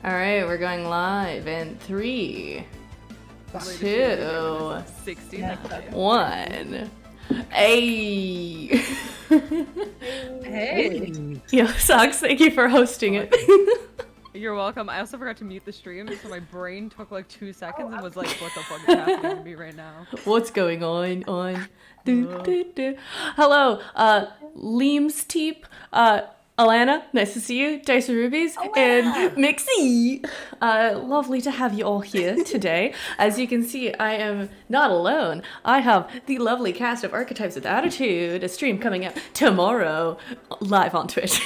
All right, we're going live in 3, 2, 1. Hey. Hey. Yo, Socks, thank you for hosting it. You're welcome. I also forgot to mute the stream, so my brain took like 2 seconds and was like, what the fuck is happening to me right now? What's going on? Hello, Leams Teep, Alana, nice to see you, Dice and Rubies, and Mixie. Lovely to have you all here today. As you can see, I am not alone. I have the lovely cast of Archetypes with Attitude, a stream coming up tomorrow, live on Twitch.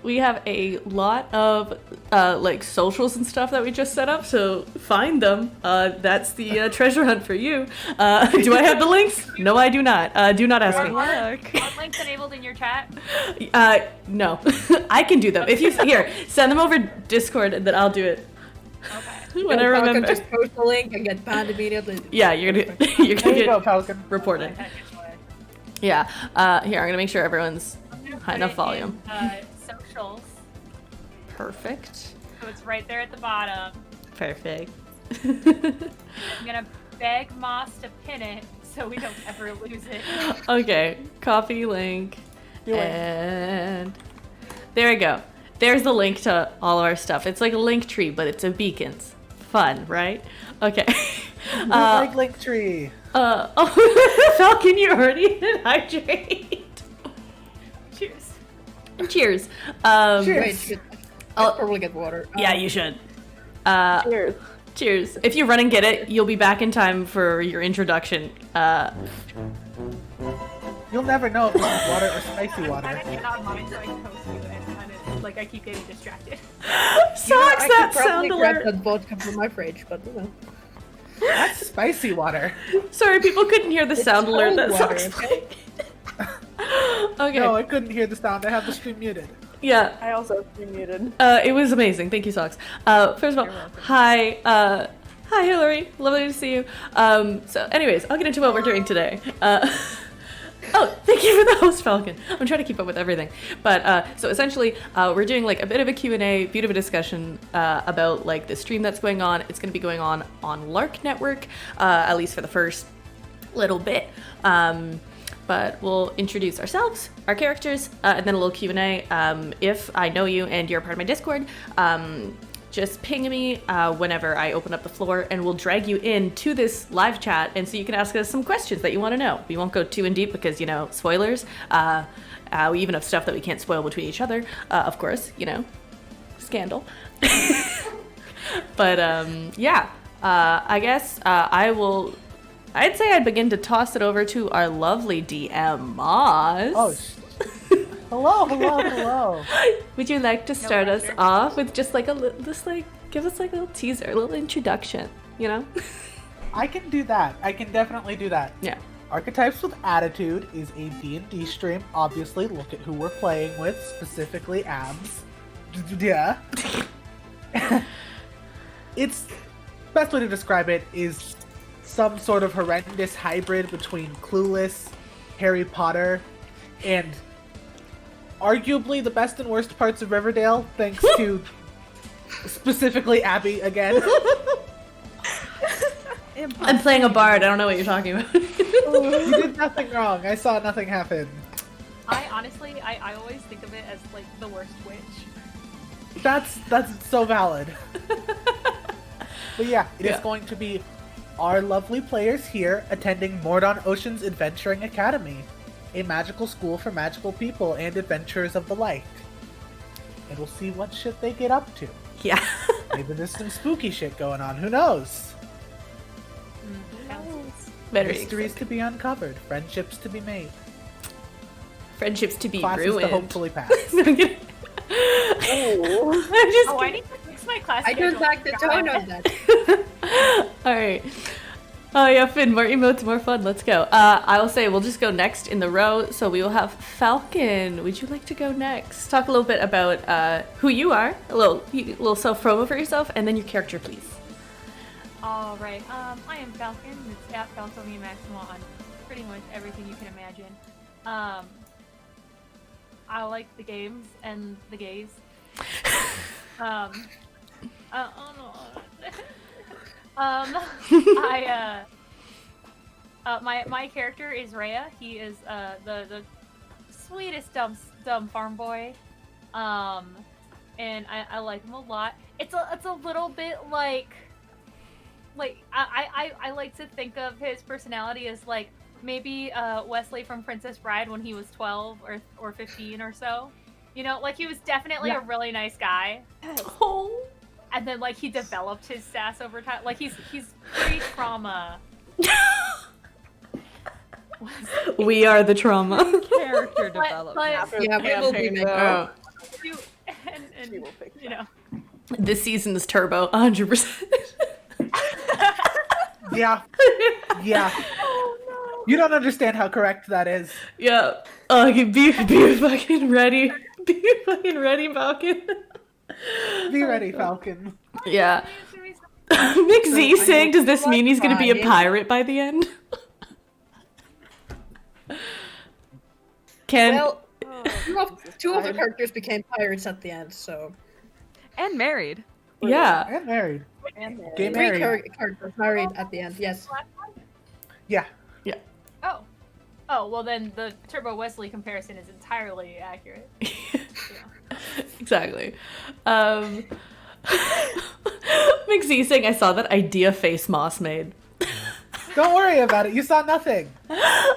We have a lot of like socials and stuff that we just set up, so find them. That's the treasure hunt for you. Do I have the links? No, I do not. Do not ask me. Are links enabled in your chat? No. I can do them. If you here, send them over Discord and then I'll do it. Okay. When I remember. Just post the link and get banned immediately. Yeah, you're gonna get Falcon. reported. Yeah. Here, I'm gonna make sure everyone's high enough volume. Socials. Perfect. So it's right there at the bottom. Perfect. I'm gonna beg Moss to pin it so we don't ever lose it. Okay, copy link. And there we go. There's the link to all of our stuff. It's like a link tree, but it's a beacons. Fun, right? Okay. Like Linktree. Oh, Falcon, you already did hydrate. Cheers. Cheers. Wait, I'll probably get water. Yeah, you should. Cheers. Cheers. If you run and get it, you'll be back in time for your introduction. You'll never know if it's water or spicy I'm water. kind of not mine, so I can post you and kind of like I keep getting distracted. Socks, that sound grab alert. that vodka from my fridge, but you know. That's spicy water. Sorry, people couldn't hear the sound alert that cold water, Socks okay? played. Okay. No, I couldn't hear the sound. I have the stream muted. Yeah. I also have been muted. It was amazing. Thank you, Socks. First of all, hi. Hi, Hillary. Lovely to see you. So anyways, I'll get into what we're doing today. Oh, thank you for the host, Falcon. I'm trying to keep up with everything. But, so essentially, we're doing, like, a bit of a Q&A, bit of a discussion about, like, the stream that's going on. It's going to be going on Lark Network, at least for the first little bit. But we'll introduce ourselves, our characters, and then a little Q&A. If I know you and you're part of my Discord, just ping me whenever I open up the floor, and we'll drag you into this live chat, and so you can ask us some questions that you want to know. We won't go too in deep because, you know, spoilers. We even have stuff that we can't spoil between each other, of course, you know, scandal. But yeah, I guess I'd say I'd begin to toss it over to our lovely DM, Moz. Oh, hello. Would you like to start us off with just like give us like a little teaser, a little introduction, you know? I can do that. I can definitely do that. Yeah. Archetypes with Attitude is a D&D stream. Obviously, look at who we're playing with, specifically Abs. Yeah. It's best way to describe it is some sort of horrendous hybrid between Clueless, Harry Potter, and arguably the best and worst parts of Riverdale, thanks to specifically Abbey again. I'm playing a bard. I don't know what you're talking about. You did nothing wrong. I saw nothing happen. I honestly, I always think of it as like the worst witch. That's so valid. But yeah, it is going to be our lovely players here attending Mordon Ocean's Adventuring Academy, a magical school for magical people and adventurers of the like. And we'll see what shit they get up to. Yeah. Maybe there's some spooky shit going on. Who knows? Better Mysteries to be uncovered. Friendships to be made. friendships to be Classes ruined. to hopefully pass. Oh, I need to fix my class. I don't like the tone of that. Alright. Oh yeah, Finn, more emotes, more fun. Let's go. I will say we'll just go next in the row. So we will have Falcon. Would you like to go next? Talk a little bit about who you are, a little self-promo for yourself, and then your character, please. All right. I am Falcon. It's at Falconia Maxima on pretty much everything you can imagine. I like the games and the gays. I don't know. My character is Rhea. He is the sweetest dumb farm boy. And I like him a lot. It's a little bit like I like to think of his personality as like maybe Wesley from Princess Bride when he was 12 or 15 or so. You know, like he was definitely a really nice guy. Oh. And then like he developed his sass over time. Like he's pre-trauma. We are the trauma. Character development. Yeah, we will be making Oh. And you know. This season's turbo, 100%. Yeah. Yeah. You don't understand how correct that is. Yeah. Be fucking ready. Be fucking ready, Falcon. Be ready, Falcon. Yeah. Mick Z saying, does this mean he's gonna be a pirate by the end? Ken? Well, two of the characters became pirates at the end, so And married. Yeah. And married. Gay three married. characters married at the end. Yes. Yeah. Oh, well then the Turbo Wesley comparison is entirely accurate. Exactly. Mick Z saying, I saw that idea face Moss made. Don't worry about it. You saw nothing.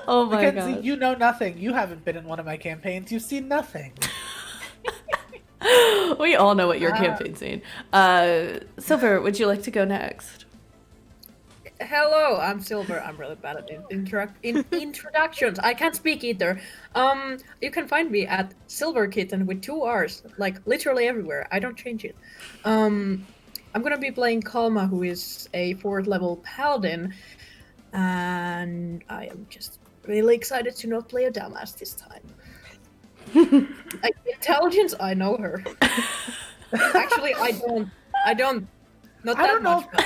Oh my Mackenzie, god. you know nothing. You haven't been in one of my campaigns. You've seen nothing. We all know what your campaign's seen. Silver, would you like to go next? Hello, I'm Silver. I'm really bad at introductions. I can't speak either. You can find me at Silver Kitten with 2 R's, like literally everywhere. I don't change it. I'm gonna be playing Kalma, who is a 4th level paladin, and I am just really excited to not play a dumbass this time. Like, intelligence, I know her. Actually, I don't. Not that I don't know. much.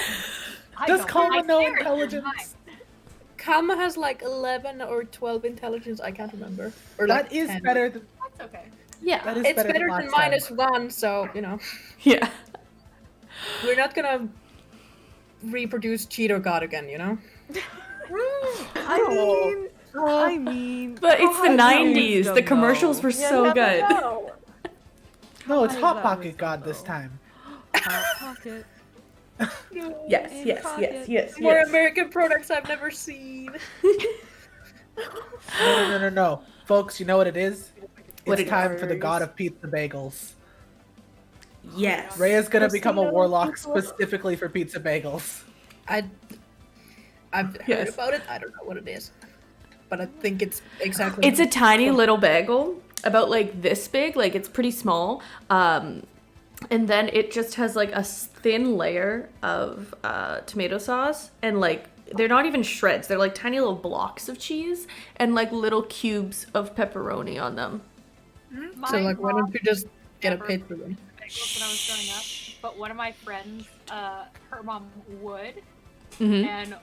Does Kalma know care. intelligence? Kalma has like 11 or 12 intelligence. I can't remember. Or That like is 10. better than. That's okay. Yeah. That is It's better better than than last time. -1, so you know Yeah. we're not gonna reproduce Cheeto God again. You know. I mean, But it's the God, 90s. The wisdom, commercials though. were so good. No, it's How Hot is that Pocket wisdom, God this though? time. Hot Pocket. Yes, In yes, pocket. yes, yes, More yes. American products I've never seen. No. Folks, you know what it is? What It's it time is. for the God of Pizza Bagels. Yes. Rhea's gonna become a warlock specifically for pizza bagels. I've heard Yes. about it. I don't know what it is, but I think it's exactly. It's a tiny little bagel, about like this big, like it's pretty small. And then it just has like a thin layer of tomato sauce, and like they're not even shreds, they're like tiny little blocks of cheese and like little cubes of pepperoni on them. So like, why don't you just get a never pizza then? bagels when I was growing up, but one of my friends, her mom would, Mm-hmm. and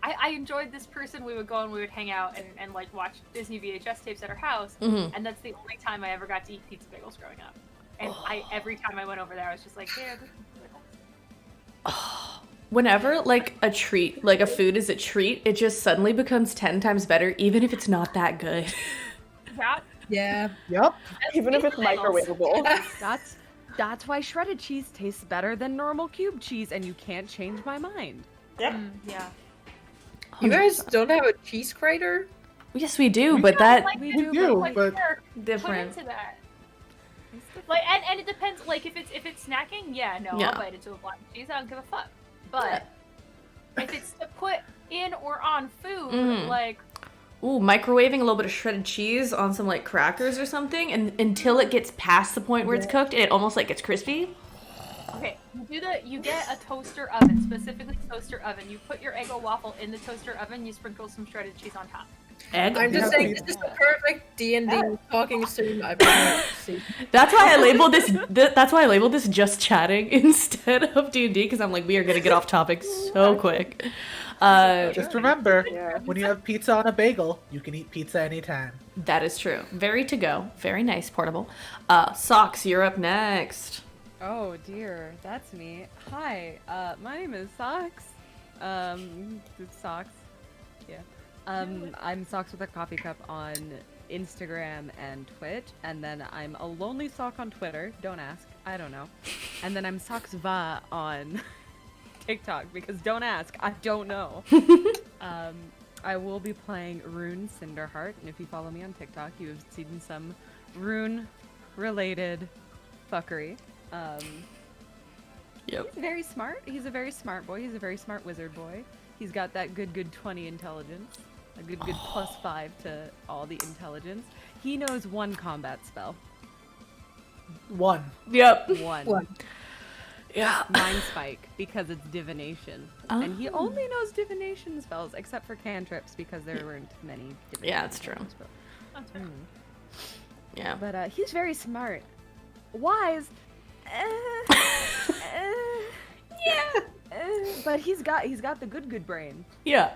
I enjoyed this person. We would go and we would hang out and like watch Disney VHS tapes at her house, Mhm. and that's the only time I ever got to eat pizza bagels growing up. And every time I went over there, I was just like, yeah, this is bagels. Whenever like a treat, like a food is a treat, it just suddenly becomes 10 times better, even if it's not that good. Yeah, Yeah. Yep. Even if it's Pizza bagels. microwavable. That's why shredded cheese tastes better than normal cube cheese, and you can't change my mind. Yeah. Yeah. You guys don't have a cheese grater? Yes, we do, but that We We do, do, Like, but here, different. put into that. Like, and it depends. Like, if it's snacking, yeah, no, Yeah. I'll bite into a block of cheese. I don't give a fuck. But if it's to put in or on food, Mhm. like, Ooh, microwaving a little bit of shredded cheese on some like crackers or something, and until it gets past the point where it's cooked and it almost like gets crispy. okay, you get a toaster oven, specifically toaster oven. You put your Eggo waffle in the toaster oven. You sprinkle some shredded cheese on top. Egg? I'm just Yeah, saying please. this is the perfect D&D talking stream I've ever seen. That's why I labeled this. That's why I labeled this just chatting instead of D&D, because I'm like, we are gonna get off topic so quick. Just remember, Yeah. when you have pizza on a bagel, you can eat pizza anytime. That is true. Very to go. Very nice, portable. Socks, you're up next. Oh dear, that's me. Hi, my name is Socks. It's Socks. Yeah. I'm Socks with a coffee cup on Instagram and Twitch, and then I'm a lonely sock on Twitter. Don't ask, I don't know. And then I'm Socks Va on TikTok because don't ask, I don't know. I will be playing Rune Cinderheart, and if you follow me on TikTok, you have seen some Rune-related fuckery. Yep. He's very smart. He's a very smart boy. He's a very smart wizard boy. He's got that good 20 intelligence. A good +5 to all the intelligence. He knows one combat spell. One. Yep. One. Yeah. Mind Spike, because it's divination. And he only knows divination spells, except for cantrips, because there weren't many divination Yeah, it's true. spells. That's fair. Yeah. But he's very smart. Wise. But he's got the good brain. Yeah.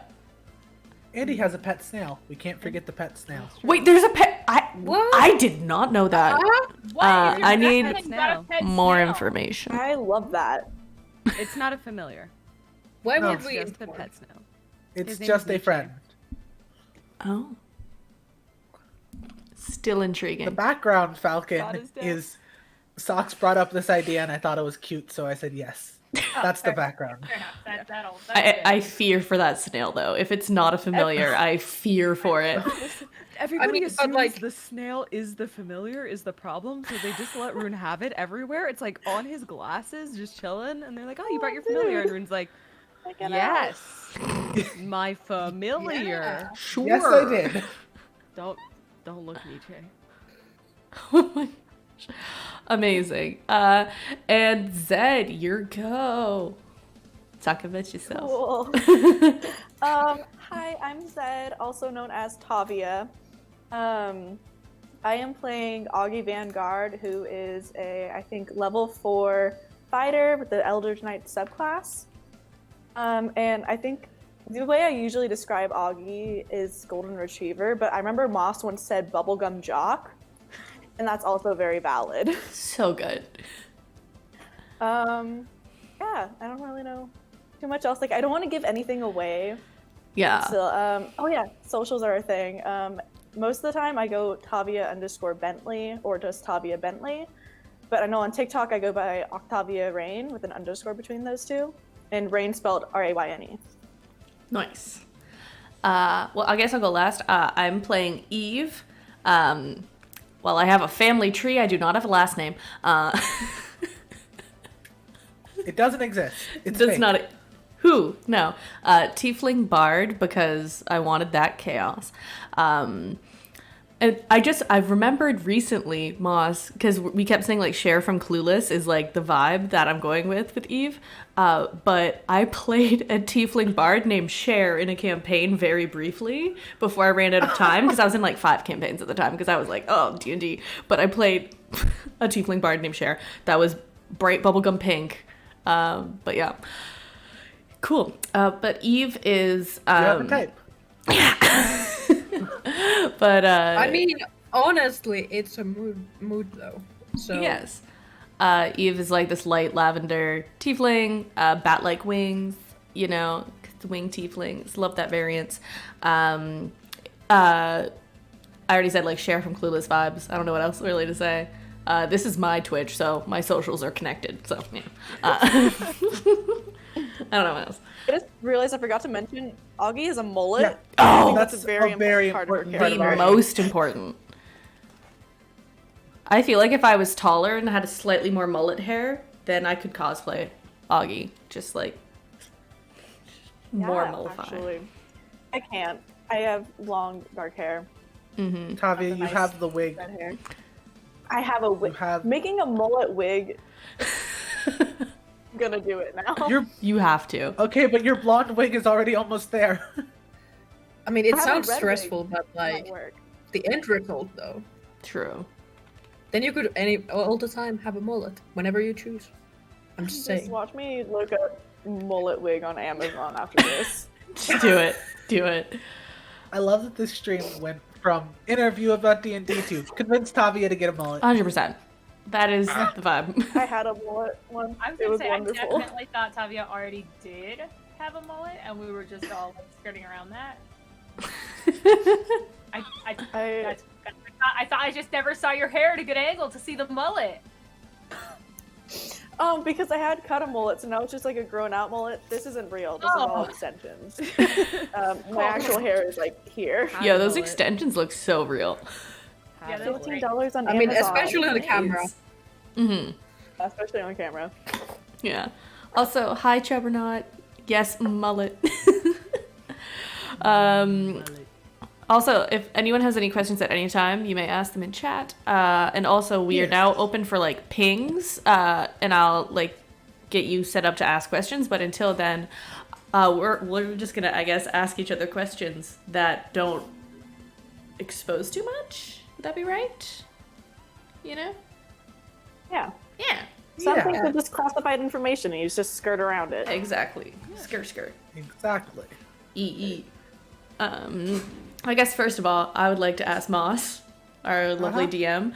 And he has a pet snail. We can't forget the pet snail. Wait, there's a pet. What? I did not know that. What is your I best need friend got a pet More snail? information. I love that. It's not a familiar. Why No, would It's we? just a pet snail. It's His name just is a Nietzsche. friend. Oh. Still The intriguing. background, God Falcon, is dead. is Socks brought up this idea and I thought it was cute, so I said yes. That's the fair. background. Fair enough. That'll I fear for that snail though. If it's not a familiar, I fear for it. Everybody but, assumes like- the snail is the familiar, is the problem, so they just let Rune have it everywhere. It's like on his glasses, just chilling, and they're like, "Oh, you brought your familiar," and Rune's like, Check it out. "Yes, my familiar." Sure. Yes, I did. Don't look, Nietzsche. Oh my gosh. Amazing. And Zed, your go. Talk about yourself. Cool. Hi, I'm Zed, also known as Tavia. I am playing Augie Vanguard, who is I think, level 4 fighter with the Elder Knight subclass. And I think the way I usually describe Augie is Golden Retriever, but I remember Moss once said Bubblegum Jock, and that's also very valid. So good. Yeah, I don't really know too much else. Like, I don't want to give anything away. Yeah. So, oh yeah, socials are a thing. Most of the time I go Tavia_Bentley or just Tavia Bentley. But I know on TikTok I go by Octavia Rain with an underscore between those two. And Rain spelled R-A-Y-N-E. Nice. Well, I guess I'll go last. I'm playing Eve. Well, I have a family tree. I do not have a last name. It doesn't exist. It's That's fake. not it. Who? No. Tiefling Bard, because I wanted that chaos. And I've remembered recently, Moss, because we kept saying like Cher from Clueless is like the vibe that I'm going with Eve. But I played a Tiefling Bard named Cher in a campaign very briefly before I ran out of time, because I was in like 5 campaigns at the time, because I was like, oh, D&D. But I played a Tiefling Bard named Cher that was bright bubblegum pink. But yeah. Cool. But Eve is... You have a type. But I mean, honestly, it's a mood though. So yes. Eve is like this light lavender tiefling, bat-like wings, you know, wing tieflings. Love that variance. I already said like Cher from Clueless vibes. I don't know what else really to say. This is my Twitch, so my socials are connected. So yeah. I don't know what else. I just realized I forgot to mention Augie is a mullet. Yeah. I Oh, think that's a very a very important part of her important part The of our character. most important. I feel like if I was taller and had a slightly more mullet hair, then I could cosplay Augie. Just like more Yeah, mullified. actually. I can't. I have long dark hair. Mm-hmm. Tavia, you Nice. have the wig. Red hair. I have a wig. You have- Making a mullet wig. I'm gonna do it now. Your You have to. okay, but your blonde wig is already almost there. I mean, it I have a sounds red stressful, wig. but like Might work. the end result though. True. Then you could all the time have a mullet whenever you choose. I'm just Just saying. watch me look up mullet wig on Amazon after this. Just do it. Do it. I love that this stream went from interview about D&D to convince Tavia to get a mullet. 100%. That is the vibe. I had a mullet once. I was It gonna was say wonderful. I definitely thought Tavia already did have a mullet, and we were just all like skirting around that. I thought I just never saw your hair at a good angle to see the mullet. Because I had cut a mullet, so now it's just like a grown out mullet. This isn't real. This is all extensions. My actual hair is like here. Yo, those extensions look so real. Yeah, they're great. $15 on Amazon. I mean, especially on the camera. Mm-hmm. Especially on camera. Yeah. Also, hi, Trevornaut. Yes, mullet. Also, if anyone has any questions at any time, you may ask them in chat. And also, we are now open for like pings, and I'll like get you set up to ask questions. But until then, we're just gonna, I guess, ask each other questions that don't expose too much. Would that be right? You know? Yeah. Yeah. Some Yeah. things are just classified information and you just skirt around it. Exactly. Skirt. Exactly. E. I guess first of all, I would like to ask Moss, our lovely DM,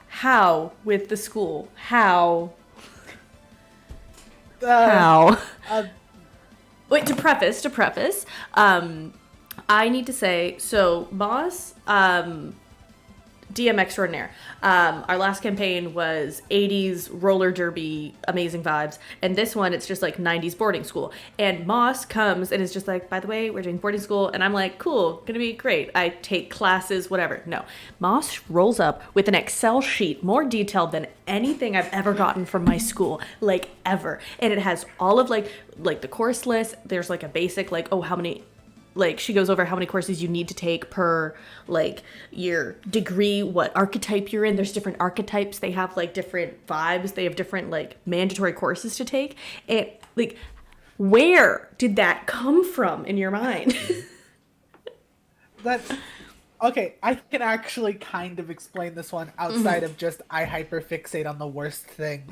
how with the school? How? Wait, to preface, I need to say, so Moss, DM extraordinaire. Our last campaign was 80s roller derby, amazing vibes. And this one, it's just like 90s boarding school. And Moss comes and is just like, by the way, we're doing boarding school. And I'm like, cool, gonna be great. I take classes, whatever. No. Moss rolls up with an Excel sheet more detailed than anything I've ever gotten from my school, like ever. And it has all of like the course list. There's like a basic, like, oh, how many, like, she goes over how many courses you need to take per, like, your degree, what archetype you're in. There's different archetypes. They have, like, different vibes. They have different, like, mandatory courses to take. And, like, where did that come from in your mind? That's okay. I can actually kind of explain this one outside of just I hyperfixate on the worst thing.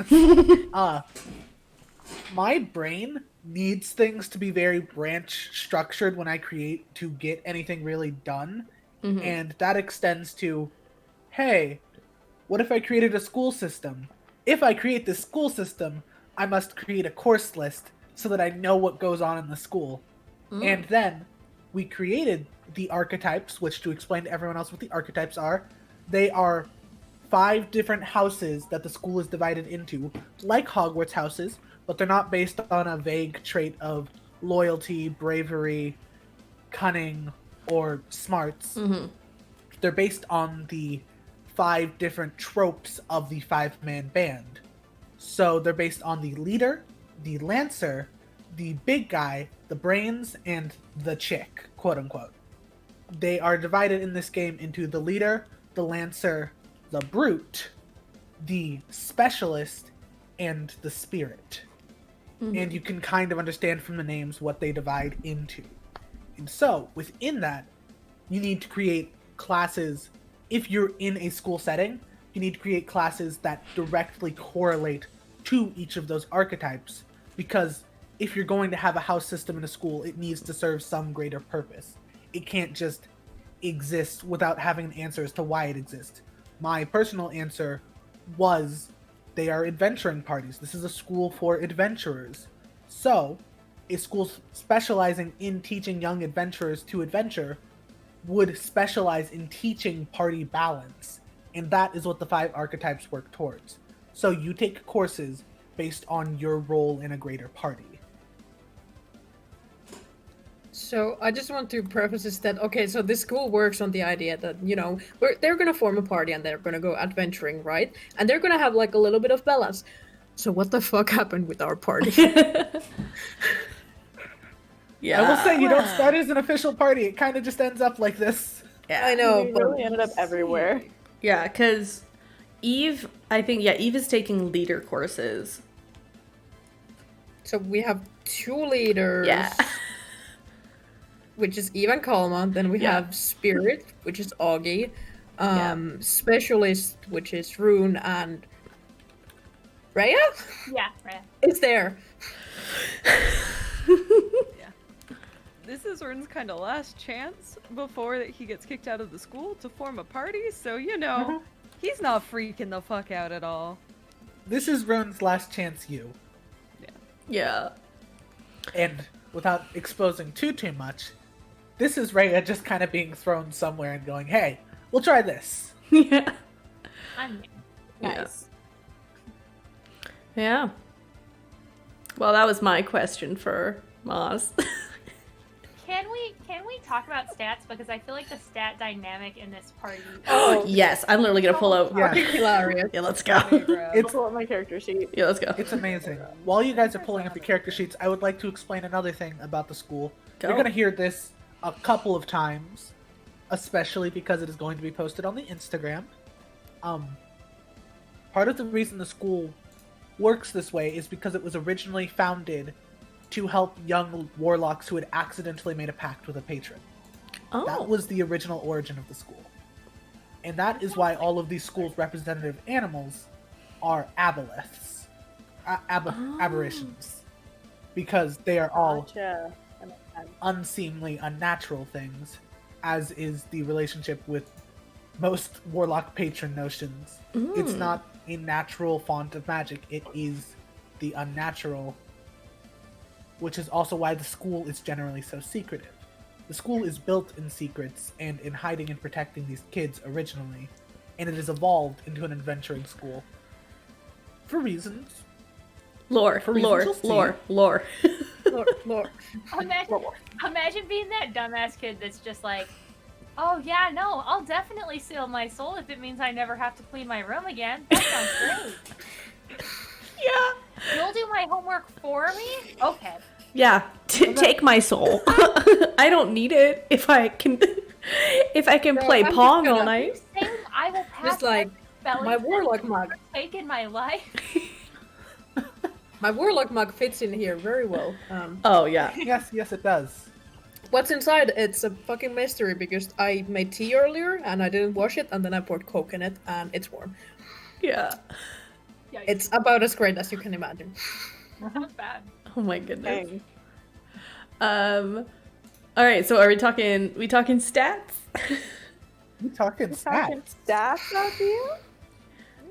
My brain needs things to be very branch structured when I create to get anything really done. And that extends to, hey, what if I created a school system? If I create this school system, I must create a course list so that I know what goes on in the school. And then we created the archetypes, which, to explain to everyone else what the archetypes are, they are 5 different houses that the school is divided into, like Hogwarts houses, but they're not based on a vague trait of loyalty, bravery, cunning, or smarts. They're based on the 5 different tropes of the 5-man band. So they're based on the leader, the lancer, the big guy, the brains, and the chick, quote unquote. They are divided in this game into the leader, the lancer, the brute, the specialist, and the spirit. And you can kind of understand from the names what they divide into. And so, within that, you need to create classes. If you're in a school setting, you need to create classes that directly correlate to each of those archetypes. Because if you're going to have a house system in a school, it needs to serve some greater purpose. It can't just exist without having an answer as to why it exists. My personal answer was, they are adventuring parties. This is a school for adventurers. So, a school specializing in teaching young adventurers to adventure would specialize in teaching party balance. And that is what the 5 archetypes work towards. So you take courses based on your role in a greater party. So I just want to preface this that, okay, so this school works on the idea that, you know, they're going to form a party and they're going to go adventuring, right? And they're going to have like a little bit of balance. So what the fuck happened with our party? Yeah. I will say, you don't start as an official party. It kind of just ends up like this. Yeah. I know, We but really ended up everywhere. Yeah, because Eve, Eve is taking leader courses. so we have 2 leaders. Yeah. which is Eve and Kalma. Then we Yeah. have Spirit, which is Augie. Yeah. Specialist, which is Rune and Rhea. Yeah, right. Is there? This is Rune's kind of last chance before he gets kicked out of the school to form a party, so he's not freaking the fuck out at all. This is Rune's last chance, you. Yeah. And without exposing too much, this is Rhea just kind of being thrown somewhere and going, hey, we'll try this. Yeah. I'm Nice. Yeah. Well, that was my question for Moz. Can we talk about stats, because I feel like the stat dynamic in this party. Oh, yes. I'm literally gonna pull out. Yeah. Fucking hilarious. Yeah, let's go. It's Pull up my character sheet. Yeah, let's go. It's amazing. While you guys are pulling up your character sheets, I would like to explain another thing about the school. Go. You're going to hear this a couple of times, especially because it is going to be posted on the Instagram. Part of the reason the school works this way is because it was originally founded to help young warlocks who had accidentally made a pact with a patron. Oh. That was the original origin of the school. And that is why all of these schools' representative animals are aboleths. Aberrations. Because they are all Gotcha. That makes sense. unseemly, unnatural things, as is the relationship with most warlock patron notions. It's not a natural font of magic, it is the unnatural, which is also why the school is generally so secretive. The school is built in secrets and in hiding and protecting these kids originally, and it has evolved into an adventuring school. For reasons. Lore, For reasons lore, you'll see. lore, lore. Lord. Imagine being that dumbass kid that's just like, oh yeah, no, I'll definitely seal my soul if it means I never have to clean my room again. That sounds great. Yeah. You'll do my homework for me? Okay. Yeah. Take my soul. I don't need it if I can play I'm just Pong gonna- all night. Same, I will pass Just like spelling my test warlock mug. take in my life. My warlock mug fits in here very well. Oh yeah. Yes, it does. What's inside? It's a fucking mystery because I made tea earlier and I didn't wash it, and then I poured Coke in it and it's warm. Yeah. Yikes. It's about as great as you can imagine. Sounds bad. Oh my goodness. Dang. All right, so are we talking stats? We talking Talking stats. stats out here?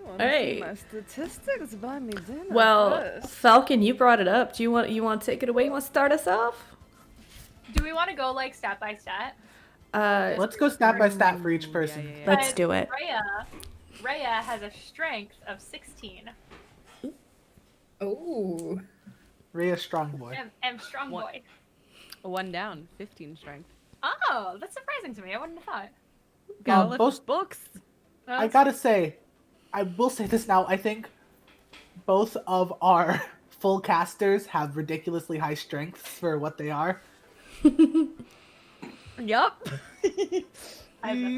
Alright. My statistics buy me dinner. Well, first. Falcon, you brought it up. Do you want to take it away? You want to start us off? Do we want to go like stat by stat? Let's go stat by stat for each person. Yeah. Let's But do it. Rhea has a strength of 16. Oh. Rhea Strong Boy. I'm strong What? boy. 1 down, 15 strength. Oh, that's surprising to me. I wouldn't have thought. Gotta lift both- books. I gotta say, I will say this now, I think both of our full casters have ridiculously high strengths for what they are. Yup.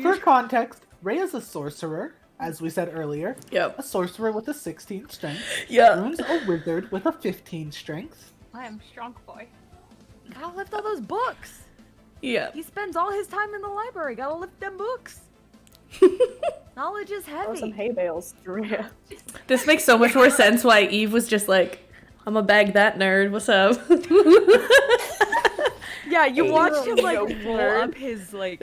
For context, Rhea's a sorcerer, as we said earlier. Yep. A sorcerer with a 16 strength. Yeah. Rune's a wizard with a 15 strength. I am strong boy. Gotta lift all those books. Yeah. He spends all his time in the library. Gotta lift them books. Knowledge is Throw some heavy. hay bales through you. This makes so much more sense why Eve was just like, I'm a bag that nerd. What's up? Yeah, you watched him like Yo, roll nerd. up his like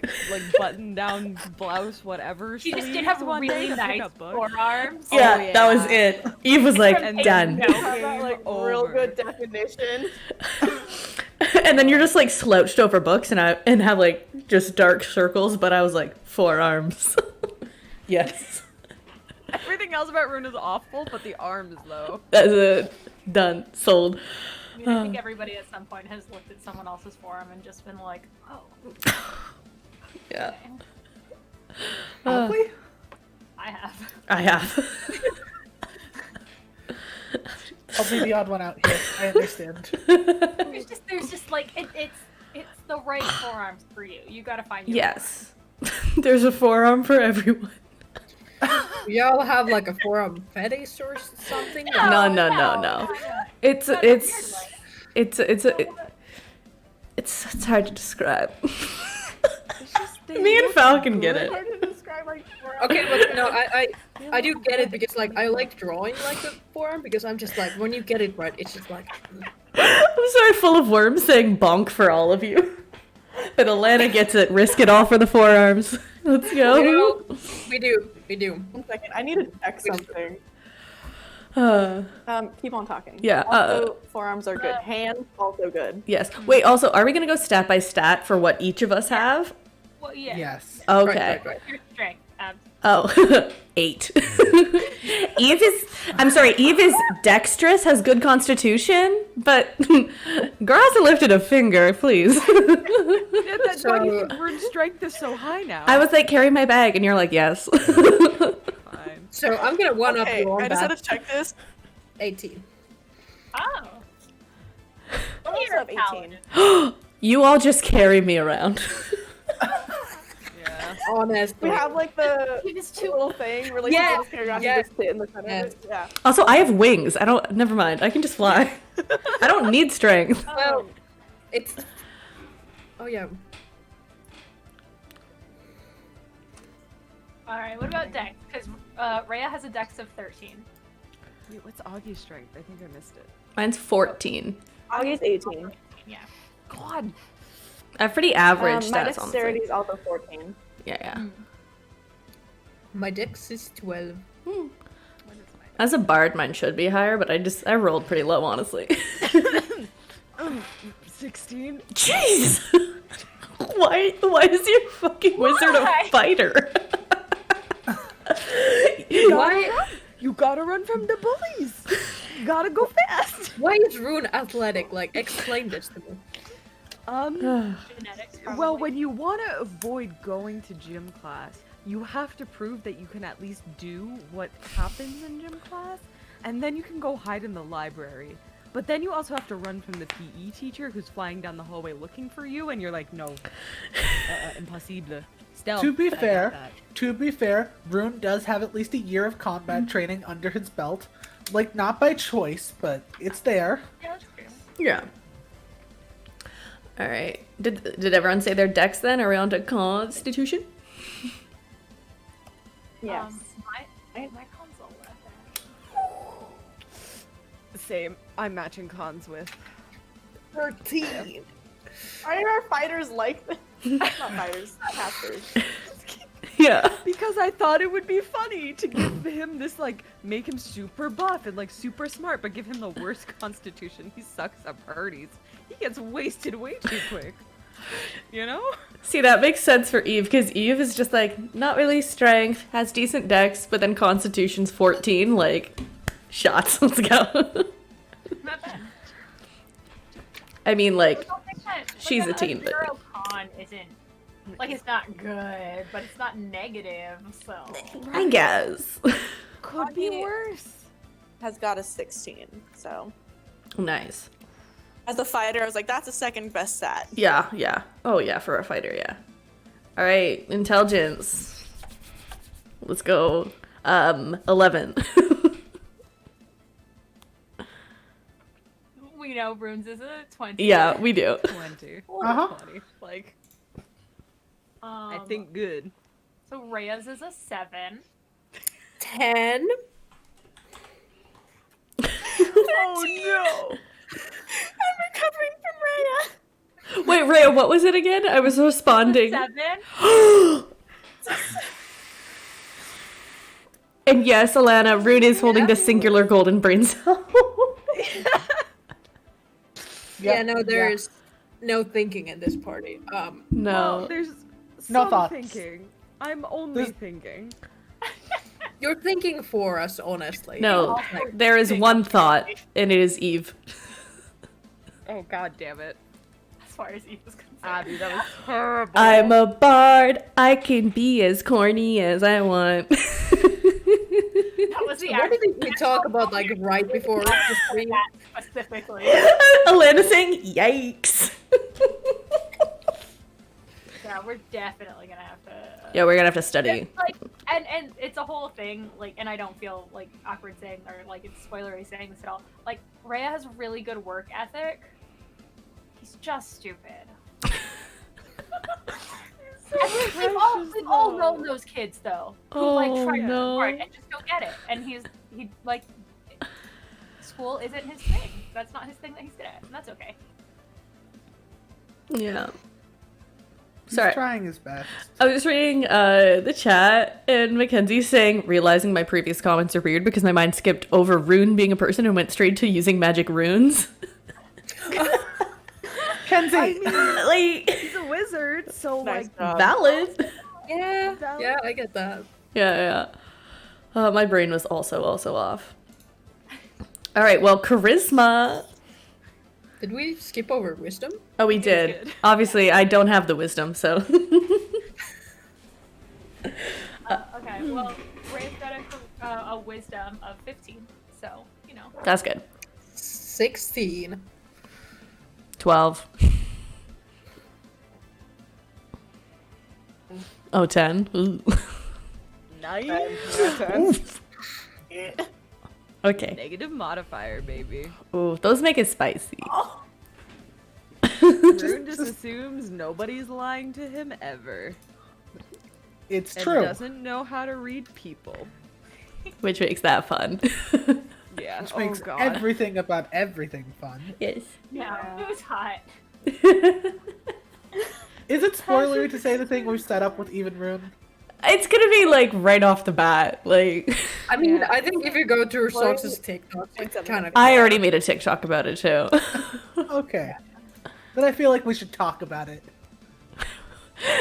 button down blouse, whatever. He just did sleeves have one day really to pick nice up books. forearms. Yeah, yeah. that was it. Eve was like, And done. no. Have that like real Over. good definition. And then you're just like slouched over books and have like just dark circles, but I was like, forearms. Yes. Everything else about Rune is awful, but the arms though. That's it. Done. Sold. I mean, I think everybody at some point has looked at someone else's forearm and just been like, oh, Yeah. Have we? I have. I have. I'll be the odd one out here. I understand. There's just like it's the right forearms for you. You gotta find your Yes. There's a forearm for everyone. Y'all have like a forum fetish or something? No. It's It's hard to describe. It's just they Me and look Falcon get good. it. Hard to describe like Okay, but no, I do get it because like I like drawing like the forearm because I'm just like when you get it right, it's just like I'm sorry, full of worms saying bonk for all of you. But Alana gets it. Risk it all for the forearms. Let's go. we do. 1 second. I need to check something. Keep on talking. Yeah, Also, forearms are good. Hands also good. Yes. Wait, also, are we going to go stat by stat for what each of us have? Well, yeah. Yes. Okay. Right. Your strength. Oh, 8. Eve is dexterous, has good constitution, but girl hasn't lifted a finger, please. That's why So- your strength is so high now. I was like, carry my bag, and you're like, yes. Fine. So I'm gonna one up Okay, you on I just had that. to check this. 18. Oh. I also You're a have 18. paladin. You all just carry me around. Yeah. Honestly. We have like the He was too. little thing where like Yeah, you just carry around, yeah. you just sit in the center of it. Yeah. Also, I have wings. Never mind. I can just fly. I don't need strength. Well, it's. Oh yeah. All right. What about dex? Because Rhea has a dex of 13. Wait, what's Augie's strength? I think I missed it. Mine's 14. Augie's 18. Yeah. God. I have pretty average My stats, dexterity honestly. is also 14. Yeah. My dex is 12. What is mine? As a bard, mine should be higher, but I rolled pretty low, honestly. 16. Jeez! Why is your fucking wizard a Why? fighter? Why? You gotta run from the bullies. You gotta go fast. Why is Rune athletic? Like, explain this to me. Genetics. Probably. Well, when you want to avoid going to gym class, you have to prove that you can at least do what happens in gym class, and then you can go hide in the library. But then you also have to run from the PE teacher who's flying down the hallway looking for you, and you're like, no, impossible. Stealth. To be I got fair, Rune does have at least a year of combat training under his belt. Like, not by choice, but it's there. Yeah, that's true. Yeah. All right. Did everyone say their dex then? Are we on to constitution? Yes. My console left. that. Same. I'm matching cons with. 13. Are our fighters like this? Not fighters, casters. Yeah. Because I thought it would be funny to give him this, like, make him super buff and, like, super smart, but give him the worst constitution. He sucks at parties. He gets wasted way too quick. You know? See, that makes sense for Eve, because Eve is just like, not really strength, has decent dex, but then constitution's 14, like, shots, let's go. Not bad. I mean, like, I don't think that, she's a teen, but- zero con isn't like it's not good, but it's not negative. So I guess. Could be Augie- worse. Has got a 16, so. Nice. As a fighter, I was like, that's a second best stat. Yeah. Oh, yeah, for a fighter, yeah. All right, intelligence. Let's go. 11. we know Runes is a 20. Yeah, we do. 20. Uh-huh. 20. Like, I I think good. so. Rhea's is a 7. 10. Oh no! I'm recovering from Rhea. Wait, Rhea, what was it again? I was responding. 7. And yes, Alana, Rune is holding the singular golden brain cell. Yeah, no, there's no thinking in this party. No. Well, there's No some thoughts. thinking. I'm only There's- thinking. You're thinking for us, honestly. No, Like, there is one thought, and it is Eve. Oh god damn it. As far as Eve is concerned. Abby, that was horrible. I'm a bard. I can be as corny as I want. That was the what did we talk about, like, right before the stream? that specifically. Alana saying, "Yikes." Yeah, we're definitely gonna have to. Yeah, we're gonna have to study. It's like, and it's a whole thing. Like, and I don't feel like awkward saying or like it's spoilery saying this at all. Like, Rhea has really good work ethic. He's just stupid. We've all known those kids though, who like try Oh, to no. hard and just don't get it. And he like school isn't his thing. That's not his thing that he's good at, and that's okay. Yeah. He's Sorry. trying his best. I was just reading the chat, and Mackenzie's saying, realizing my previous comments are weird because my mind skipped over Rune being a person and went straight to using magic runes. Kenzie! Like, He's a wizard, so Nice like job. valid. Yeah, Valid. yeah, I get that. Yeah. My brain was also off. All right, well, charisma. Did we skip over wisdom? Oh, we did. good. Obviously, I don't have the wisdom, so. Okay, well, Ray's got a wisdom of 15, so you know. That's good. 16. 12. Oh, 10. Ooh. nice. Okay. Negative modifier, baby. Ooh, those make it spicy. Rune just assumes nobody's lying to him ever. It's And true. doesn't know how to read people. Which makes that fun. Yeah. Which Oh makes god. everything about everything fun. Yes. Yeah, it was hot. Is it spoilery to say the thing we set up with Even Rune? It's gonna be like right off the bat. Like, I mean, Yeah. I think if you go through Well, Sox's TikTok, it's kind of. I already made a TikTok about it too. Okay. Then I feel like we should talk about it.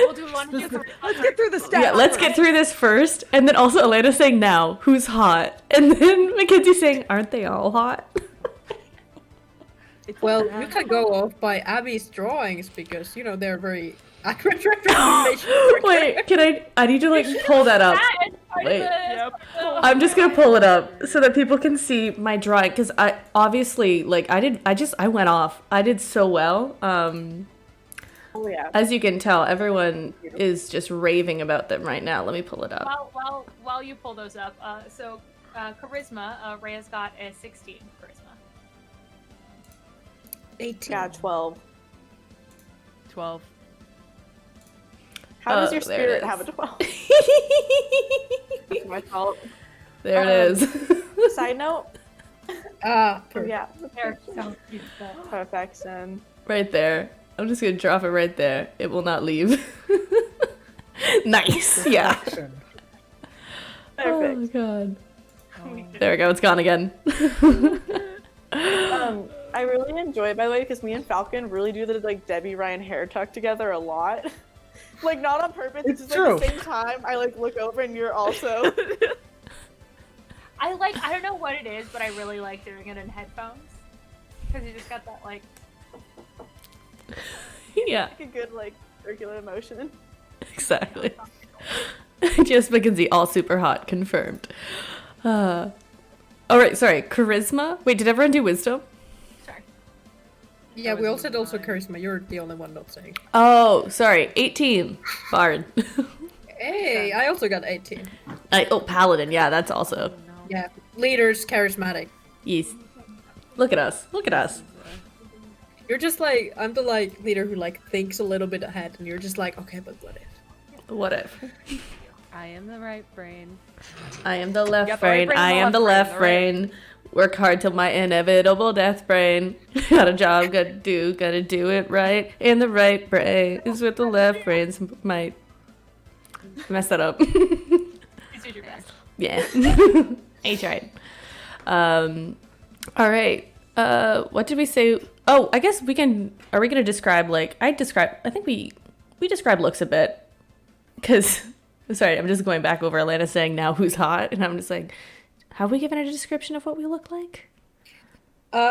We'll do one. Let's get through the stats. Yeah, let's get through this first, and then also Elena saying now, who's hot? And then Mackenzie saying, aren't they all hot? Well, you can go off by Abbey's drawings because, you know, they're very accurate representation. Wait, I need to like pull that up. Wait. I'm just gonna pull it up so that people can see my drawing, because I obviously, like, I went off. I did so well. Oh yeah. As you can tell, everyone is just raving about them right now. Let me pull it up. While you pull those up, so charisma, Rhea's got a 16 charisma. 18. Yeah, 12. 12. How does your there it spirit have a is. 12? That's my fault. There it is. Side note. Ah, Oh, yeah. They're so beautiful. Perfection. Right there. I'm just gonna drop it right there. It will not leave. Nice. Yeah. Action. Oh my Perfect. god. There we go. It's gone again. I really enjoy it, by the way, because me and Falcon really do the like Debbie Ryan hair tuck together a lot. Like not on purpose. It's just true. like the same time I like look over and you're also. I don't know what it is, but I really like doing it in headphones because you just got that like. Yeah, like a good like circular motion. exactly. Just Mackenzie, all super hot, confirmed. All right, sorry. Charisma. Wait, did everyone do wisdom? Sorry. yeah, we all said also charisma. You're the only one not saying. Oh, sorry. 18. Bard. Hey, I also got 18. Paladin. Yeah, that's also. Yeah, leaders, charismatic. Yes. Look at us. Look at us. You're just like, I'm the like leader who like thinks a little bit ahead, and you're just like, okay, but what if? What if? I am the right brain. I am the got left the right brain. brain I and the am the left left brain, brain. Work hard till my inevitable death brain. Got a job, gotta do it right. In the right brain is with the left brain. Might mess that up. You did your best. Yeah. I tried. All right. What did we say? Oh, I guess we can. Are we gonna describe like I think we describe looks a bit. Cause sorry, I'm just going back over Atlanta saying now who's hot, and I'm just like, have we given a description of what we look like?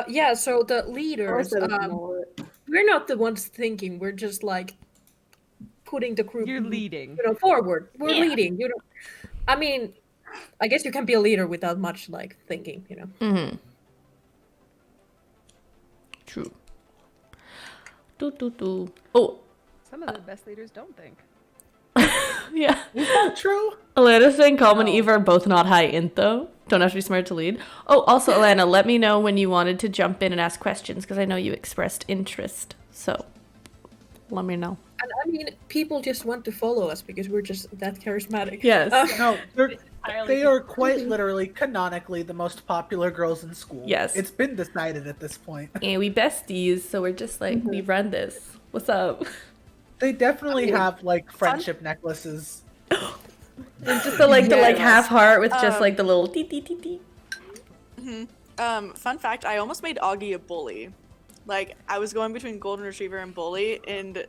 Yeah, so the leaders, Or more. we're not the ones thinking, we're just like putting the group You're leading. you know, forward. We're Yeah. leading, you know. I mean, I guess you can be a leader without much like thinking, you know. Mm-hmm. True. Do. Oh, Some of the best leaders don't think. yeah. Is that true? Alana saying Calm and No. Eve are both not high int though. Don't have to be smart to lead. Oh, also Alana, let me know when you wanted to jump in and ask questions because I know you expressed interest. So let me know. And I mean, people just want to follow us because we're just that charismatic. Yes. No, It's entirely they are quite literally, canonically, the most popular girls in school. Yes. It's been decided at this point. And we besties, so we're just like, we run this. What's up? They definitely have, like, friendship necklaces. And just the like Yes. half heart with just Um, like the little tee tee tee tee. Fun fact, I almost made Augie a bully. Like, I was going between Golden Retriever and Bully, and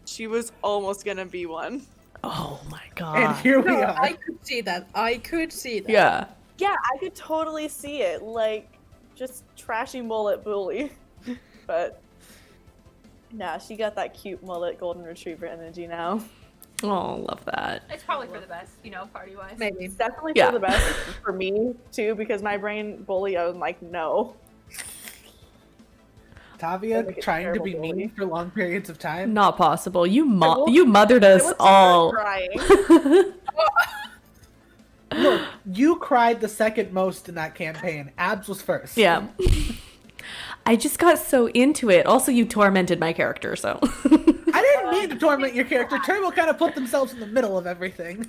she was almost gonna be one. Oh my And god. here we No, are. I could see that. I could see that. Yeah. Yeah, I could totally see it. Like, just trashy mullet Bully. But, nah, she got that cute mullet Golden Retriever energy now. Oh, love that. It's probably for the best, party wise. Maybe. It's definitely Yeah. for the best for me, too, because my brain Bully, I was like, no. Tavia Like a trying to terrible be bully. mean for long periods of time. Not possible. You will- you mothered I us would start all. crying. Look, you cried the second most in that campaign. Abs was first. Yeah. I just got so into it. Also, you tormented my character, so. I didn't mean to torment your character. Turbo kind of put themselves in the middle of everything.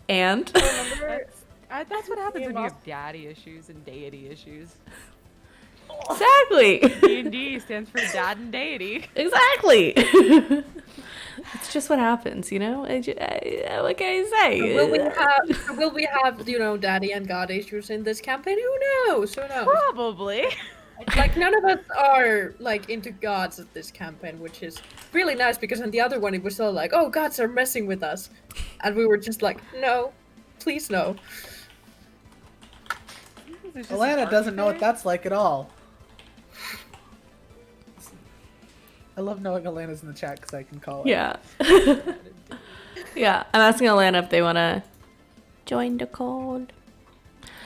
And Remember, That's what happens when you Yeah. have daddy issues and deity issues. exactly. D&D stands for dad and deity. Exactly. It's just what happens, you know. What can I say? Will we have daddy and god issues in this campaign? Who knows? Who knows? Probably. Like none of us are like into gods at this campaign, which is really nice because in the other one it was all like, oh, gods are messing with us, and we were just like, no, please no. It's just Alana doesn't know what archetype. that's like at all. I love knowing Alana's in the chat because I can call it. Yeah. Yeah. I'm asking Alana if they want to join the call.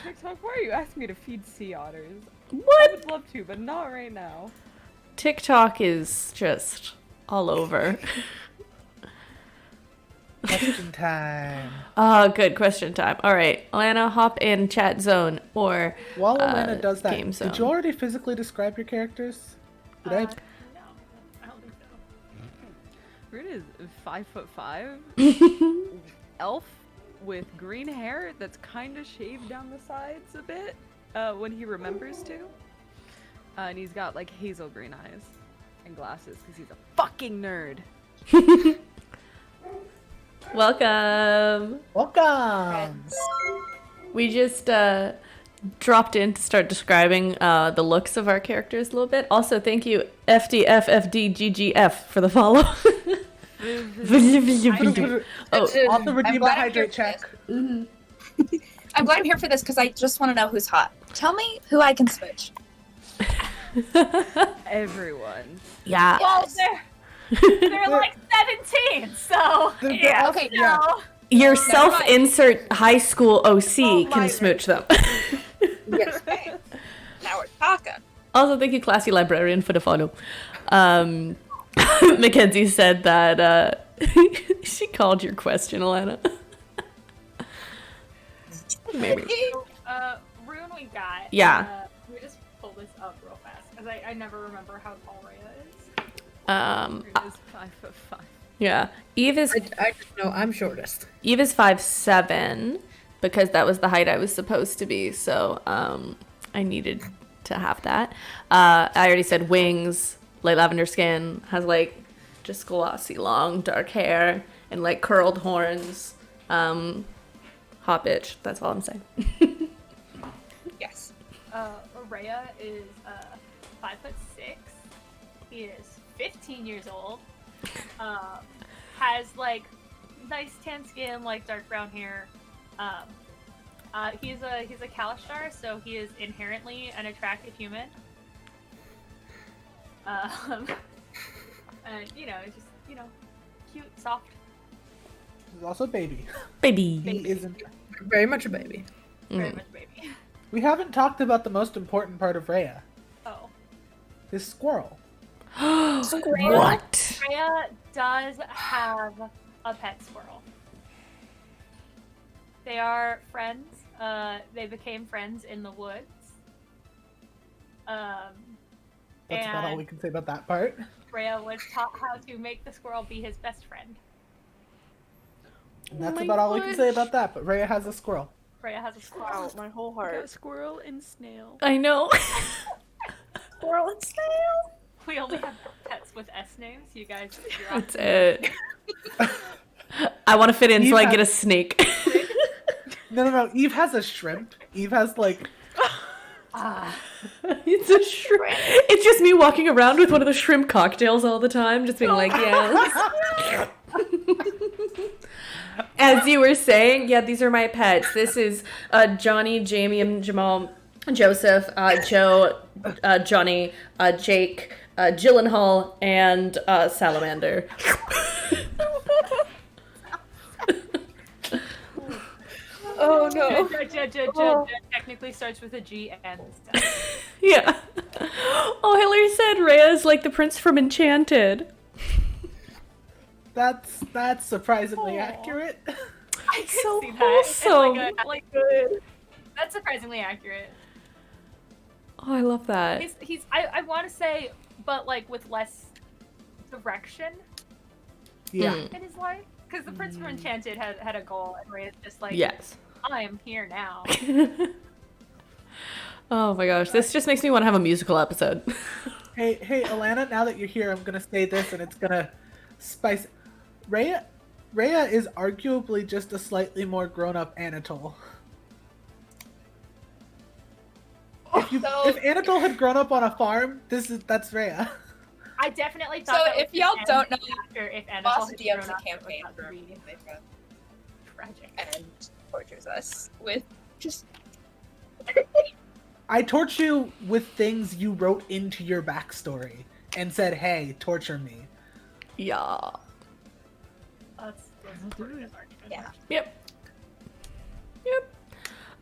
TikTok, why are you asking me to feed sea otters? I What? would love to, but not right now. TikTok is just all over. Question time. Oh, good question time. All right, Alana, hop in chat zone or While Alana does that, game zone. did you already physically describe your characters? Did I? No, I don't think so. Rude is 5'5", elf with green hair that's kind of shaved down the sides a bit when he remembers to. And he's got like hazel green eyes and glasses because he's a fucking nerd. Welcome. Welcome. We just dropped in to start describing the looks of our characters a little bit. Also, thank you FDFFDGGF for the follow. Oh, Also redeem the glad I'm hydrate here check. I'm glad I'm here for this because I just want to know who's hot. Tell me who I can switch. Everyone. yeah. Well, they're like 17, so yeah. Okay, Yeah. Your mind. self-insert high school OC can my smooch them. Yes. Okay. Now we're talking. Also, thank you, classy librarian, for the follow. Mackenzie said that she called your question, Alana. Maybe. Rune we got. Yeah. Can we just pull this up real fast? Because I never remember how tall Rhea is. Rude is 5'5". Yeah. Eve is I just know I'm shortest. 5'7" because that was the height I was supposed to be. So I needed to have that. I already said wings, light lavender skin, has like just glossy long dark hair and like curled horns. Hot bitch. That's all I'm saying. Yes. Rhea is 5'6". He is 15 years old. Has like nice tan skin, like dark brown hair. He's a Kalashtar, so he is inherently an attractive human. And just cute, soft. He's also a baby. Baby. He isn't. Very much a baby. Very much baby. We haven't talked about the most important part of Rhea. Oh. His squirrel. What? Rhea does have a pet squirrel. They are friends. They became friends in the woods. That's about all we can say about that part. Rhea was taught how to make the squirrel be his best friend. And that's my about all we can say gosh. about that, but Rhea has a squirrel. Rhea has a squirrel. Wow, my whole heart. squirrel and snail. I know. Squirrel and snail. We only have pets with S names. You guys, you're off. That's it. I want to fit in, so I Eve get a has- snake. No. Eve has a shrimp. Eve has like It's a shrimp. It's just me walking around with one of the shrimp cocktails all the time, just being like, yes. As you were saying, yeah, these are my pets. This is Johnny, Jamie, and Jamal, Joseph, Joe, Johnny, Jake, Gyllenhaal, and Salamander. Oh no. Technically starts with a G and stuff. Yeah. Oh, Hillary said Rhea is like the prince from Enchanted. that's surprisingly accurate. I could So see that. It's wholesome. good. That's surprisingly accurate. Oh, I love that. He's I want to say, but like with less direction Yeah. in his life. Because the Prince from Enchanted had a goal, and Rhea's just like, Yes. I am here now. Oh my gosh, this just makes me want to have a musical episode. Hey, Alana, now that you're here, I'm gonna say this and it's gonna spice. Rhea is arguably just a slightly more grown-up Anatole. If Anatole had grown up on a farm, that's Rhea. I definitely thought So that if was y'all the don't end know, after if Anatole Boss had DMs grown a up, campaign it was for about to be tragic. and tortures us with just. I torture you with things you wrote into your backstory and said, "Hey, torture me." Yeah. That's a pretty good argument. Yeah. Yep.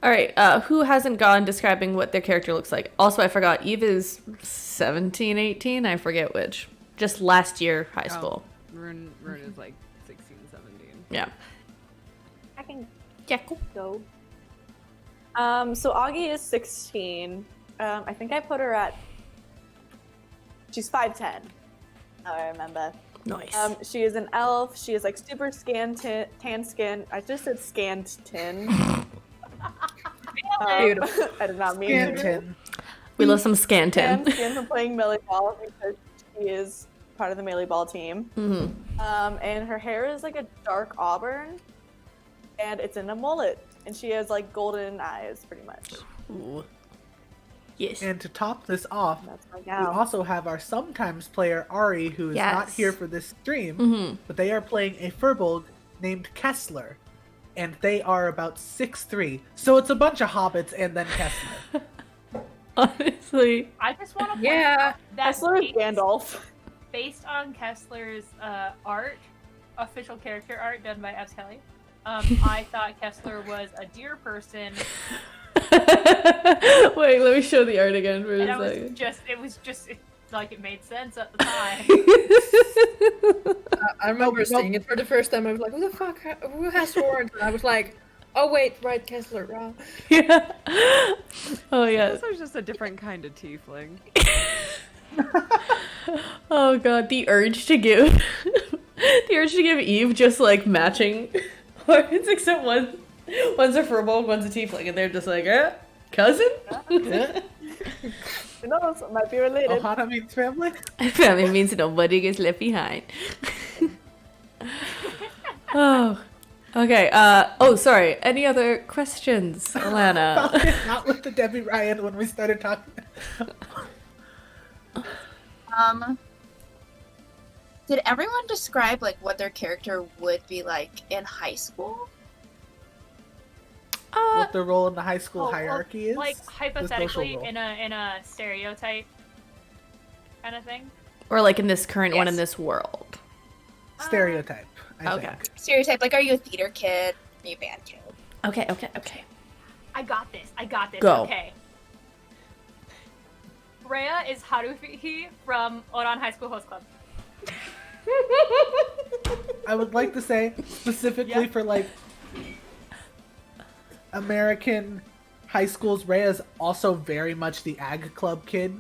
All right, who hasn't gone describing what their character looks like? Also, I forgot, Eve is 17, 18, I forget which. Just last year, high school. Rune is like 16, 17. Yeah. I can Yeah, cool. go. So Augie is 16. I think I put her at. She's 5'10". Oh, I remember. Nice. She is an elf. She is like super tan skin. I just said scanned tin. Beautiful. I did not mean to. Scanton. We love some Tan Scanton. skin from playing melee ball because she is part of the melee ball team. Mm-hmm. And her hair is like a dark auburn, and it's in a mullet. And she has like golden eyes, pretty much. Ooh. Yes. And to top this off, That's my we gal. also have our sometimes player Ari, who is not Yes. here for this stream, Mm-hmm. but they are playing a Furbolg named Kessler, and they are about 6'3". So it's a bunch of hobbits and then Kessler. Honestly. I just want to point Yeah. out that Kessler is Gandalf. based on Kessler's art, official character art done by abzkelly, I thought Kessler was a deer person, Wait, let me show the art again for and a second. it made sense at the time. I remember seeing it for the first time. I was like, "Who the fuck? Who has horns?" And I was like, "Oh wait, right, Kessler." Wow. Yeah. Oh yeah. This was just a different kind of tiefling. Oh god, the urge to give Eve just like matching horns, except one's a furball, one's a tiefling, and they're just like, cousin? Who knows? It might be related. Ohana means family. Family means nobody gets left behind. Oh. Okay, oh sorry, any other questions, Alana? Falcon, not with the Debbie Ryan when we started talking. Did everyone describe like what their character would be like in high school? What their role in the high school Well, hierarchy is. like the hypothetically social role. in a stereotype kind of thing. Or like in this current one in Yes. this world. Stereotype, I Okay. think. Stereotype, like, are you a theater kid? Are you a band kid? Okay. I got this. Go. Okay. Rhea is Haruhi from Oran High School Host Club. I would like to say, specifically Yeah. for like American high schools, Rhea is also very much the ag club kid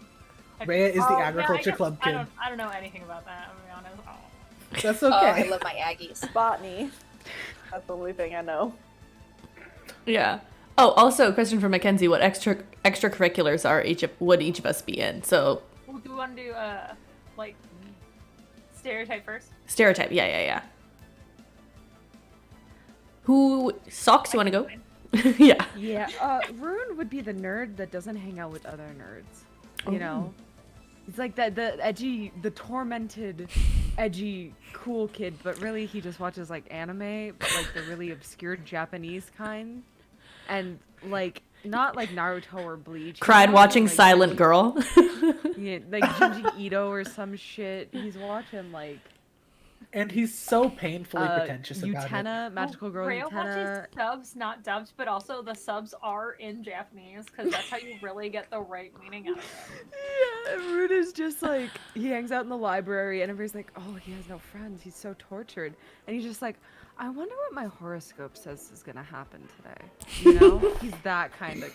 Rhea is the Oh, yeah, agriculture I guess club kid. I don't know anything about that. I'm gonna be honest. Oh. That's Oh, I okay. love my Aggies. Botany. That's the only thing I know. Yeah. Oh, also, question for Mackenzie: what extracurriculars would each of us be in? So Well, do we want to do like stereotype first? stereotype. Yeah. Who socks? You want to go? Yeah. Yeah, Rune would be the nerd that doesn't hang out with other nerds. You know? He's like the edgy, the tormented, edgy, cool kid, but really he just watches like anime, but like the really obscure Japanese kind. And like, not like Naruto or Bleach. Cried He's watching like, Silent Girl. Yeah, like Junji Ito or some shit. He's watching like And he's so painfully pretentious about it. Utena, Magical Girl Rhea Utena. watches subs, not dubs, but also the subs are in Japanese because that's how you really get the right meaning out of it. Yeah, Rude is just like, he hangs out in the library and everybody's like, oh, he has no friends, he's so tortured. And he's just like, I wonder what my horoscope says is gonna happen today. You know? He's that kind of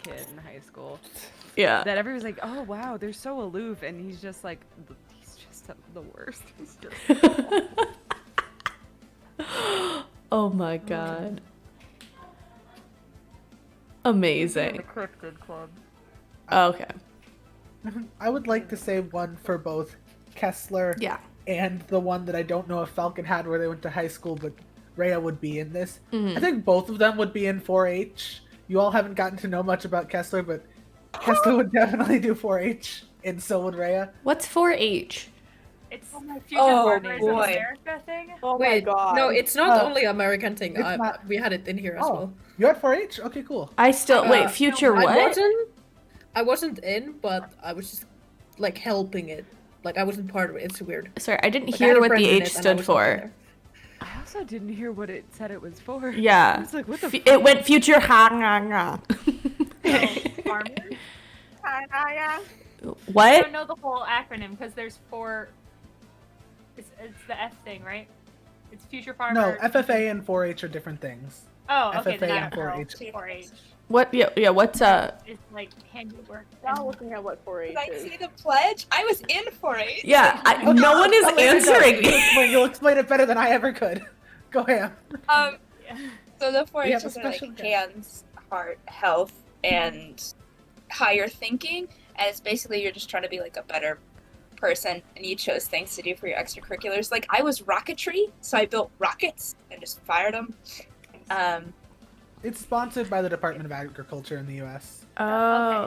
kid in high school. Yeah. That everybody's like, oh wow, they're so aloof, and he's just like, he's just the worst. He's just Oh my god. Amazing. Cryptid Club. Okay. I would like to say one for both Kessler Yeah. and the one that I don't know if Falcon had where they went to high school, but Rhea would be in this. Mhm. I think both of them would be in 4-H. You all haven't gotten to know much about Kessler, but Kessler would definitely do 4-H, and so would Rhea. What's 4-H? It's Future Oh, Farmers of boy. America thing. Oh Wait, my god. no, it's not Uh, only American thing. it's not- We had it in here as Oh, well. you had 4-H? Okay, cool. I still wait. Future I what? wasn't in, but I was just like helping it. Like I wasn't part of it. It's weird. Sorry, I didn't Like, I had hear a what friend the in H it, and I stood was helping for. there. I also didn't hear what it said it was for. Yeah. I was like, what the It went future ha nga nga. Farmers. I What? don't know the whole acronym because there's four. It's the F thing, right? It's Future Farmers. No, FFA and 4-H are different things. Oh, okay. FFA Then and I don't know. 4-H. 4-H. What? Yeah. What's It's like handiwork. Now looking at what 4-H Did I is. say the pledge? I was in 4-H. Yeah. No one is Oh, wait, answering no. me. Wait, you'll explain it better than I ever could. Go ahead. Um, Yeah. so the We 4-H have a is like special guest. hands, heart, health, and higher thinking. And it's basically you're just trying to be like a better person, and you chose things to do for your extracurriculars. Like I was rocketry, so I built rockets and just fired them. It's sponsored by the Department of Agriculture in the U.S. Oh.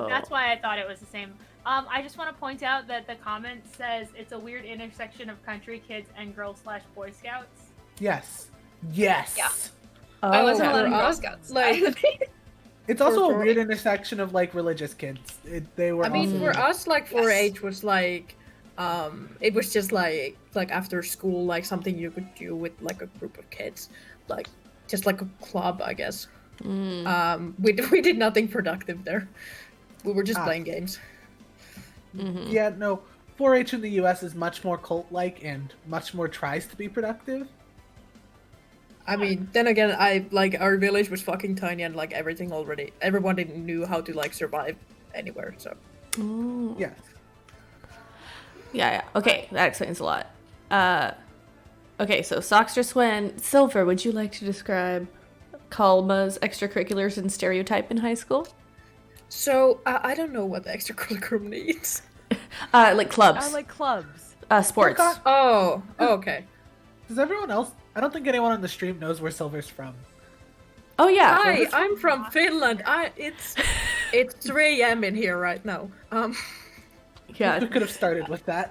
Okay, that's why I thought it was the same. I just want to point out that the comment says it's a weird intersection of country kids and Girl/Boy Scouts. Yes. Yes. Yeah. Oh. I wasn't allowed in For Girl us, Scouts. like- It's also For a weird intersection of like religious kids. They were. I mean, also... for us, like 4-H was like, it was just like after school, like something you could do with like a group of kids, like just like a club, I guess. We did nothing productive there. We were just playing games. Mhm. Yeah, no. 4-H in the U.S. is much more cult-like and much more tries to be productive. I mean, then again, our village was fucking tiny and like everyone didn't knew how to like survive anywhere. So Ooh. Yes. Yeah. Okay, that explains a lot. Okay, so socks just went. Silver, would you like to describe Kalma's extracurriculars and stereotype in high school? I don't know what the extracurricular means. Like clubs. I like clubs. Sports. Okay. Oh, okay. Does everyone else? I don't think anyone on the stream knows where Silver's from. Oh yeah. Hi, I'm from Finland. It's 3 a.m. in here right now. We Yeah. could have started with that.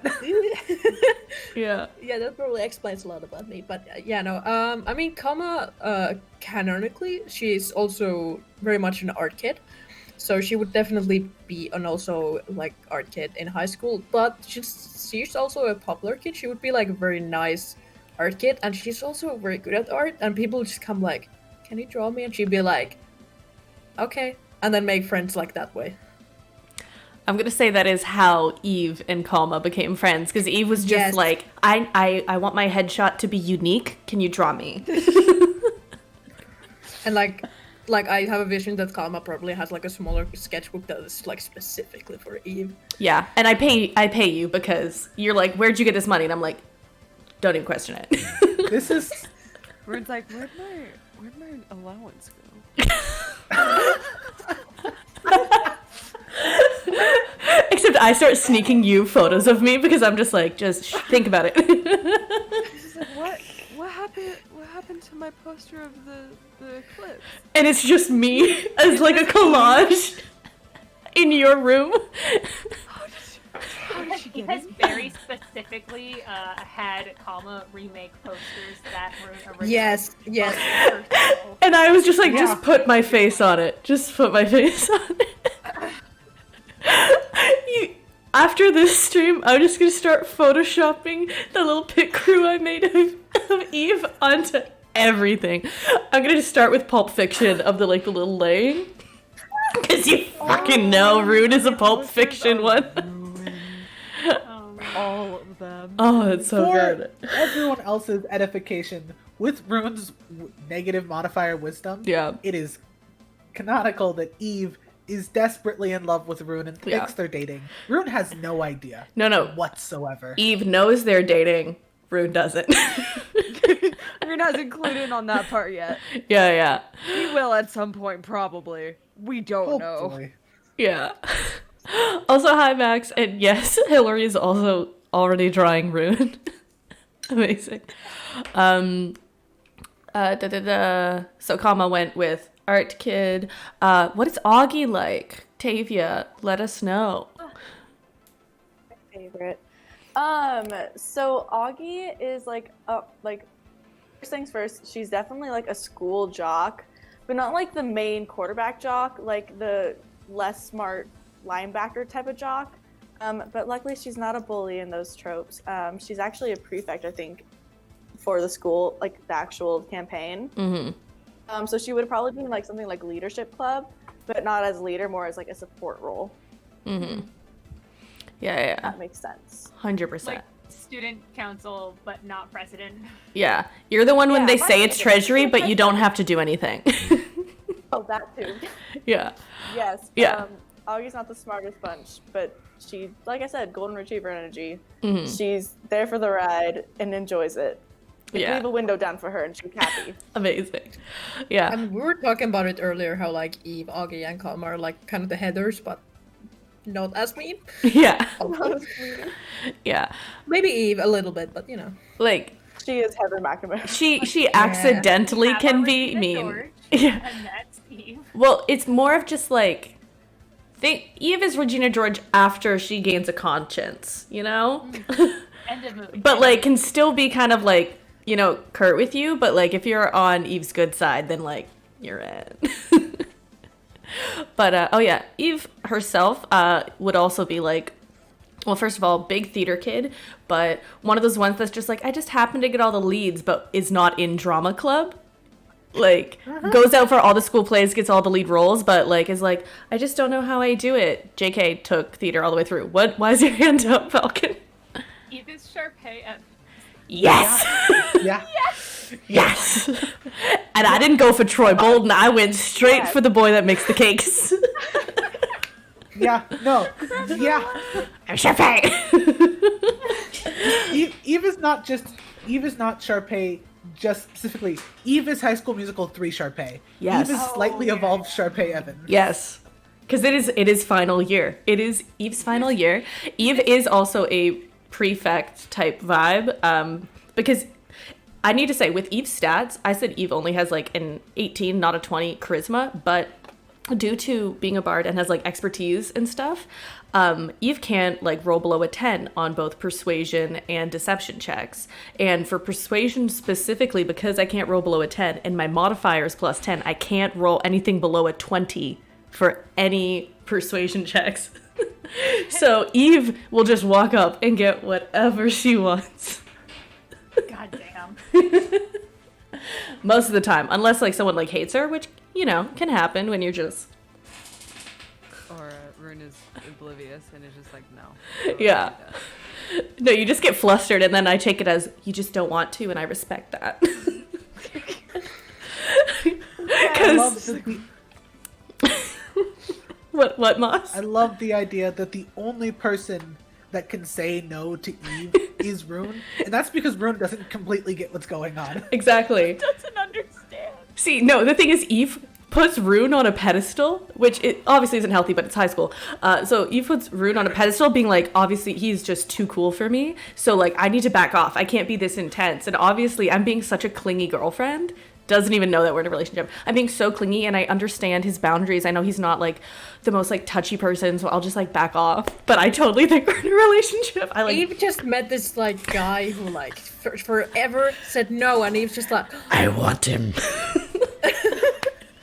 Yeah. Yeah, that probably explains a lot about me. But yeah, no. I mean, Kama, canonically, she's also very much an art kid, so she would definitely be an also like art kid in high school. But she's also a popular kid. She would be like a very nice art kid, and she's also very good at art. And people just come like, "Can you draw me?" And she'd be like, "Okay," and then make friends like that way. I'm gonna say that is how Eve and Kalma became friends, because Eve was just Yes. like, I want my headshot to be unique. Can you draw me? And like, like I have a vision that Kalma probably has like a smaller sketchbook that is like specifically for Eve. Yeah, and I pay you because you're like, where'd you get this money? And I'm like, don't even question it. This is Rune's like, where'd my allowance go? Except I start sneaking you photos of me because I'm just like, think about it. She's like, what happened to my poster of the eclipse? And it's just me as like a collage in your room. He has very specifically had Kalma remake posters that were originally. Yes. And I was just like, just put my face on it. Just put my face on it. After this stream, I'm just gonna start photoshopping the little pit crew I made of Eve onto everything. I'm gonna just start with Pulp Fiction of the little laying. Because you fucking know Rune is a Pulp Fiction one. All of them. Oh, it's so for good. everyone else's edification. With Rune's negative modifier wisdom, Yeah. it is canonical that Eve is desperately in love with Rune and thinks they're dating. Rune has no idea. No. Whatsoever. Eve knows they're dating. Rune doesn't. Rune hasn't included on that part yet. Yeah. He will at some point, probably. We don't know. Hopefully. Yeah. Also, hi Max, and yes, Hillary is also already drawing Rune. Amazing. So Kama went with Art Kid. What is Augie like? Tavia, let us know. Favorite. So Augie is like first things first, she's definitely like a school jock, but not like the main quarterback jock, like the less smart linebacker type of jock. But luckily she's not a bully in those tropes. She's actually a prefect, I think, for the school, like the actual campaign. Mm-hmm. So she would probably be in like something like leadership club, but not as leader, more as like a support role. Mm-hmm. Yeah. That makes sense. 100%. Like student council, but not president. Yeah. You're the one when they say it's president. treasury, but you don't have to do anything. Oh, that too. Yeah. Yes. Yeah. Augie's not the smartest bunch, but she, like I said, golden retriever energy. Mm-hmm. She's there for the ride and enjoys it. Like, Yeah. leave a window down for her and she's happy. Amazing. Yeah. I mean, we were talking about it earlier, how like Eve, Augie, and Kalma are like kind of the headers, but not as mean. Yeah. Yeah. Maybe Eve a little bit, but you know. Like, She is Heather McNamara. she accidentally Have can a be Regina mean. George, Yeah. And that's Eve. Well, it's more of just like, Eve is Regina George after she gains a conscience, you know? End of movie. But like can still be kind of like, you know, curt with you, but like if you're on Eve's good side, then like you're in. But oh yeah, Eve herself would also be like, well, first of all, big theater kid, but one of those ones that's just like, I just happen to get all the leads, but is not in drama club. Like, goes out for all the school plays, gets all the lead roles, but like is like, I just don't know how I do it. JK took theater all the way through. What? Why is your hand up, Falcon? Eve is Sharpay at Yes. Yeah. Yes. And I didn't go for Troy Bolden. I went straight for the boy that makes the cakes. Yeah. No. Yeah. I'm Sharpay. Eve is not Sharpay just specifically. Eve is High School Musical 3 Sharpay. Yes. Eve is slightly evolved Sharpay Evans. Yes. Because it is final year. It is Eve's final year. Eve is also a prefect type vibe. Because I need to say, with Eve's stats, I said Eve only has like an 18, not a 20 charisma, but due to being a bard and has like expertise and stuff, Eve can't like roll below a 10 on both persuasion and deception checks. And for persuasion specifically, because I can't roll below a 10 and my modifier is plus 10, I can't roll anything below a 20 for any persuasion checks. So Eve will just walk up and get whatever she wants. God damn. Most of the time, unless like someone like hates her, which, you know, can happen when you're just... Or Rune is oblivious and is just like, no. Yeah. No, you just get flustered and then I take it as, you just don't want to, and I respect that. I love the What, Moss? I love the idea that the only person that can say no to Eve is Rune, and that's because Rune doesn't completely get what's going on. Exactly. Doesn't understand. See, no, the thing is, Eve puts Rune on a pedestal, which it obviously isn't healthy, but it's high school. So Eve puts Rune on a pedestal, being like, obviously he's just too cool for me. So like, I need to back off. I can't be this intense. And obviously, I'm being such a clingy girlfriend. Doesn't even know that we're in a relationship. I'm being so clingy, and I understand his boundaries. I know he's not like the most like touchy person, so I'll just like back off. But I totally think we're in a relationship. I like. Eve just met this like guy who like forever said no, and Eve's just like, I want him.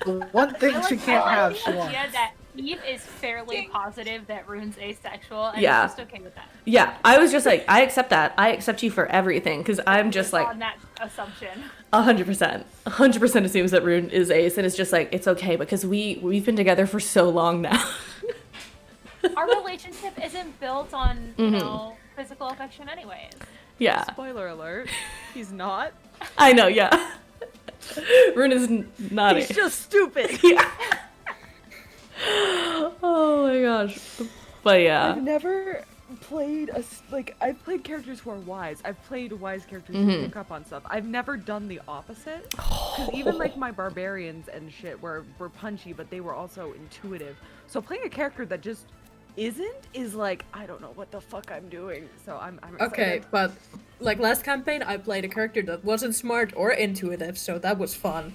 The one thing she can't have, she The wants. idea that Eve is fairly positive that Rune's asexual, and Yeah. is just okay with that. Yeah, I was just like, I accept that. I accept you for everything, because I'm just like On that assumption. 100%. 100% assumes that Rune is ace, and it's just like, it's okay because we've been together for so long now. Our relationship isn't built on, you know, physical affection anyways. Yeah, Spoiler alert, he's not. I know. Yeah, Rune is not He's ace. just stupid. Yeah. Oh my gosh. But yeah. I've never played I've played characters who are wise. I've played wise characters who pick up on stuff. I've never done the opposite. Because even like my barbarians and shit were punchy, but they were also intuitive. So playing a character that just isn't is like, I don't know what the fuck I'm doing. So I'm excited. okay, but like last campaign, I played a character that wasn't smart or intuitive, so that was fun.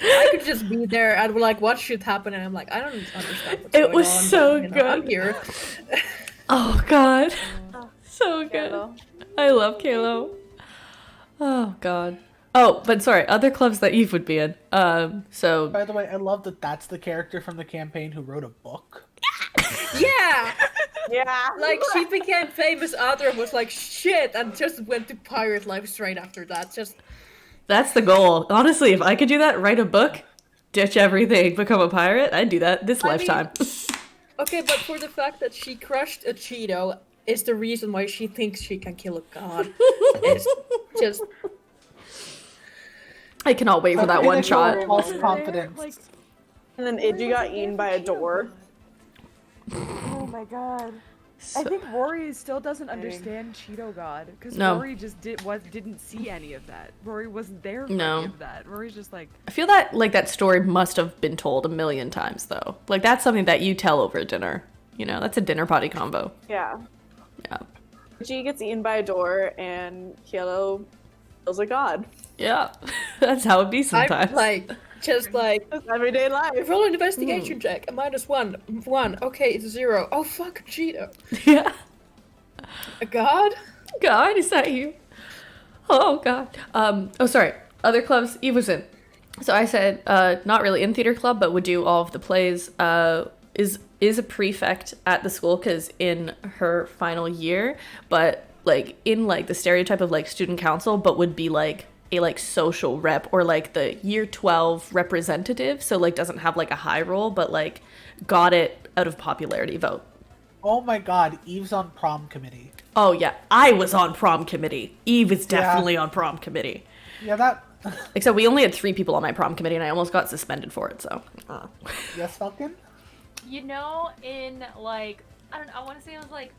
I could just be there and like what should happen, and I'm like, I don't understand what's It going was on. so but, you know, I'm good. here. Oh god. So good. Kalo. I love Kalo. Oh god. Oh, but sorry, other clubs that Eve would be in. So By the way, I love that that's the character from the campaign who wrote a book. Yeah, Yeah. like she became famous author and was like shit, and just went to pirate life straight after that. Just that's the goal. Honestly, if I could do that, write a book, ditch everything, become a pirate, I'd do that this lifetime. okay, but for the fact that she crushed a Cheeto is the reason why she thinks she can kill a god. It's just I cannot wait for that one shot. False confidence. Like, And then Idji got eaten by a door. oh my god. I think Rory still doesn't understand Cheeto God because No. Rory just didn't see any of that. Rory wasn't there for No. any of that. Rory's just like, I feel that like that story must have been told a million times though. Like that's something that you tell over dinner. You know, that's a dinner party combo. Yeah. Yeah. Idji gets eaten by a door, and Kilo kills a god. Yeah. That's how it be sometimes. I'm like just like It's everyday life. roll an investigation check. A -1. Okay, it's 0. Oh fuck, Cheeto. Yeah. A god? God, is that you? Oh god. Oh sorry. Other clubs Eve was in. So I said, not really in theater club, but would do all of the plays. Is a prefect at the school because in her final year, but like in like the stereotype of like student council, but would be like a like social rep or like the year 12 representative. So like doesn't have like a high role, but like got it out of popularity vote. Oh my god, Eve's on prom committee. Oh yeah, I was on prom committee. Eve is Yeah. definitely on prom committee. Yeah, that. Except we only had 3 people on my prom committee, and I almost got suspended for it. So, Yes, Falcon? You know, in like, I don't know, I want to say it was like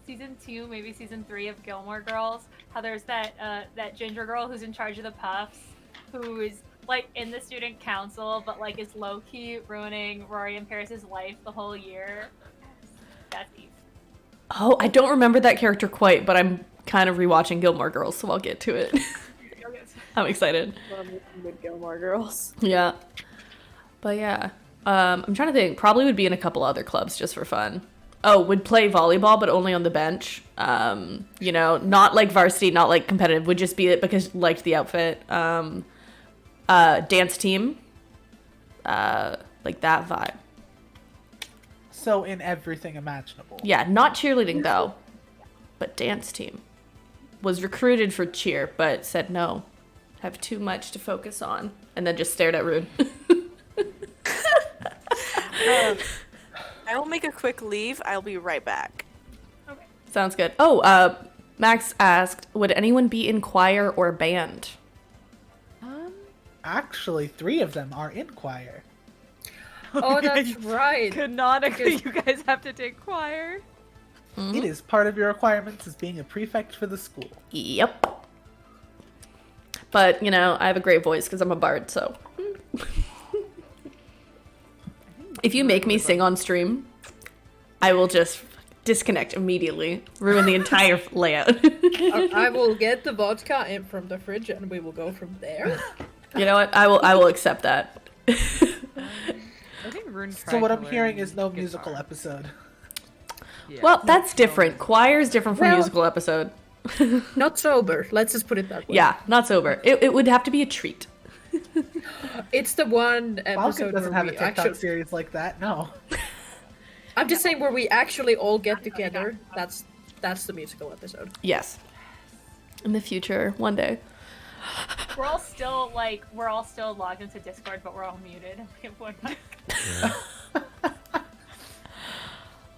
season 2, maybe season 3 of Gilmore Girls, how there's that that ginger girl who's in charge of the puffs, who is like in the student council, but like is low key ruining Rory and Paris's life the whole year. That's Eve. oh, I don't remember that character quite, but I'm kind of rewatching Gilmore Girls, so I'll get to it. I'm excited. Love me some good Gilmore Girls. Yeah, but yeah, I'm trying to think. Probably would be in a couple other clubs just for fun. Oh, would play volleyball, but only on the bench. You know, not like varsity, not like competitive. Would just be it because liked the outfit. Dance team. Like that vibe. So in everything imaginable. Yeah, not cheerleading though, but dance team. Was recruited for cheer, but said no. Have too much to focus on. And then just stared at Rune. I will make a quick leave. I'll be right back. Sounds good. Oh, Max asked, would anyone be in choir or band? Actually, 3 of them are in choir. Oh, that's right. Canonically, you guys have to take choir. It is part of your requirements as being a prefect for the school. Yep. But, you know, I have a great voice because I'm a bard, so. If you make me sing on stream, I will just disconnect immediately. Ruin the entire layout. I will get the vodka in from the fridge and we will go from there. You know what? I will accept that. I think Rune tried So what to I'm hearing learn is no guitar. musical episode. Yeah. Well, that's different. Choir is different from Well- musical episode. Not sober. Let's just put it that way. Yeah, not sober. It would have to be a treat. It's the one Falcon episode doesn't where have a we TikTok actually. series like that, no. I'm just saying where we actually all get together. That's the musical episode. Yes. In the future, one day. We're all still logged into Discord, but we're all muted. We have one mic.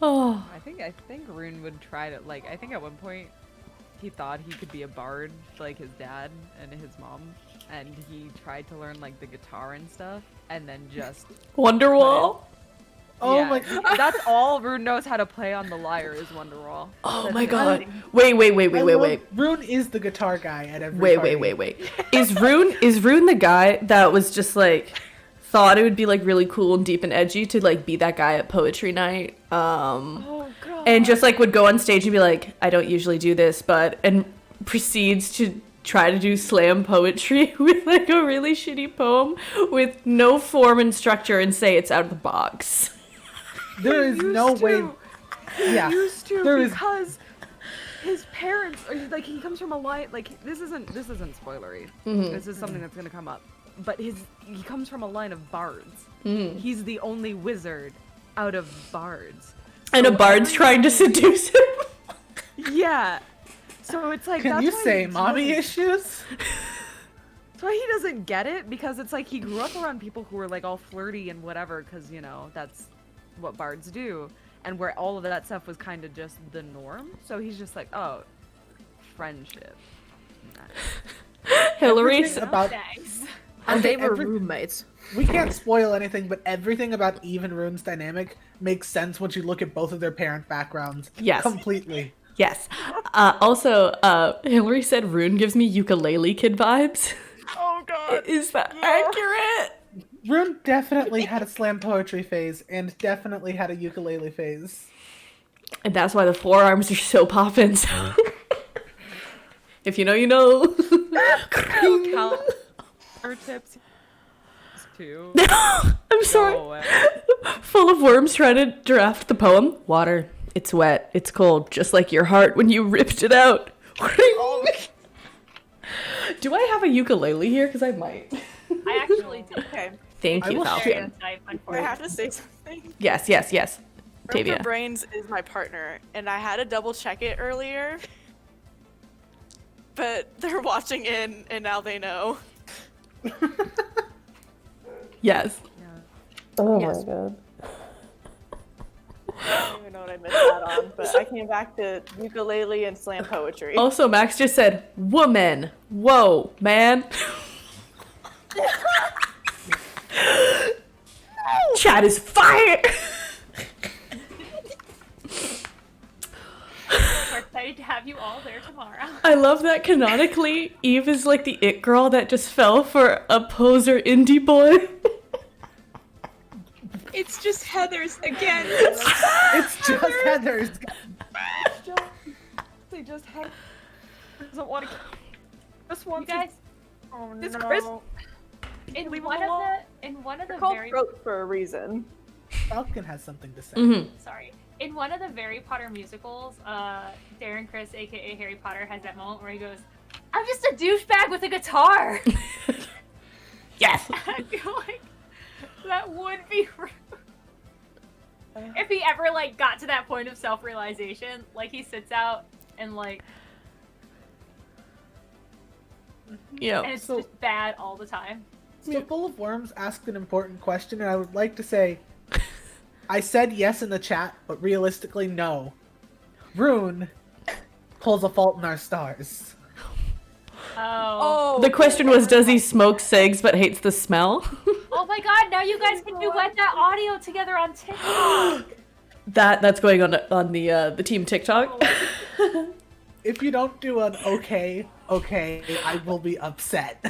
Oh. I think Rune would try to like. I think at one point he thought he could be a bard like his dad and his mom, and he tried to learn like the guitar and stuff, and then just Wonderwall. Oh yeah, my that's all Rune knows how to play on the lyre is Wonderwall. Oh That's my it. god. Wait. Rune is the guitar guy at every Wait. party. Is Rune the guy that was just like thought it would be like really cool and deep and edgy to like be that guy at poetry night? Oh god. And just like would go on stage and be like, I don't usually do this, but and proceeds to try to do slam poetry with like a really shitty poem with no form and structure and say it's out of the box. There is no way. Yeah, Used to there is. because his parents or like he comes from a line like this isn't spoilery. This is something that's gonna come up. But he comes from a line of bards. He's the only wizard out of bards. And a bard's trying to seduce him. Yeah. So it's like Can that's you why say he's mommy really- issues? That's why he doesn't get it because it's like he grew up around people who were like all flirty and whatever because you know that's what bards do and where all of that stuff was kind of just the norm. So he's just like, oh, friendship. Hillary. Everything about Thanks. And Okay, they were every- roommates. we can't spoil anything, but everything about Eve and Rune's dynamic makes sense once you look at both of their parent backgrounds. Yes. Completely. Yes. Also, Hillary said Rune gives me ukulele kid vibes. Oh god. Is that accurate? Rune definitely had a slam poetry phase and definitely had a ukulele phase. And that's why the forearms are so poppin'. So. If you know, you know. Our tips too. I'm sorry. Go away. Full of worms trying to draft the poem. Water. It's wet. It's cold. Just like your heart when you ripped it out. Do I have a ukulele here? Because I might. I actually did. Okay, Thank I you, will Falcon. share. Type, I unfortunately. have to say something. Yes. Roper Tavia. Brains is my partner, and I had to double check it earlier. But they're watching in, and now they know. Yes. Oh my god. I don't even know what I missed that on, but I came back to ukulele and slam poetry. Also, Max just said, woman. Whoa, man. Chat is fire. We're excited to have you all there tomorrow. I love that canonically, Eve is like the it girl that just fell for a poser indie boy. It's just Heather's again. It's just Heather's. They just doesn't want to. Just You wants guys, Oh It's no. Chris. in Leave one them of alone. the They're called very throats for a reason. Falcon has something to say. Mm-hmm. sorry. In one of the Harry Potter musicals, Darren Criss, aka Harry Potter, has that moment where he goes, "I'm just a douchebag with a guitar." Yes. I feel like that would be rude. If he ever like got to that point of self-realization, like he sits out and like, and Yeah. it's So- just bad all the time. So Full of Worms asked an important question, and I would like to say, I said yes in the chat, but realistically, no. Rune pulls a Fault in Our Stars. Oh, Oh. The question was, does he smoke cigs but hates the smell? Oh my god, now you guys can do that audio together on TikTok. That's going on the team TikTok. If you don't do an okay, I will be upset.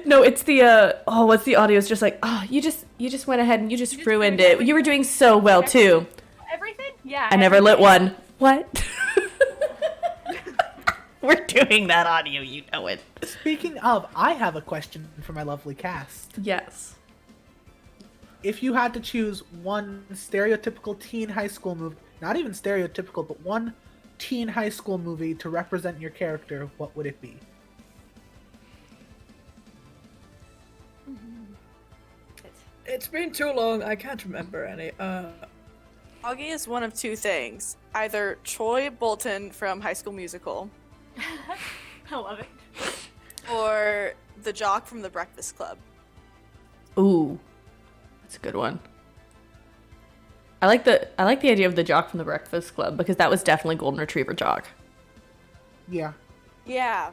No, it's the what's the audio? It's just like, oh, you just went ahead and you just ruined it. You were doing so well too. Everything? Yeah. I never lit one. What? We're doing that audio, you know it. Speaking of, I have a question for my lovely cast. Yes. If you had to choose one stereotypical teen high school movie, not even stereotypical, but one teen high school movie to represent your character, what would it be? It's been too long. I can't remember any. Augie is one of two things: either Troy Bolton from High School Musical, I love it. or the jock from The Breakfast Club. Ooh, that's a good one. I like the idea of the jock from the Breakfast Club because that was definitely Golden Retriever jock. Yeah. Yeah.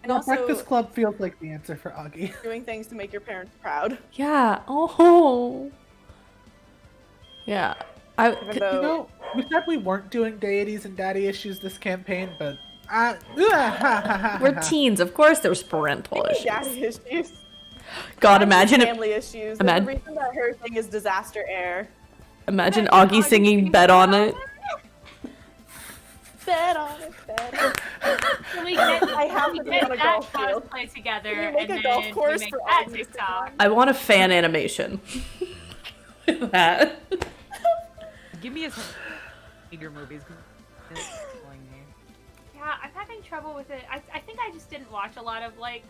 And The also Breakfast Club feels like the answer for Augie. doing things to make your parents proud. Yeah. Oh. Yeah. Even though You know, we said we weren't doing deities and daddy issues this campaign, but We're teens, of course. There's parental issues. daddy issues. God, imagine family issues. The reason that her thing is disaster air. Imagine Augie singing "Bet on It." Bet on it, bet on it. Can we get, I have we to be get on a that golf field. cosplay together Can you make and a golf then course we make for that all these TikTok? I want a fan animation. With that. Give me a bigger movies. It's killing me. Yeah, I'm having trouble with it. I think I just didn't watch a lot of like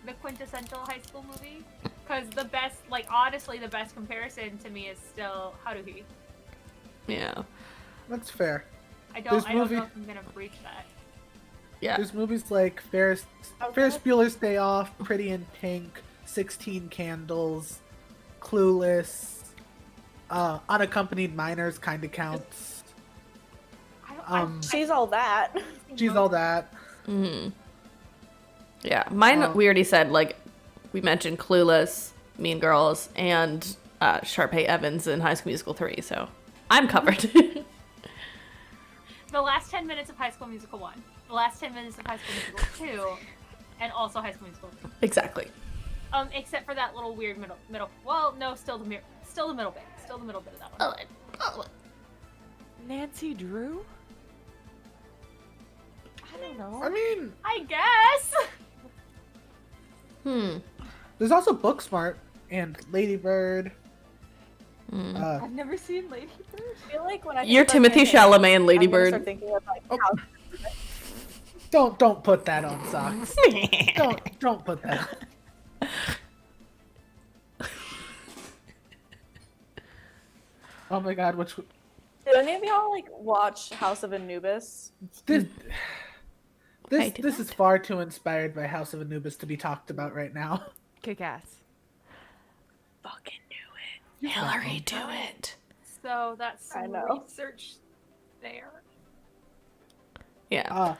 the quintessential high school movie because the best, like honestly, the best comparison to me is still How to He. Yeah. That's fair. I don't know movie- if I'm gonna breach that. Yeah. There's movies like Ferris Bueller's Day Off, Pretty in Pink, 16 Candles, Clueless, Unaccompanied Minors kind of counts. She's all that. She's all that. Mm-hmm. Yeah. Mine, we already said, like, we mentioned Clueless, Mean Girls, and Sharpay Evans in High School Musical 3, so I'm covered. The last 10 minutes of High School Musical 1, the last 10 minutes of High School Musical 2, and also High School Musical 3. Exactly. Except for that little weird middle. Well, no, still the middle bit. Still the middle bit of that one. Nancy Drew? I don't know. I mean, I guess. there's also Booksmart and Lady Bird. I've never seen Lady Bird. I feel like when I think You're about Timothy campaigns, Chalamet and Lady I'm gonna Bird. start thinking of, like, Don't put that on Socks. don't put that on. Oh my god, which Did any of y'all like watch House of Anubis? this I did this is far too inspired by House of Anubis to be talked about right now. Kick ass. Fucking do it. Hillary, do it. So that's I some know. research there. Yeah.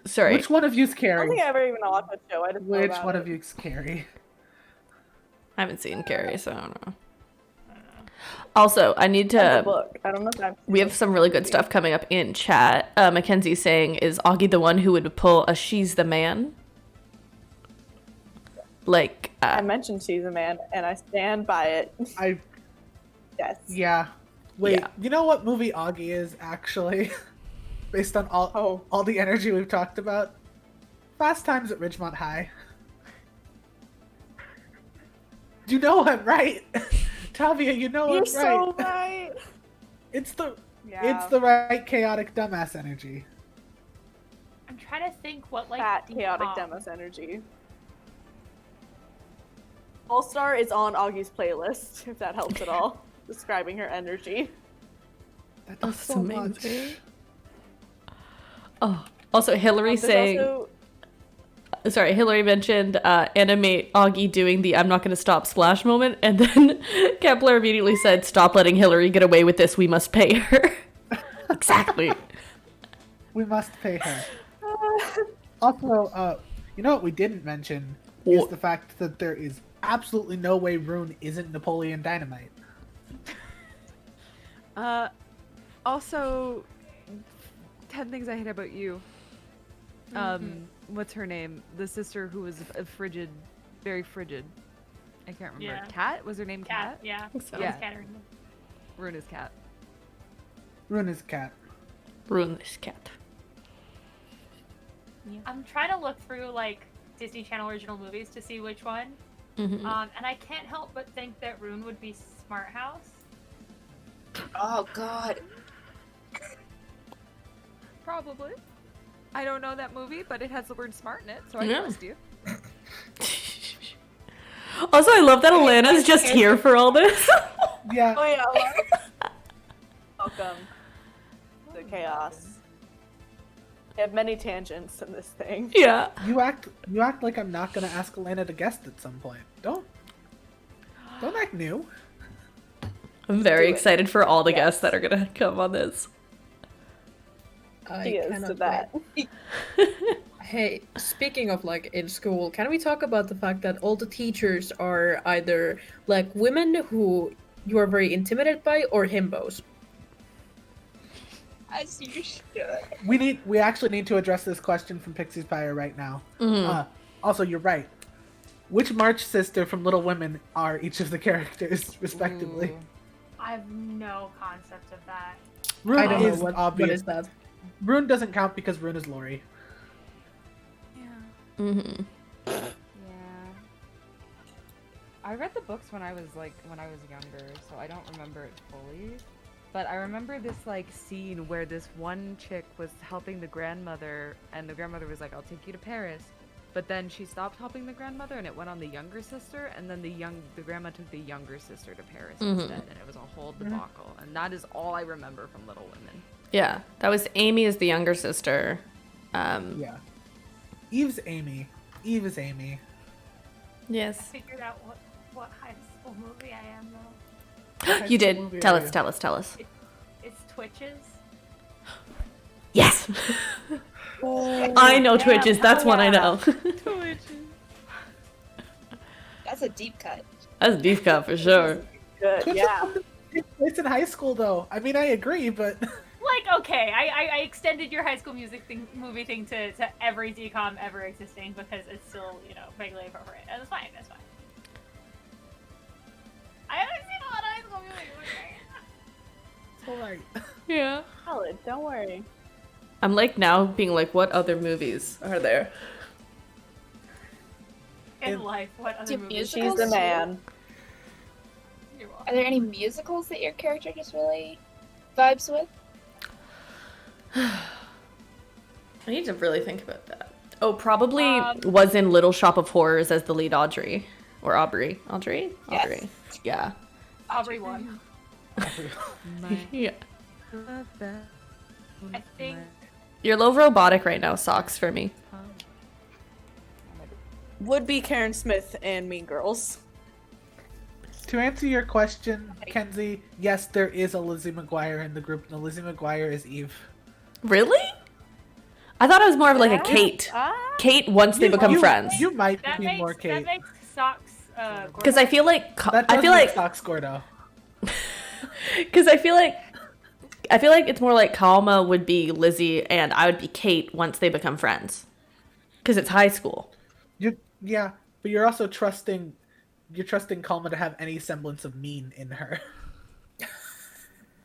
Sorry. Which one of you's I don't Carrie? think I ever even watched that show. I just know Which about one it. of you's Carrie? I haven't seen Carrie, so I don't know. Also, I need That's to... a book. I don't know if I've We have some really good stuff coming up in chat. Mackenzie's saying, is Augie the one who would pull a she's the man? Like, I mentioned she's a man, and I stand by it. Yes. Yeah. Wait, Yeah. you know what movie Augie is actually? Based on all the energy we've talked about? Fast Times at Ridgemont High. You know I'm right. Tavia, you know You're I'm so right. right. It's the Yeah. right chaotic dumbass energy. I'm trying to think what like Fat chaotic demos energy. All Star is on Augie's playlist, if that helps at all. Describing her energy. That does that's so amazing. much. Oh, also Hillary There's saying... also- Sorry, Hillary mentioned animate Augie doing the I'm not going to stop splash moment, and then Kepler immediately said, stop letting Hillary get away with this, we must pay her. Exactly. We must pay her. Also, You know what we didn't mention is the fact that there is absolutely no way Rune isn't Napoleon Dynamite. Also, 10 things I hate about you. What's her name? The sister who was a frigid, very frigid. I can't remember. Yeah. Cat? Was her name Cat? Yeah. So. Yeah. Cat. Rune is Cat. Rune is cat. Ruin this cat. I'm trying to look through like Disney Channel original movies to see which one. Mhm. And I can't help but think that Rune would be Smart House. Oh God. Probably. I don't know that movie, but it has the word smart in it, so I Yeah. trust you. Also, I love that Alana's just here for all this. Yeah. Oh yeah. Welcome to chaos. We have many tangents in this thing. Yeah. You act like I'm not gonna ask Elena to guest at some point. Don't act new. I'm very Do it. excited for all the Yes. guests that are gonna come on this. I He is to cannot that. wait. Hey, speaking of like in school, can we talk about the fact that all the teachers are either like women who you are very intimidated by or himbos? As you should. We actually need to address this question from Pixie's Pyre right now. Also, you're right. Which March sister from Little Women are each of the characters, respectively? Ooh. I have no concept of that. Rune I don't know is what obvious. is that. Rune doesn't count because Rune is Lori. Yeah. Mm-hmm. Yeah. I read the books when I was younger, so I don't remember it fully. But I remember this like scene where this one chick was helping the grandmother, and the grandmother was like, "I'll take you to Paris." But then she stopped helping the grandmother, and it went on the younger sister, and then the grandma took the younger sister to Paris instead, and it was a whole debacle. And that is all I remember from Little Women. Yeah, that was Amy as the younger sister. Yeah. Eve's Amy. Eve is Amy. Yes. Figured out what high school movie I am though. You did. Tell us, tell us, tell us. It's Twitches. Yes! I know yeah, Twitches, that's one I yeah. know. That's a deep cut. That's a deep cut for sure. Good. Yeah. It's in high school, though. I mean, I agree, but... Like, okay, I extended your High School movie thing to every DCOM ever existing because it's still, vaguely appropriate. And it's fine, that's fine. I haven't seen a lot of High School movies, okay? It's alright. Yeah. Solid. Don't worry. I'm like now being like, what other movies are there? In life, what other Do movies? She's the man. You're Are welcome. there any musicals that your character just really vibes with? I need to really think about that. Oh, probably Um, was in Little Shop of Horrors as the lead Audrey. Or Aubrey. Audrey? Yes. Audrey. Yeah. Aubrey won. Yeah. I think You're low robotic right now, Socks, for me. Would be Karen Smith and Mean Girls. To answer your question, Kenzie, yes, there is a Lizzie McGuire in the group, and the Lizzie McGuire is Eve. Really? I thought it was more of like a Kate. Kate once they become friends. You might that be makes more Kate. that makes Socks. Because I feel like That I does feel make like Socks Gordo. because I feel like it's more like Kalma would be Lizzie and I would be Kate once they become friends. Because it's high school. Yeah, but you're also trusting Kalma to have any semblance of mean in her.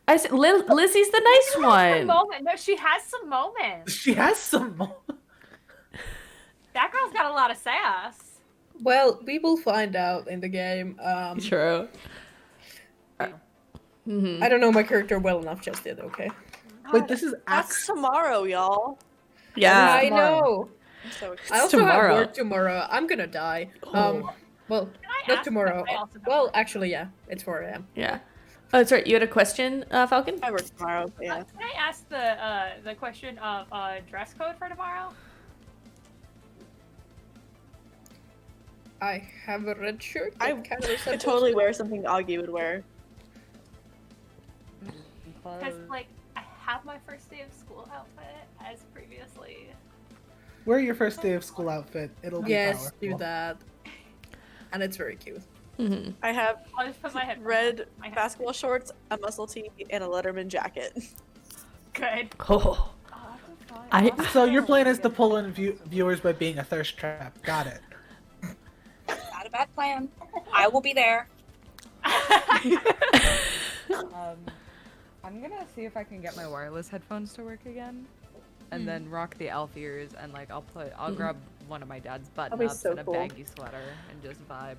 I said Lizzie's the nice one. Moment. No, she has some moments. She has some. That girl's got a lot of sass. Well, we will find out in the game. True. Mm-hmm. I don't know my character well enough just yet, okay? Wait, this is That's tomorrow, y'all. Yeah. I tomorrow. know. I'm so I excited. also tomorrow. have work tomorrow. I'm gonna die. Well, Can I not ask tomorrow. what I also have Well, work? actually, yeah, it's 4 a.m. Yeah. Oh, that's right. You had a question, Falcon? I work tomorrow. But yeah. Can I ask the question of dress code for tomorrow? I have a red shirt. I that kind of could resembles- totally wear something Augie would wear. Because like I have my first day of school outfit as previously Wear your first day of school outfit. It'll be Yes, powerful. do that. And it's very cute. Mm-hmm. I have I'll just put my head red My head- basketball shorts, a muscle tee, and a Letterman jacket. Good. Oh, I'll have to find- I- So your plan is to pull in viewers by being a thirst trap. Got it. Not a bad plan. I will be there. I'm gonna see if I can get my wireless headphones to work again, and then rock the elf ears, and like I'll grab one of my dad's button be ups so and a cool. baggy sweater and just vibe.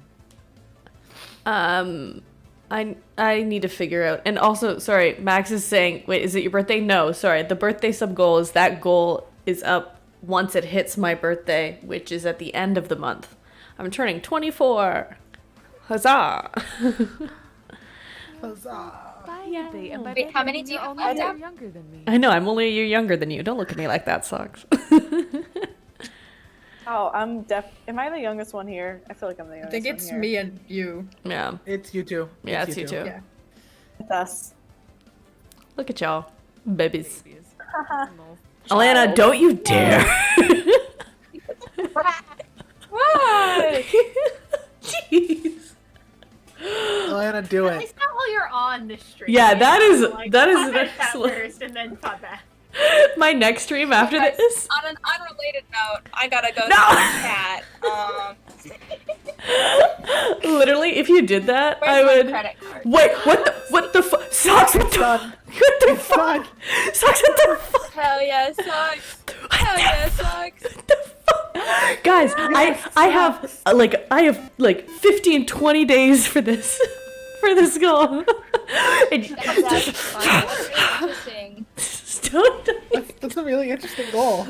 I need to figure out. And also, sorry, Max is saying, wait, is it your birthday? No, sorry. The birthday sub goal is that goal is up once it hits my birthday, which is at the end of the month. I'm turning 24. Huzzah! Huzzah. Yeah. Wait, how many do you have left You're out? younger than me. I know, I'm only a year younger than you. Don't look at me like that, Socks. Oh, am I the youngest one here? I feel like I'm the I youngest think one it's here. me and you. Yeah. It's you two. Yeah, it's you two. Yeah. It's us. Look at y'all. Babies. Babies. No. Alana, don't you dare! What? Jeez. Alana, do At it. least not while you're on the stream. Yeah, that is- Like, that is talk an about that excellent- first and then talk back. My next stream after Guys, this. On an unrelated note, I gotta go No! to the chat. Literally, if you did that, Where's I my would. credit card? Wait, what the fuck? Socks, what the done. What the It's fuck? done. Socks, what the fuck? Hell yeah, sucks. Hell yeah, sucks. What the fuck? Guys, I have like 15, 20 days for this. For this goal. That's interesting. Don't. That's a really interesting goal.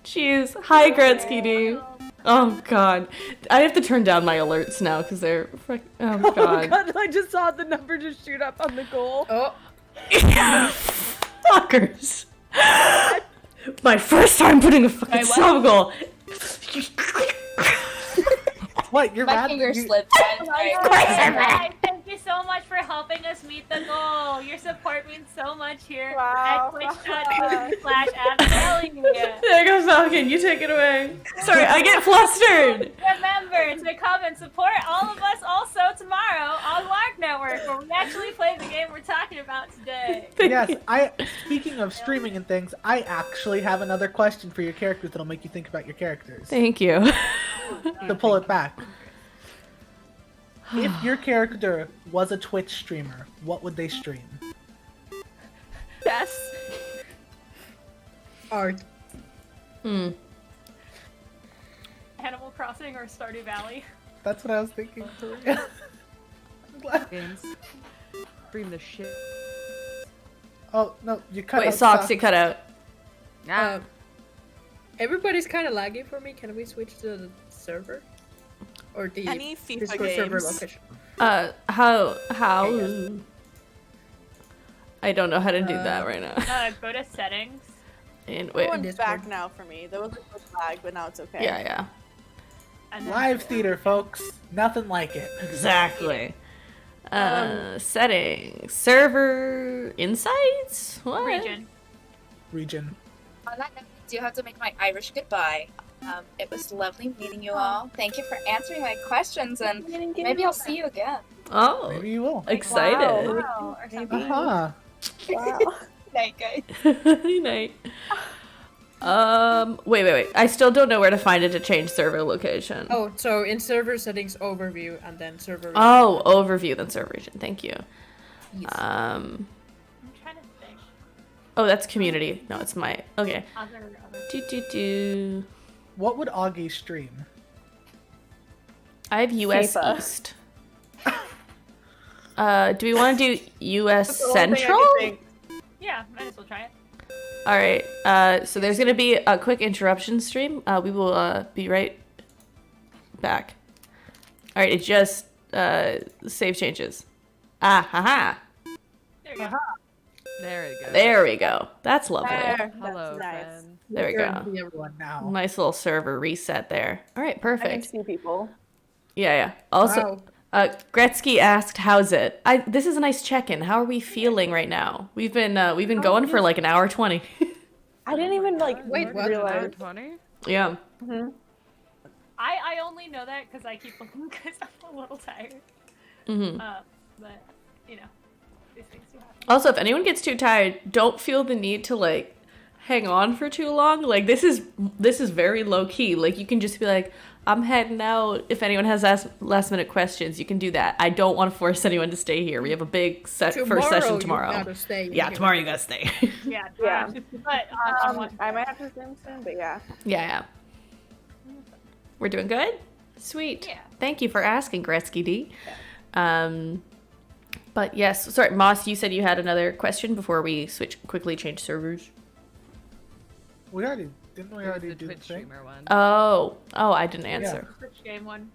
Jeez. Hi, Gretzky D. Oh god. I have to turn down my alerts now because they're frick. Oh Oh god. god, I just saw the number just shoot up on the goal. Oh, Fuckers. My first time putting a fucking Wait, what? sub goal. What? You're My mad? finger You- slipped. Guys. Guys, thank you so much for helping us meet the goal. Your support means so much here Wow. at twitch.tv/abzkelly. There goes Falcon, you take it away. Sorry, I get flustered. Remember to come and support all of us also tomorrow on Lark Network, where we actually play the game we're talking about today. Yes, speaking of streaming and things, I actually have another question for your characters that'll make you think about your characters. Thank you. To pull it back. If your character was a Twitch streamer, what would they stream? Yes. art. Hmm. Animal Crossing or Stardew Valley. That's what I was thinking. I'm glad- Games. Stream the shit. Oh no, you cut Wait, out Socks, you cut out. Uh, everybody's kind of laggy for me. Can we switch to the server? Or the Any FIFA Discord server games. location? How? Okay, I don't know how to do that right now. Go to settings. And That wait. one's Discord. back now for me. There was a quick lag, but now it's okay. Yeah, yeah. And then Live theater, folks. Nothing like it. Exactly. Settings. Server insights? What? Region. On that note, I do have to make my Irish goodbye. It was lovely meeting you all. Thank you for answering my questions, and maybe I'll see you again. Oh, Maybe you will. excited. Wow, or something. Uh-huh. Wow. Night, guys. Good night. Wait. I still don't know where to find it to change server location. Oh, so in server settings overview and then server. Oh, overview then server region. Thank you. Yes. I'm trying to think. Oh, that's community. No, it's my. Okay. Other. Do. What would Augie stream? I have US FIFA. East. Do we want to do US That's the only thing I Central? can think. Yeah, might as well try it. All right. So there's gonna be a quick interruption stream. We will be right back. All right. It just save changes. Ah, haha. There you go. There it goes. There we go. That's lovely. There. Hello, That's nice. friend. There we go. See everyone now. Nice little server reset there. All right. I can Perfect. see people. Yeah. Also, Wow. Gretzky asked, "How's it?" This is a nice check-in. How are we feeling right now? We've been going for like an hour 20. I didn't even like Wait, what? realize. 20? Yeah. I only know that because I keep looking because I'm a little tired. Mm-hmm. But you know, these things do happen. Also, if anyone gets too tired, don't feel the need to like hang on for too long. Like this is very low key. Like you can just be like, I'm heading out. If anyone has last minute questions, you can do that. I don't want to force anyone to stay here. We have a big first session tomorrow. You gotta stay Yeah, here. tomorrow you gotta stay. Yeah. Yeah. But I might have to zoom soon, but yeah. Yeah. We're doing good? Sweet. Yeah. Thank you for asking, Gretzky D. But yes, sorry, Moss, you said you had another question before we quickly change servers. Didn't we It was already the do the Twitch thing? streamer one. Oh, I didn't answer. Switch game one.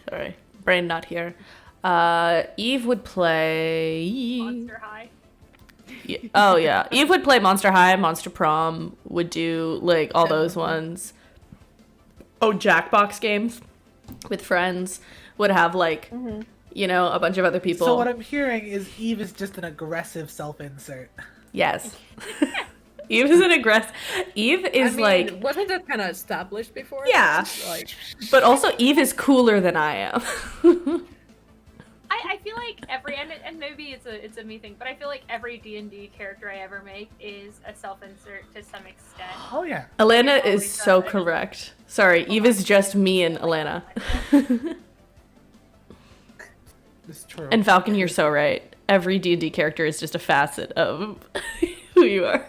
Sorry, brain not here. Eve would play. Monster High. Yeah. Oh yeah, Eve would play Monster High, Monster Prom. Would do like all those ones. Oh, Jackbox games with friends. Would have like you know a bunch of other people. So what I'm hearing is Eve is just an aggressive self-insert. Yes. Eve is an aggressive. Eve is like. wasn't that kind of established before? Yeah. Like, But also, Eve is cooler than I am. I feel like every and maybe it's a me thing, but I feel like every D&D character I ever make is a self-insert to some extent. Oh yeah. Alana Always is so does. correct. Sorry, Eve is just me and Alana. It's true. And Falcon, you're so right. Every D&D character is just a facet of who you are.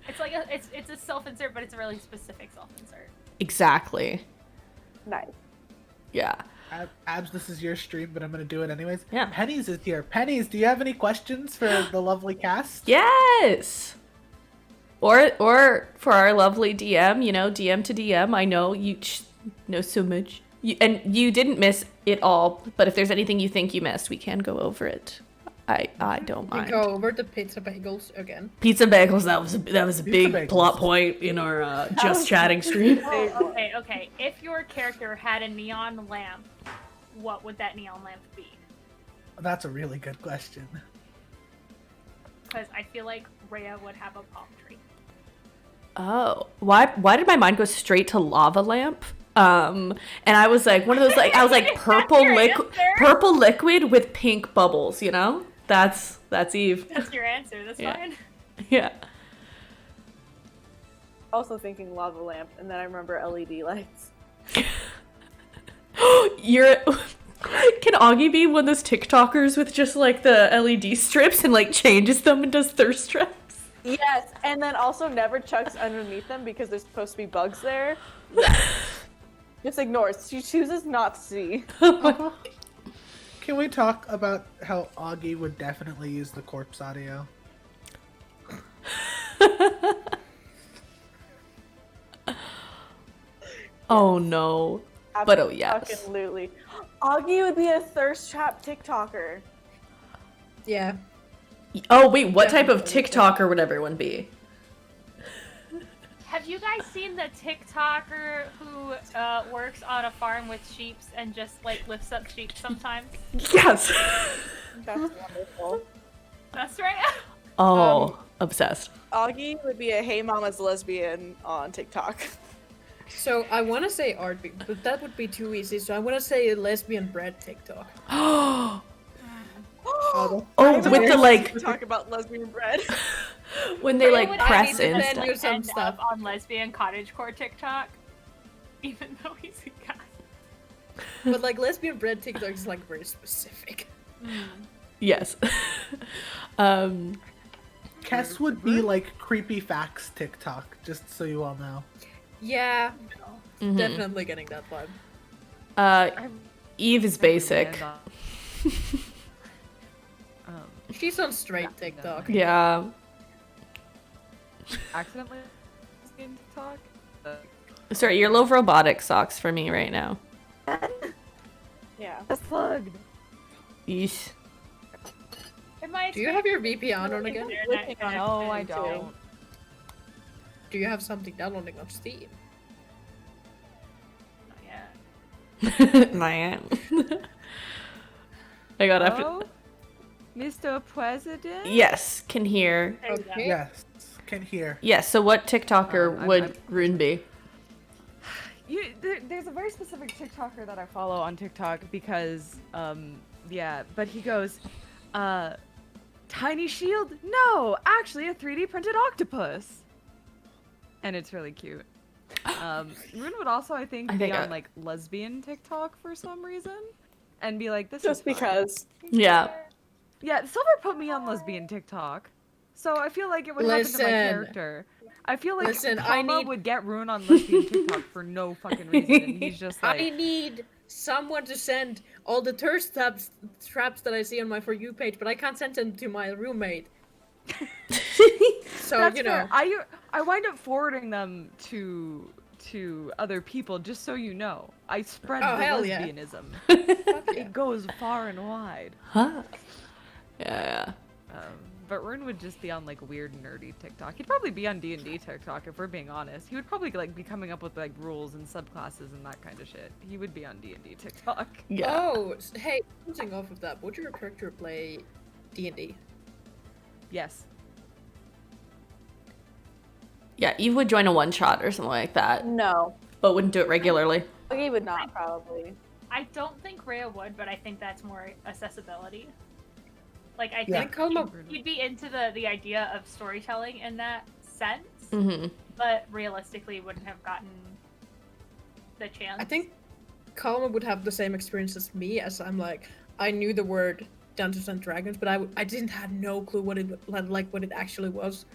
It's like it's a self-insert, but it's a really specific self-insert. Exactly. Nice. Yeah. Abs, this is your stream, but I'm gonna do it anyways. Yeah. Pennies is here. Pennies, do you have any questions for the lovely cast? Yes. Or for our lovely DM, you know, DM to DM. I know you know so much. And you didn't miss it all, but if there's anything you think you missed, we can go over it. I don't we mind. go over the pizza bagels again. Pizza bagels, that was a Pizza big bagels. plot point in our just chatting stream. Oh, okay. If your character had a neon lamp, what would that neon lamp be? That's a really good question. Because I feel like Rhea would have a palm tree. Oh, why did my mind go straight to lava lamp? And I was like one of those like purple your liquid, answer? purple liquid with pink bubbles. You know, that's Eve. That's your answer. That's Yeah. fine. Yeah. Also thinking lava lamp, and then I remember LED lights. You're. Can Augie be one of those TikTokers with just like the LED strips and like changes them and does thirst traps? Yes, and then also never chucks underneath them because there's supposed to be bugs there. Yes. Just ignores. She chooses not to see. Can we talk about how Augie would definitely use the corpse audio? Oh no. But oh yes. Absolutely. Augie would be a thirst trap TikToker. Yeah. Oh wait, what type of TikToker would everyone be? Have you guys seen the TikToker who works on a farm with sheep and just like lifts up sheep sometimes? Yes. That's wonderful. That's right. Oh, obsessed. Augie would be a Hey Mama's lesbian on TikTok. So I want to say art, but that would be too easy. So I want to say lesbian bread TikTok. Oh, Oh, with the like Talk about lesbian bread. when they Rhea like would press actually and then stuff. do some end stuff. up on lesbian cottagecore TikTok, even though he's a guy. But like lesbian bread TikTok is like very specific. Yes. Kess would be like creepy facts TikTok, just so you all know. Yeah, Mhm. definitely getting that vibe. Eve is basic. She's on straight TikTok. Yeah. Accidentally in TikTok. Sorry, you're low robotic socks for me right now. Yeah. That's plugged. Yeesh. In my Do you have your VPN on again? No, I don't. Do you have something downloading on Steam? Man. I got after. Oh, Mr. President? Yes, can hear. Okay. Yes, can hear. Yes, so what TikToker would I'm- Rune be? there's a very specific TikToker that I follow on TikTok because, yeah, but he goes, tiny shield? No, actually a 3D printed octopus. And it's really cute. Rune would also, I think be on, like, lesbian TikTok for some reason. And be like, this Just is fun. because. Yeah. Yeah, Silver put me on lesbian TikTok. So I feel like it would happen to my character. I feel like Palma would get Rune on lesbian TikTok for no fucking reason. And he's just like... I need someone to send all the thirst traps that I see on my For You page, but I can't send them to my roommate. So, That's you know. fair. I wind up forwarding them to other people, just so you know. I spread the lesbianism. It goes far and wide. Huh. Yeah. But Rune would just be on like weird nerdy TikTok. He'd probably be on D&D TikTok if we're being honest. He would probably like be coming up with like rules and subclasses and that kind of shit. He would be on D&D TikTok. Yeah. Oh, hey, bouncing off of that, would your character play D&D? Yes. Yeah, Eve would join a one-shot or something like that, No. but wouldn't do it regularly. Augie would not, probably. I don't think Rhea would, but I think that's more accessibility. Like, I Yeah. think you'd be into the idea of storytelling in that sense, Mm-hmm. but realistically wouldn't have gotten the chance. I think Kalma would have the same experience as me, as I'm like, I knew the word Dungeons and Dragons, but I didn't have no clue what it actually was.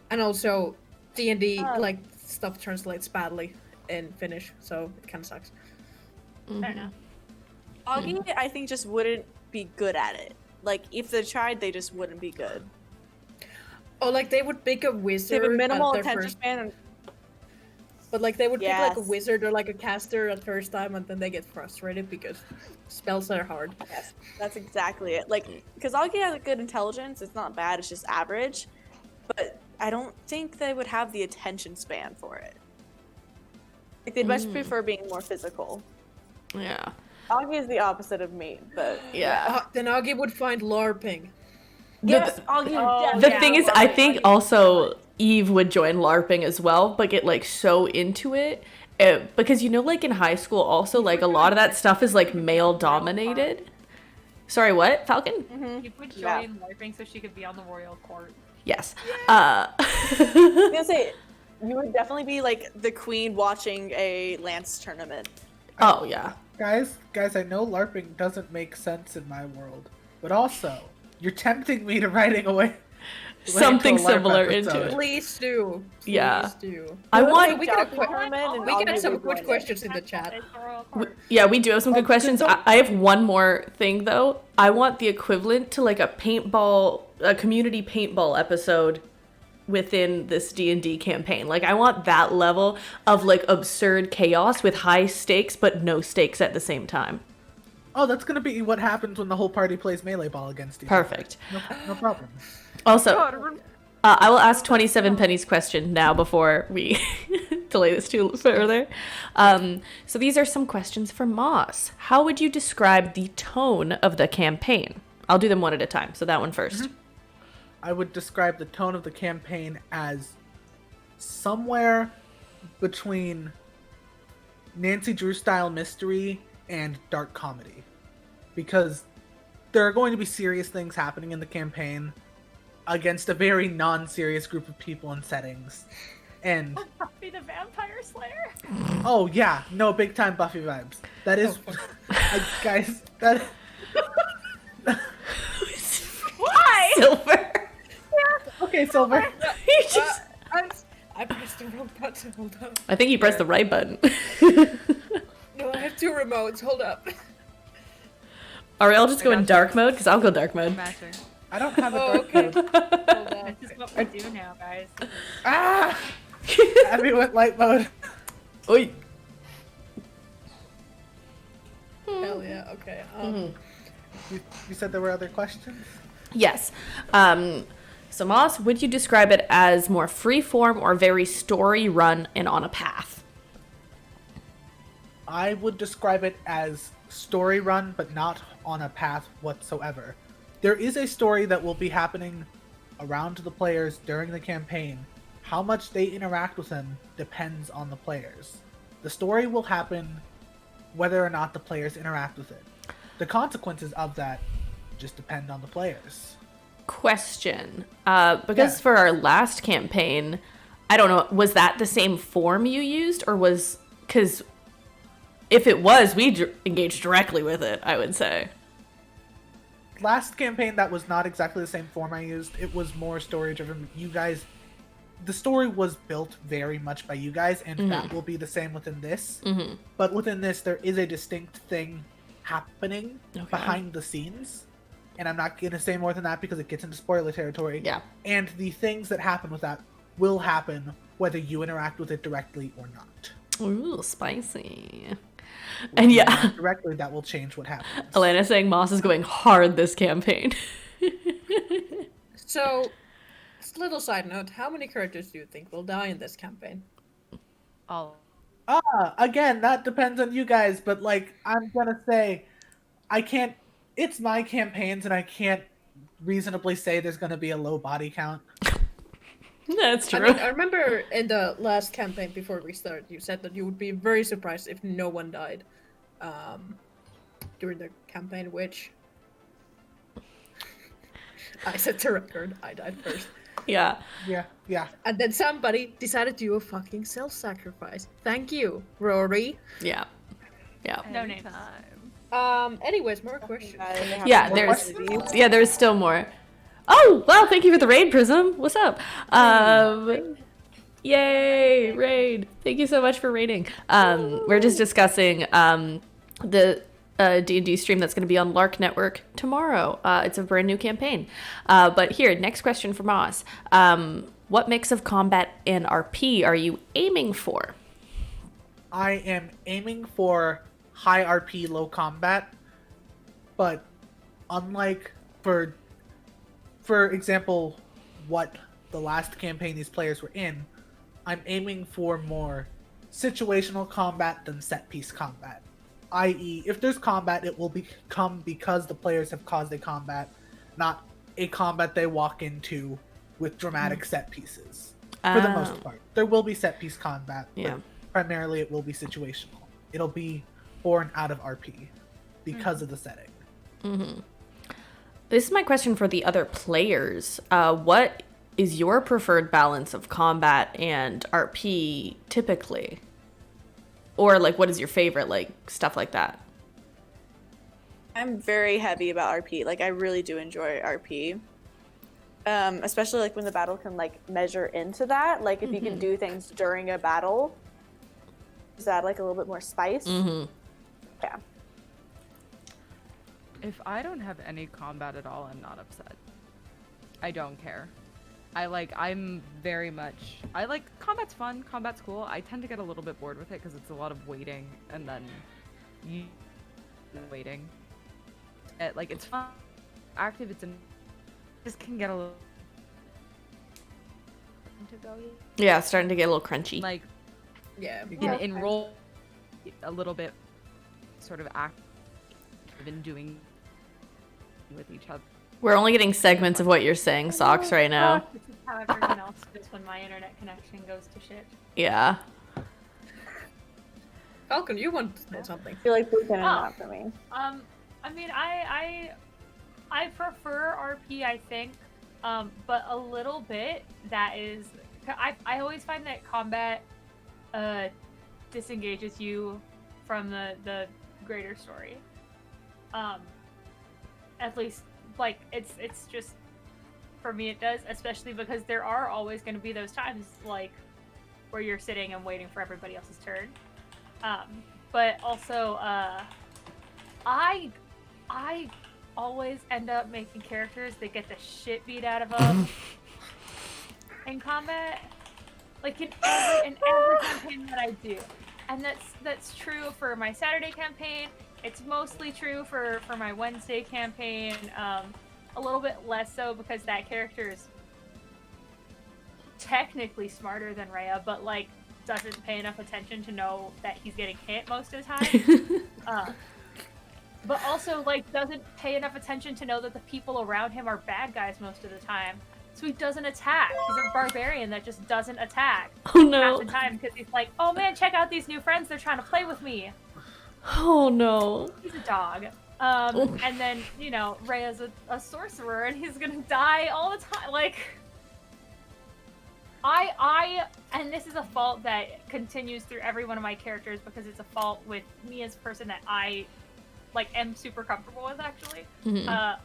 And also, D&D, like, stuff translates badly in Finnish, so it kind of sucks. Fair enough. Augie, I think, just wouldn't be good at it. Like, if they tried, they just wouldn't be good. Oh, like, they would pick a wizard They have a minimal at their attention first... span. And... But, like, they would pick, like, a Yes. wizard or, like, a caster at first time, and then they get frustrated because spells are hard. Yes, that's exactly it. Like, because Augie has a good intelligence. It's not bad. It's just average. But I don't think they would have the attention span for it. Like, they'd much prefer being more physical. Yeah. Augie is the opposite of me, but Yeah. Then Augie would find LARPing. yes, Augie. Oh, The yeah, thing is, LARPing. I think also Eve would join LARPing as well, but get like so into it. Because you know, like in high school also, like a lot of that stuff is like male dominated. Sorry, what? Falcon? You would join Yeah. LARPing so she could be on the royal court. Yes. I was gonna say, you would definitely be like the queen watching a Lance tournament. Oh, yeah. Guys, I know LARPing doesn't make sense in my world, but also, you're tempting me to writing away Something into a LARP similar episode. into it. Please do. Please Yeah. do. I Would want... take we get Jockey a quick- tournament and We Augie get some would good join it. questions in the chat. It's the royal court. Yeah, we do have some good questions. so- I have one more thing, though. I want the equivalent to, like, a community paintball episode within this D&D campaign. Like, I want that level of, like, absurd chaos with high stakes, but no stakes at the same time. Oh, that's gonna be what happens when the whole party plays melee ball against each Perfect. other. No problem. Also, I will ask 27 Penny's question now before we delay this too further. So these are some questions for Moss. How would you describe the tone of the campaign? I'll do them one at a time. So that one first. I would describe the tone of the campaign as somewhere between Nancy Drew style mystery and dark comedy. Because there are going to be serious things happening in the campaign against a very non-serious group of people and settings. And Buffy the Vampire Slayer. oh yeah, no, big time Buffy vibes. That is guys, that Why? Silver. okay, Silver. You just... I pressed the wrong button. Hold up. I think you pressed the right button. No, I have two remotes. Hold up. Alright, I'll just go in dark mode, because I'll go dark mode. Matching. I don't have a Oh, dark okay. mode. Hold on. This is what we do now, guys. Ah! Abby went light mode. Oi. Hell yeah. Okay. You said there were other questions? Yes. So Moss, would you describe it as more freeform or very story run and on a path? I would describe it as story run, but not on a path whatsoever. There is a story that will be happening around the players during the campaign. how much they interact with him depends on the players. The story will happen whether or not the players interact with it. The consequences of that just depend on the players. Question. Because for our last campaign, I don't know, was that the same form you used, or was... Because if it was, we engaged directly with it, I would say. Last campaign, that was not exactly the same form I used. It was more story-driven. You guys... The story was built very much by you guys, and that will be the same within this. But within this, there is a distinct thing happening behind the scenes. And I'm not going to say more than that because it gets into spoiler territory. Yeah. And the things that happen with that will happen whether you interact with it directly or not. Ooh, spicy. And yeah. Directly, that will change what happens. Alana saying Moss is going hard this campaign. So, just a little side note, how many characters do you think will die in this campaign? All. Again, that depends on you guys, but like, I'm gonna say, I can't, it's my campaigns and I can't reasonably say there's gonna be a low body count. That's true. I mean, I remember in the last campaign before we started, you said that you would be very surprised if no one died during the campaign, which I set the record. I died first. Yeah. Yeah. And then somebody decided to do a fucking self-sacrifice. Thank you, Rory. Yeah. No names. Anyways, more questions. Yeah, there's still more. Oh, wow, thank you for the raid, Prism. What's up? Yay, raid. Thank you so much for raiding. We're just discussing the D&D stream that's going to be on Lark Network tomorrow. It's a brand new campaign. But here, next question from Moss. What mix of combat and RP are you aiming for? I am aiming for high RP, low combat, but unlike for example, what the last campaign these players were in, I'm aiming for more situational combat than set piece combat. I.e., if there's combat, it will become because the players have caused a combat, not a combat they walk into with dramatic set pieces. For the most part. There will be set piece combat, but primarily it will be situational. It'll be born out of RP because of the setting. Mm-hmm. This is my question for the other players. What is your preferred balance of combat and RP typically? Or, like, what is your favorite, like, stuff like that? I'm very heavy about RP. Like, I really do enjoy RP. Especially, like, when the battle can, like, measure into that. Like, if you can do things during a battle, does that, like, a little bit more spice? Yeah. If I don't have any combat at all, I'm not upset. I don't care. I'm very much... combat's fun, combat's cool. I tend to get a little bit bored with it because it's a lot of waiting, and then waiting. It's fun, active, just can get a little... Yeah, it's starting to get a little crunchy. You can enroll a little bit sort of active in doing with each other. We're only getting segments of what you're saying, Socks, right now. This is how everyone else is when my internet connection goes to shit. Yeah. Falcon, you want to say something? I feel like we can not for me. I mean, I prefer RP, I think, but a little bit. That is, I always find that combat disengages you from the greater story. At least, like, it's just, for me it does, especially because there are always going to be those times, like, where you're sitting and waiting for everybody else's turn. But also, I always end up making characters that get the shit beat out of them in combat. Like, in every campaign that I do. And that's true for my Saturday campaign. It's mostly true for my Wednesday campaign. A little bit less so because that character is technically smarter than Rhea, but, like, doesn't pay enough attention to know that he's getting hit most of the time. But also, like, doesn't pay enough attention to know that the people around him are bad guys most of the time. so he doesn't attack. He's a barbarian that just doesn't attack Oh no. half the time because he's like, oh man, check out these new friends. They're trying to play with me. Oh no. He's a dog. And then, you know, Rhea's a sorcerer and he's gonna die all the time. Like, and this is a fault that continues through every one of my characters because it's a fault with me as a person that I, like, am super comfortable with, actually. Mhm.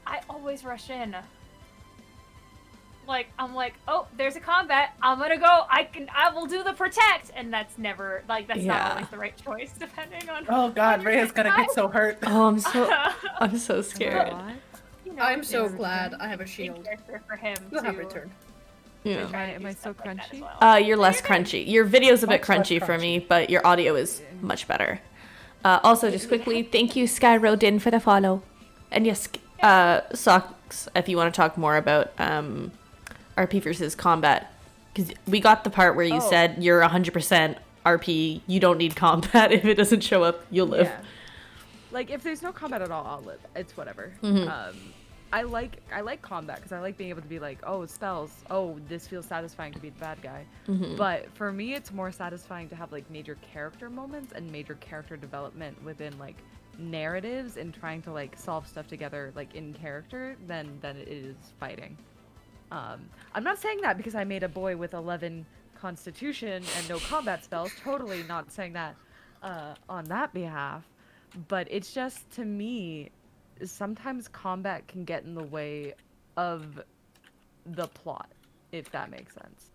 I always rush in. Like, I'm like, oh, there's a combat. I'm gonna go. I will do the protect. And that's never, like, that's Yeah. not always the right choice, depending on. Oh god, on your Rhea's gonna get guy. so hurt. Oh, I'm so scared. What? You know, I'm so it's glad I have a a shield. character for him You'll to have returned. Yeah. try to Am do I so stuff like that as crunchy? well. You're less You're good. crunchy. Your video's a bit Much less crunchy for crunchy. me, but your audio is much better. Also, just quickly, thank you, Sky Rodin, for the follow. And yes, Socks, if you want to talk more about RP versus combat, because we got the part where you Oh. said you're 100% RP, you don't need combat. If it doesn't show up, you'll live. Yeah. Like if there's no combat at all, I'll live. It's whatever. Mhm. I like combat because I like being able to be like, oh, spells. Oh, this feels satisfying to be the bad guy. Mhm. But for me, it's more satisfying to have like major character moments and major character development within like narratives and trying to like solve stuff together like in character than it is fighting. I'm not saying that because I made a boy with 11 constitution and no combat spells. Totally not saying that on that behalf. But it's just, to me, sometimes combat can get in the way of the plot, if that makes sense.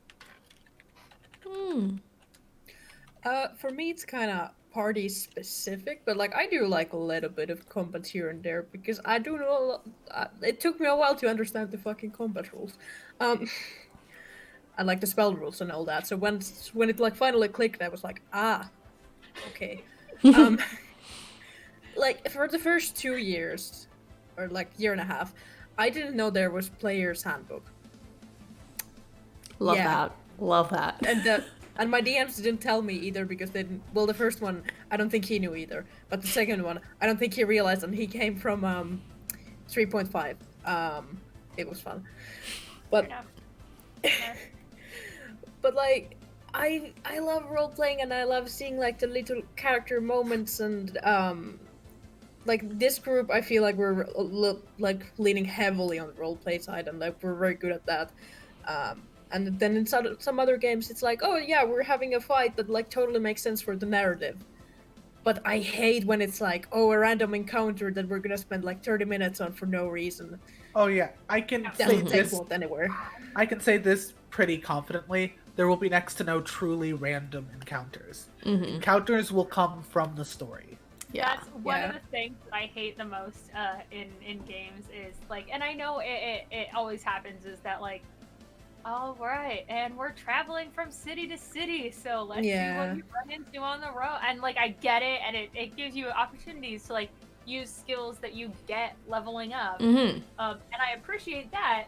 For me, it's kind of party specific, but like I do like a little bit of combat here and there because I do know it took me a while to understand the fucking combat rules, and like the spell rules and all that. So when it like finally clicked, I was like, okay. Like for the first 2 years, or like year and a half, I didn't know there was player's handbook, Love Yeah. that. Love that. and my DMs didn't tell me either because they didn't. Well, the first one I don't think he knew either, but the second one I don't think he realized, and he came from 3.5. It was fun, but Fair enough. but like I love role playing and I love seeing like the little character moments and like this group I feel like we're like leaning heavily on the role play side and like we're very good at that. And then in some other games it's like, oh yeah, we're having a fight that like totally makes sense for the narrative. But I hate when it's like, oh, a random encounter that we're gonna spend like 30 minutes on for no reason. Oh yeah, I can say Doesn't take this. plot anywhere. I can say this pretty confidently. There will be next to no truly random encounters. Mhm. Encounters will come from the story. Yeah. That's one Yeah. of the things that I hate the most in games is like, and I know it always happens is that like, all right, and we're traveling from city to city, so let's see Yeah. what we run into on the road. And like I get it, and it gives you opportunities to like use skills that you get leveling up, Mhm. and I appreciate that.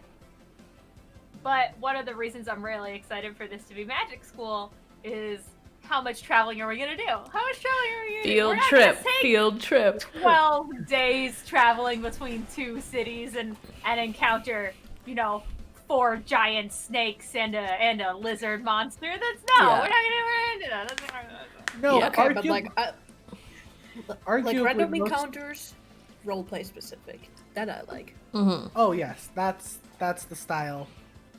But one of the reasons I'm really excited for this to be Magic School is how much traveling are we gonna do? How much traveling are we gonna do? We're Field not trip. gonna take Field trip. 12 days traveling between two cities and encounter, you know, 4 giant snakes and a lizard monster. That's Yeah. we're not gonna do that. That's not gonna do No, Yeah. Okay, but like arguably random most- encounters, roleplay specific. That I like. Mhm. Oh yes, that's the style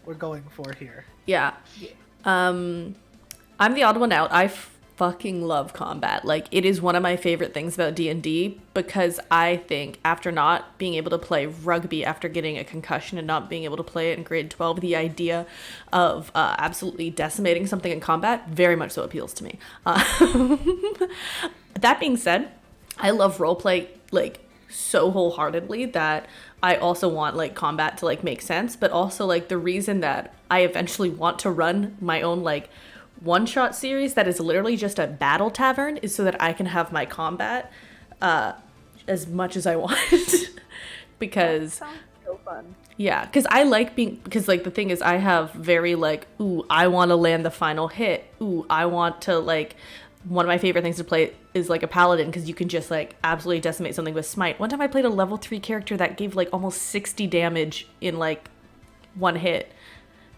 we're going for here. Yeah. I'm the odd one out. I fucking love combat. Like, it is one of my favorite things about D&D because I think after not being able to play rugby after getting a concussion and not being able to play it in grade 12, the idea of absolutely decimating something in combat very much so appeals to me. That being said, I love roleplay like so wholeheartedly that I also want like combat to like make sense, but also like the reason that I eventually want to run my own like one-shot series that is literally just a battle tavern is so that I can have my combat as much as I want. Because Sounds so fun. yeah, because I like being, because like the thing is I have very like, ooh, I want to land the final hit, ooh, I want to like one of my favorite things to play is like a paladin because you can just like absolutely decimate something with smite. One time I played a level 3 character that gave like almost 60 damage in like one hit,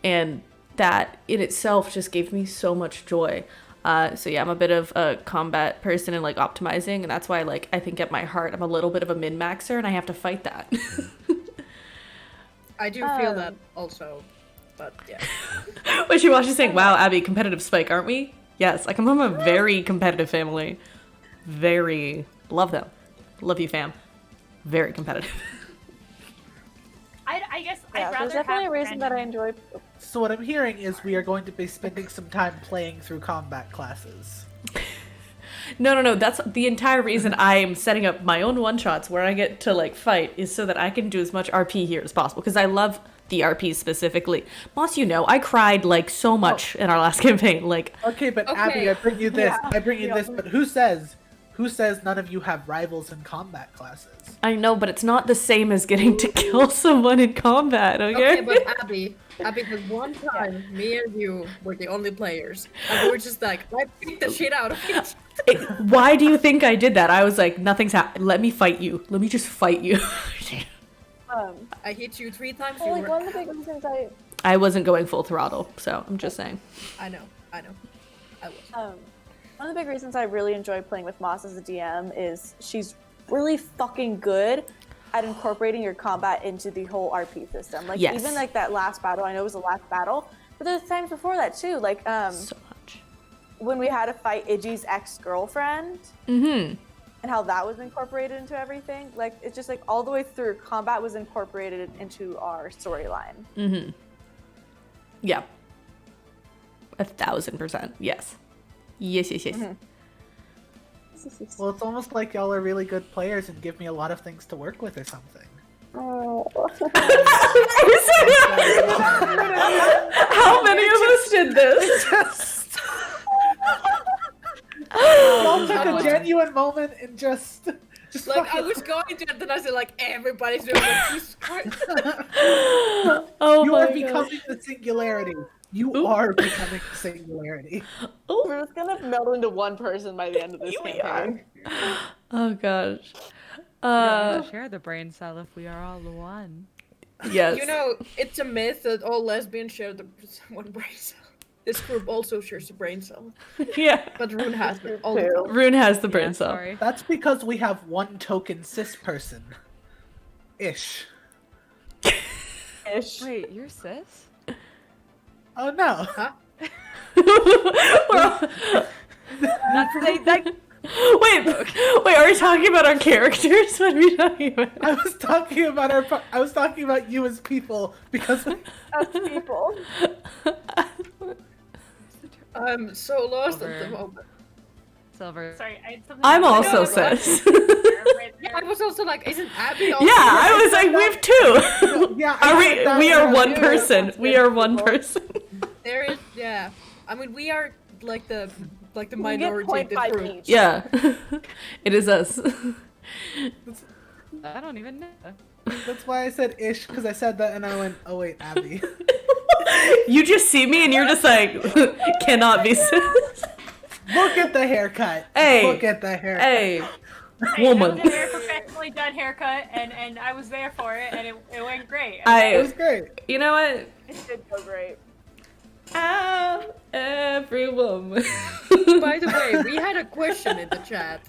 and that in itself just gave me so much joy. So yeah, I'm a bit of a combat person and like optimizing, and that's why like I think at my heart I'm a little bit of a min-maxer and I have to fight that. I do feel that also, but yeah. When she watches saying, wow, Abbey, competitive spike, aren't we? Yes, I come from a very competitive family. Very. Love them. Love you, fam. Very competitive. I guess Yeah, I'd rather there's definitely have a reason that I random- enjoy. So what I'm hearing is we are going to be spending some time playing through combat classes. No. That's the entire reason I'm setting up my own one-shots where I get to, like, fight is so that I can do as much RP here as possible. Because I love the RP specifically. Moss, you know, I cried, like, so much in our last campaign. Like, Okay, but Okay. Abby, I bring you this. Yeah. I bring you this. But who says none of you have rivals in combat classes? I know, but it's not the same as getting to kill someone in combat, okay? Okay, but Abby, the one time me and you were the only players, and we were just like, I beat the shit out of it. Why do you think I did that? I was like, nothing's happened. Let me fight you. Let me just fight you. I hit you 3 times. Well, You like were... one of the big reasons I wasn't going full throttle, so I'm just saying. I know. I was. one of the big reasons I really enjoy playing with Moss as a DM is she's really fucking good at incorporating your combat into the whole RP system. Like Yes. even like that last battle, I know it was the last battle, but there's times before that too. Like So much. when we had to fight Iggy's ex-girlfriend Mm-hmm. and how that was incorporated into everything. Like it's just like all the way through, combat was incorporated into our storyline. Mm-hmm. Yeah. 1,000%. Yes. Yes. Mhm. Well, it's almost like y'all are really good players and give me a lot of things to work with or something. Oh. How many of us did this? Y'all took a genuine moment and just Like, I fucking- was going to, and then I said, like, everybody's doing it. Jesus Christ. Oh you my are God. becoming the singularity. You Ooh. are becoming the singularity. We're just gonna melt into one person by the end of this campaign. Oh gosh. We share the brain cell if we are all one. Yes. You know, it's a myth that all lesbians share the one brain cell. This group also shares the brain cell. Yeah. But Rune has it all Too. the time. Rune has the brain Yeah, cell. sorry. That's because we have one token cis person. Ish. Ish. Wait, you're cis? Oh no. Wait, are we talking about our characters? What are we talking about? I was talking about you as people because As people. I'm so lost at the Over. moment. Silver. Sorry, I had something. I'm I also know, right cis. there. Yeah, I was also like, isn't Abby also Yeah, I was like, we've two. yeah, Are I said that we are when I one was- person. We are one person. There is, yeah. I mean, we are like the We get minority of the 0.5 group. each. Yeah. It is us. I don't even know. That's why I said ish because I said that and I went, oh wait, Abby. You just see me and you're just like, cannot be cis. Look at the haircut. Hey. Look at the haircut. Hey, Hey, woman. That was a very professionally done haircut, and I was there for it, and it went great. It was great. You know what? It did go great. I'm every woman. By the way, we had a question in the chat.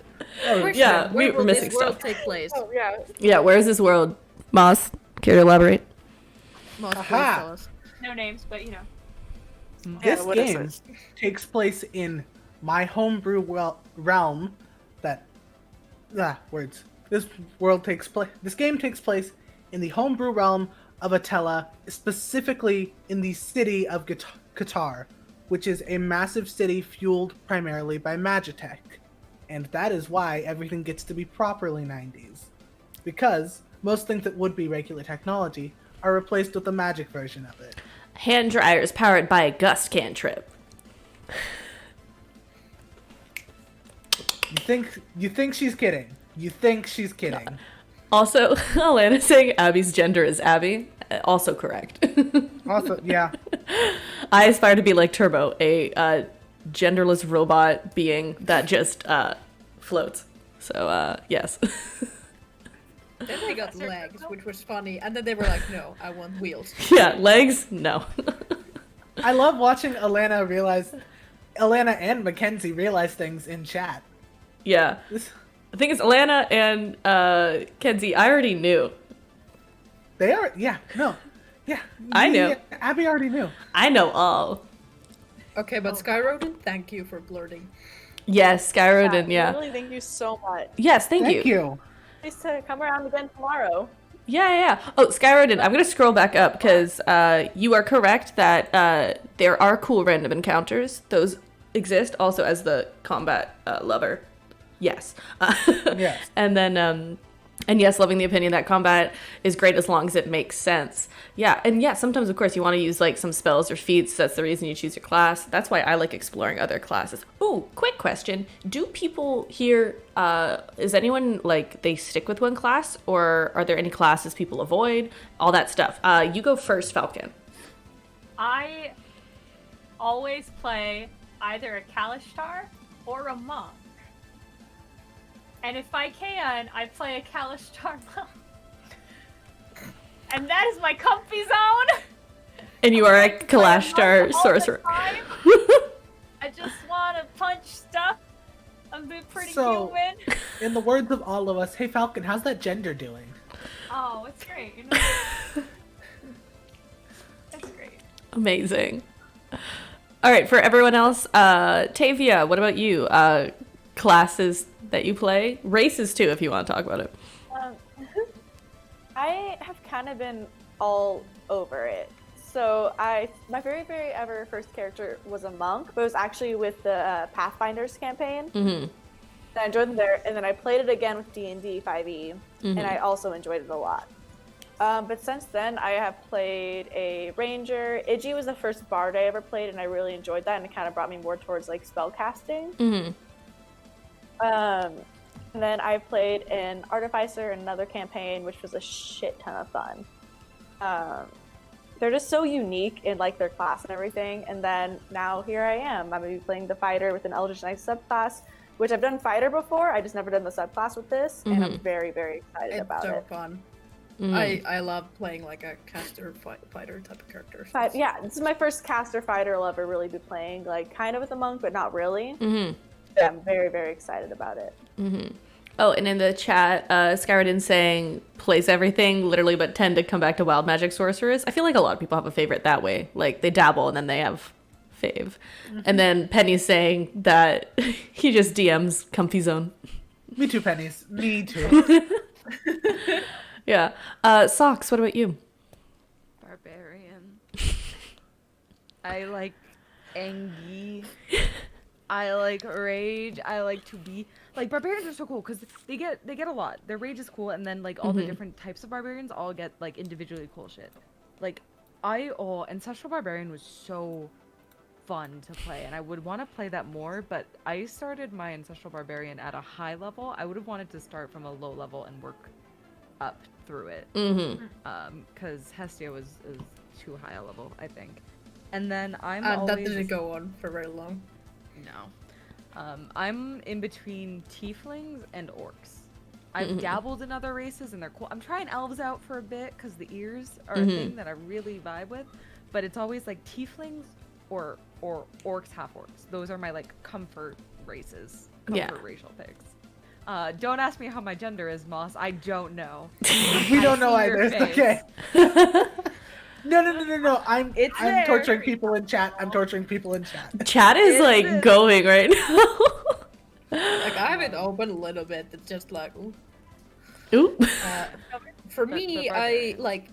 Question, yeah, where we're will missing this world stuff. take place? Oh yeah. Yeah, where is this world? Moss, care to elaborate? Most please Aha. tell us. No names, but you know. This what is game it? takes place in my homebrew realm. Words. This game takes place in the homebrew realm of Atella, specifically in the city of Qatar, which is a massive city fueled primarily by Magitech. And that is why everything gets to be properly 90s. Because most things that would be regular technology are replaced with the magic version of it. Hand dryers powered by a gust cantrip. You think she's kidding. You think she's kidding. Also, Alana saying Abby's gender is Abbey. Also correct. Also, yeah. I aspire to be like Turbo, a genderless robot being that just floats. So yes. Then they got legs, which was funny, and then they were like, "No, I want wheels." Yeah, legs? No. I love watching Alana and Mackenzie realize things in chat. Yeah. I think it's Alana and Kenzie. I already knew. They are, yeah, no. Yeah. I knew. Yeah, Abbey already knew. I know all. Okay, but Skyrodin, thank you for blurting. Yes, Skyrodin, yeah. Really, thank you so much. Yes, thank you. Thank you. Nice to come around again tomorrow. Yeah. Oh, Skyrodin, I'm going to scroll back up because you are correct that there are cool random encounters. Those exist also as the combat lover. Yes. Yes. And then, and yes, loving the opinion that combat is great as long as it makes sense. Yeah, and yeah, sometimes, of course, you want to use, like, some spells or feats. That's the reason you choose your class. That's why I like exploring other classes. Ooh, quick question. Do people here, is anyone, like, they stick with one class? Or are there any classes people avoid? All that stuff. You go first, Falcon. I always play either a Kalishtar or a monk. And if I can, I play a Kalishtar monk. And that is my comfy zone. And you are a I play monk Kalashtar all sorcerer. the time. I just want to punch stuff. I'm being pretty So- human. In the words of all of us, hey Falcon, how's that gender doing? Oh, it's great. You know? It's great. Amazing. All right, for everyone else, Tavia, what about you? Classes that you play? Races, too, if you want to talk about it. I have kind of been all over it. So my very, very ever first character was a monk, but it was actually with the Pathfinders campaign. Mm-hmm. And I enjoyed them there, and then I played it again with DnD 5e, and I also enjoyed it a lot. But since then, I have played a ranger. Iggy was the first bard I ever played, and I really enjoyed that, and it kind of brought me more towards like spell casting. Mm-hmm. And then I played an artificer in another campaign, which was a shit ton of fun. They're just so unique in like their class and everything. And then now here I am. I'm gonna be playing the fighter with an Eldritch Knight subclass, which I've done fighter before. I just never done the subclass with this, and I'm very, very excited It's about so it. fun. Mm-hmm. I love playing like a caster fighter type of character. But yeah, this is my first caster fighter I'll ever really be playing, like kind of with a monk, but not really. Mm-hmm. Yeah, I'm very, very excited about it. Mm-hmm. Oh, and in the chat, Skyrodin saying plays everything, literally, but tend to come back to wild magic sorcerers. I feel like a lot of people have a favorite that way. Like, they dabble and then they have fave. Mm-hmm. And then Penny's saying that he just DMs Comfy Zone. Me too, Pennies. Me too. Yeah. Socks, what about you? Barbarian. I like Angie. I like rage. I like to be like barbarians are so cool because they get a lot. Their rage is cool, and then like all the different types of barbarians all get like individually cool shit. Like Ancestral Barbarian was so fun to play, and I would want to play that more. But I started my Ancestral Barbarian at a high level. I would have wanted to start from a low level and work up through it. Because Hestia is too high a level, I think. And then I'm always... That didn't go on for very long. No. I'm in between tieflings and orcs. I've dabbled in other races and they're cool. I'm trying elves out for a bit because the ears are a thing that I really vibe with. But it's always like tieflings or orcs, half orcs. Those are my like comfort races. Comfort racial picks. Don't ask me how my gender is, Moss. I don't know. We don't know either. It's okay. No. I'm there. torturing people in chat. I'm torturing people in chat. Chat is like going right now. Like I have it open a little bit. It's just like, ooh. Ooh. For me, I like.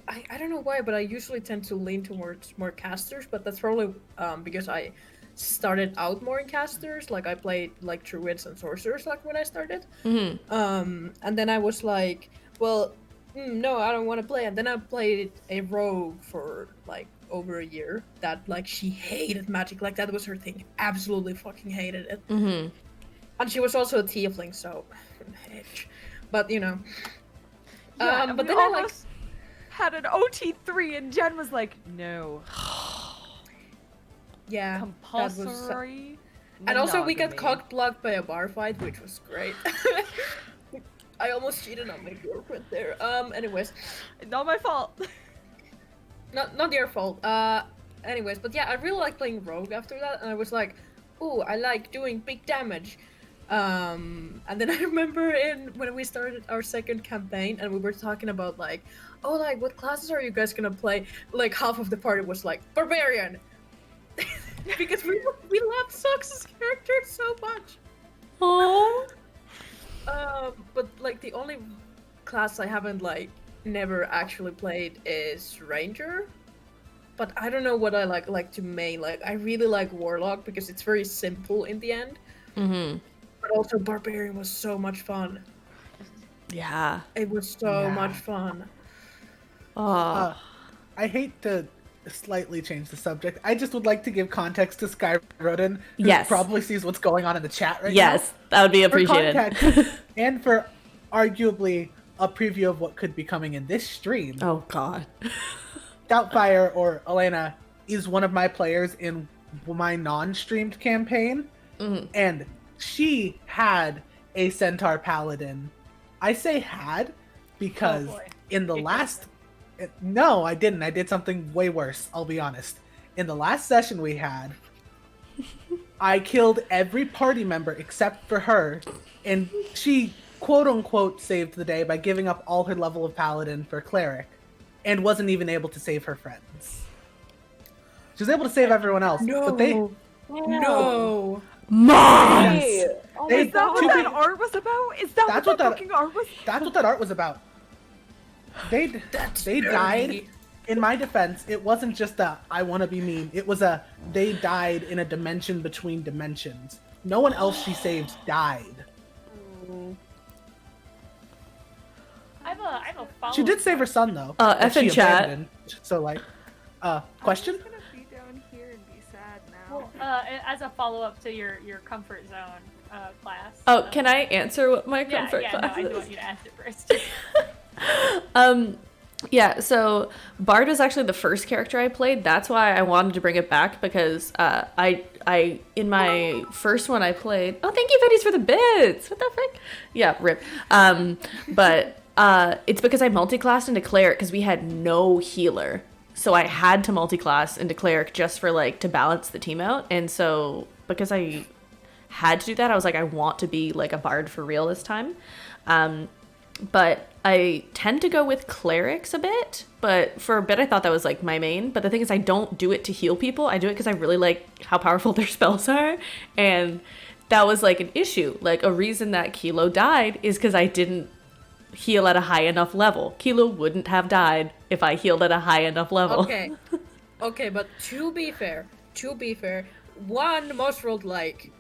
I don't know why, but I usually tend to lean towards more casters. But that's probably because I started out more in casters. Like I played like druids and sorcerers like when I started. And then I was like, well, no, I don't want to play. And then I played a rogue for like over a year. That like she hated magic. Like that was her thing. Absolutely fucking hated it. And she was also a tiefling, so but you know. Yeah, but we then I like had an OT3 and Jen was like, no. Yeah, Compulsory. and also we got monogamy. cock-blocked by a bar fight, which was great. I almost cheated on my girlfriend there. Anyways, Not my fault. not your fault. Anyways, but yeah, I really like playing rogue after that, and I was like, ooh, I like doing big damage. And then I remember when we started our second campaign, and we were talking about like, oh, like what classes are you guys gonna play? Like half of the party was like barbarian, because we loved Sox's character so much. Aww. But like the only class I haven't like never actually played is ranger. But I don't know what I like to main. Like I really like warlock because it's very simple in the end. Mm-hmm. But also barbarian was so much fun. Yeah. It was so much fun. Oh. I hate to slightly change the subject. I just would like to give context to Sky Rodin, who Yes. probably sees what's going on in the chat right now. Yes, that would be For appreciated. context, and for arguably a preview of what could be coming in this stream, Oh God. Doubtfire, or Elena, is one of my players in my non-streamed campaign, and she had a Centaur Paladin. I say had because in the last... No, I didn't. I did something way worse, I'll be honest. In the last session we had, I killed every party member except for her, and she quote-unquote saved the day by giving up all her level of Paladin for Cleric, and wasn't even able to save her friends. She was able to save everyone else, but they... No. Mom! They- Is that to what be- that art was about? Is that That's what what that that- fucking art was? That's what that art was about. They died. In my defense, it wasn't just a I want to be mean. It was a they died in a dimension between dimensions. No one else she saved died. I have a follow. She did save her son though. F that she in chat. abandoned. So like, question? I'm just gonna be down here and be sad now. Well, as a follow up to your comfort zone class. Oh, can I answer what my Yeah, comfort yeah. class No, I is? want you to ask it first. Yeah, so Bard was actually the first character I played. That's why I wanted to bring it back because I in my first one I played. Oh, thank you, Betty's, for the bits. What the frick? Yeah, rip. But it's because I multi-classed into cleric because we had no healer, so I had to multi-class into cleric just for like to balance the team out. And so because I had to do that, I was like, I want to be like a bard for real this time. But I tend to go with clerics a bit, but for a bit I thought that was like my main. But the thing is, I don't do it to heal people. I do it because I really like how powerful their spells are, and that was like an issue. Like a reason that Kilo died is because I didn't heal at a high enough level. Kilo wouldn't have died if I healed at a high enough level. Okay, but to be fair, one most rolled like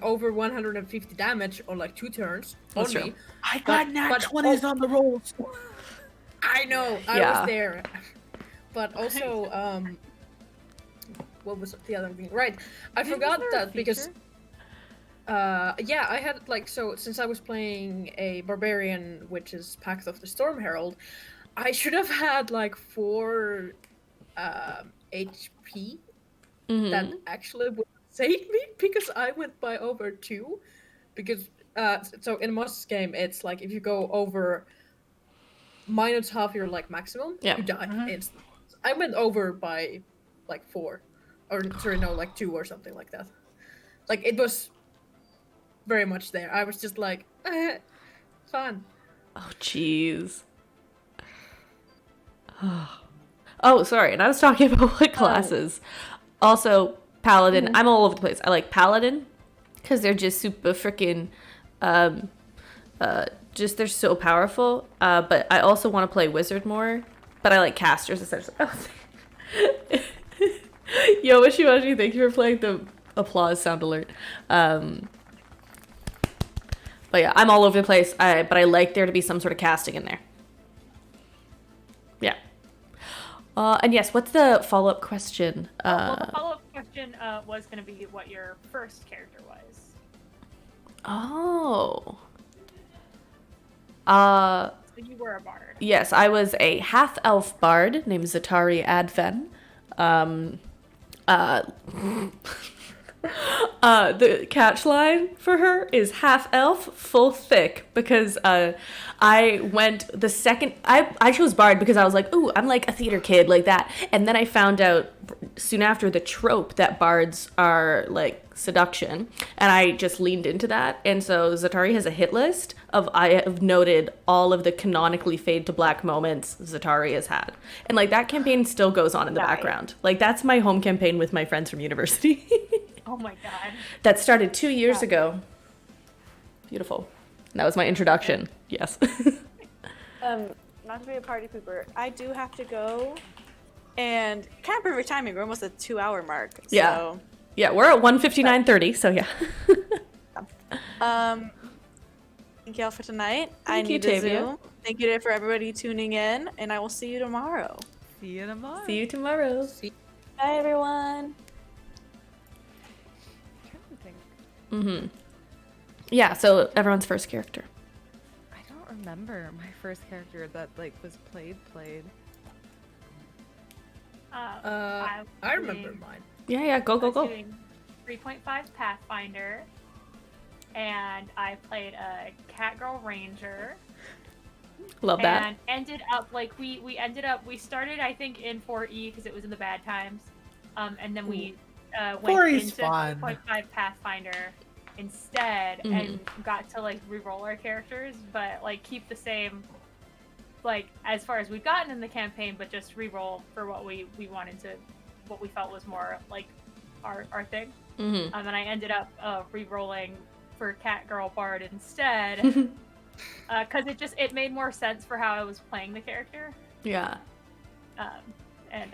over 150 damage on like 2 turns. That's only. true. I got nat 20s on the rolls. I know, I Yeah. was there. But also, what was the other thing? Right, I forgot Wasn't there a that because, feature? yeah, I had like, so since I was playing a barbarian, which is Pact of the Storm Herald, I should have had like 4 HP that actually would save me because I went by over 2. Because so in most game it's like if you go over minus half your like maximum, Yeah. you die instantly. I went over by like 4, or sorry, no, like 2 or something like that. Like it was very much there. I was just like, fun. Oh, jeez. Oh, sorry. And I was talking about what classes. Also, Paladin. I'm all over the place. I like Paladin because they're just super freaking, just they're so powerful. But I also want to play Wizard more. But I like casters essentially. Yo, Wishy-Washy, thank you for playing the applause sound alert. But yeah, I'm all over the place. But I like there to be some sort of casting in there. Yeah. And yes, what's the follow-up question? Well, the follow-up question was going to be what your first character was. Oh. So you were a bard. Yes, I was a half-elf bard named Zatari Adven. The catch line for her is half elf, full thick, because I went the second I chose bard because I was like, ooh, I'm like a theater kid like that, and then I found out soon after the trope that bards are like seduction, and I just leaned into that, and so Zatari has a hit list of I have noted all of the canonically fade to black moments Zatari has had, and like that campaign still goes on in the background. Like that's my home campaign with my friends from university. Oh my god. That started 2 years ago. Beautiful. That was my introduction. Yes. Not to be a party pooper, I do have to go, and kind of perfect timing. We're almost at 2 hour mark. Yeah. So. Yeah, we're at 1:59:30, so yeah. Thank y'all for tonight. I Thank you, need to Tavia. zoom. Thank you for everybody tuning in, and I will see you tomorrow. See you tomorrow. See you tomorrow. Bye, everyone. Mm-hmm. Yeah, so everyone's first character. I don't remember my first character that like was played. I remember mine. Yeah, go. I was doing 3.5 Pathfinder, and I played a Catgirl Ranger. Love that. And ended up like we started I think in 4E because it was in the bad times, and then we went 4E's into fun. 3.5 Pathfinder instead and got to like re-roll our characters, but like keep the same like as far as we've gotten in the campaign, but just re-roll for what we wanted to, what we felt was more like our thing. And I ended up re-rolling for Catgirl Bard instead. Because it made more sense for how I was playing the character. Yeah. And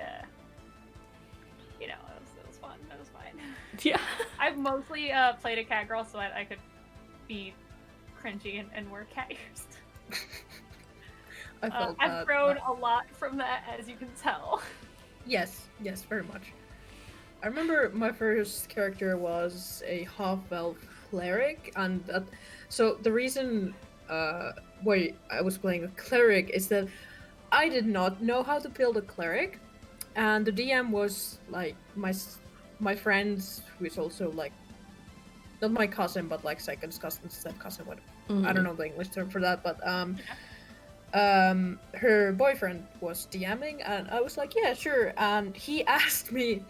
you know, it was fun. It was fine. Yeah. I've mostly played a cat girl so I could be cringy and wear cat ears. I've grown a lot from that, as you can tell. Yes, very much. I remember my first character was a half-elf cleric, and so the reason why I was playing a cleric is that I did not know how to build a cleric, and the DM was like my friend, who is also like not my cousin but like second cousin, step cousin. What I don't know the English term for that, but her boyfriend was DMing, and I was like, yeah, sure. And he asked me,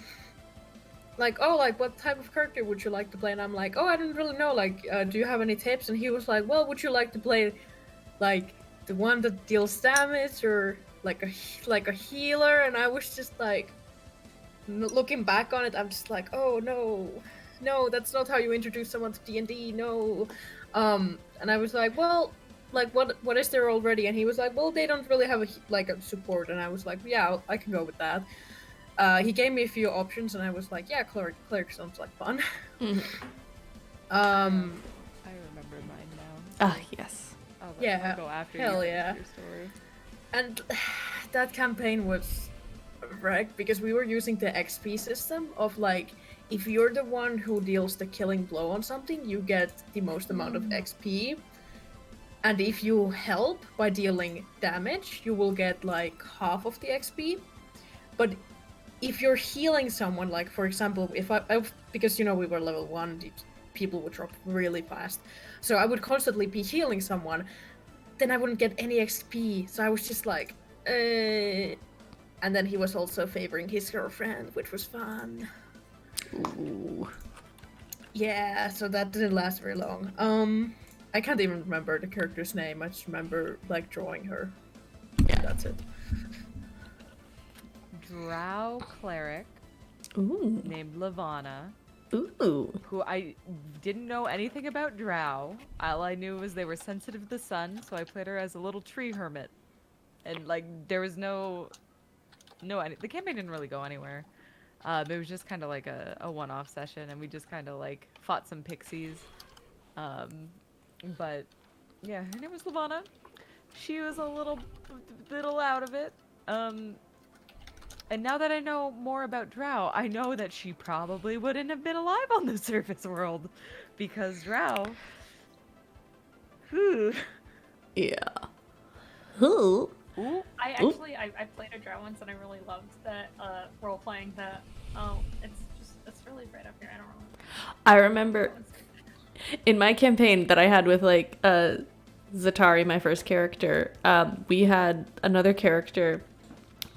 like, oh, like, what type of character would you like to play? And I'm like, oh, I don't really know. Like, do you have any tips? And he was like, well, would you like to play, like, the one that deals damage, or like a healer? And I was just like, looking back on it, I'm just like, oh no, that's not how you introduce someone to DnD. No. And I was like, well, like, what is there already? And he was like, well, they don't really have a support. And I was like, yeah, I can go with that. He gave me a few options, and I was like, yeah, cleric sounds like fun. I remember mine now. Ah, yes. Oh, Yeah, I'll go after hell you yeah. your story. And that campaign was wrecked because we were using the XP system of like, if you're the one who deals the killing blow on something, you get the most amount of XP. And if you help by dealing damage, you will get like half of the XP. But if you're healing someone, like for example, if I because you know we were level 1, people would drop really fast. So I would constantly be healing someone, then I wouldn't get any XP. So I was just like, And then he was also favoring his girlfriend, which was fun. Ooh. Yeah, so that didn't last very long. I can't even remember the character's name. I just remember like drawing her. Yeah. That's it. Drow cleric Ooh. named Lavana, Ooh. who I didn't know anything about drow. All I knew was they were sensitive to the sun, so I played her as a little tree hermit. And like there was the campaign didn't really go anywhere. It was just kind of like a one-off session, and we just kind of like fought some pixies. But yeah, her name was Lavana. She was a little out of it. And now that I know more about Drow, I know that she probably wouldn't have been alive on the surface world, because Drow. Whew. Yeah. Who? Ooh. I actually I played a drow once and I really loved that role playing that. Oh, it's really bright up here. I don't remember. I remember in my campaign that I had with like Zatari, my first character, we had another character,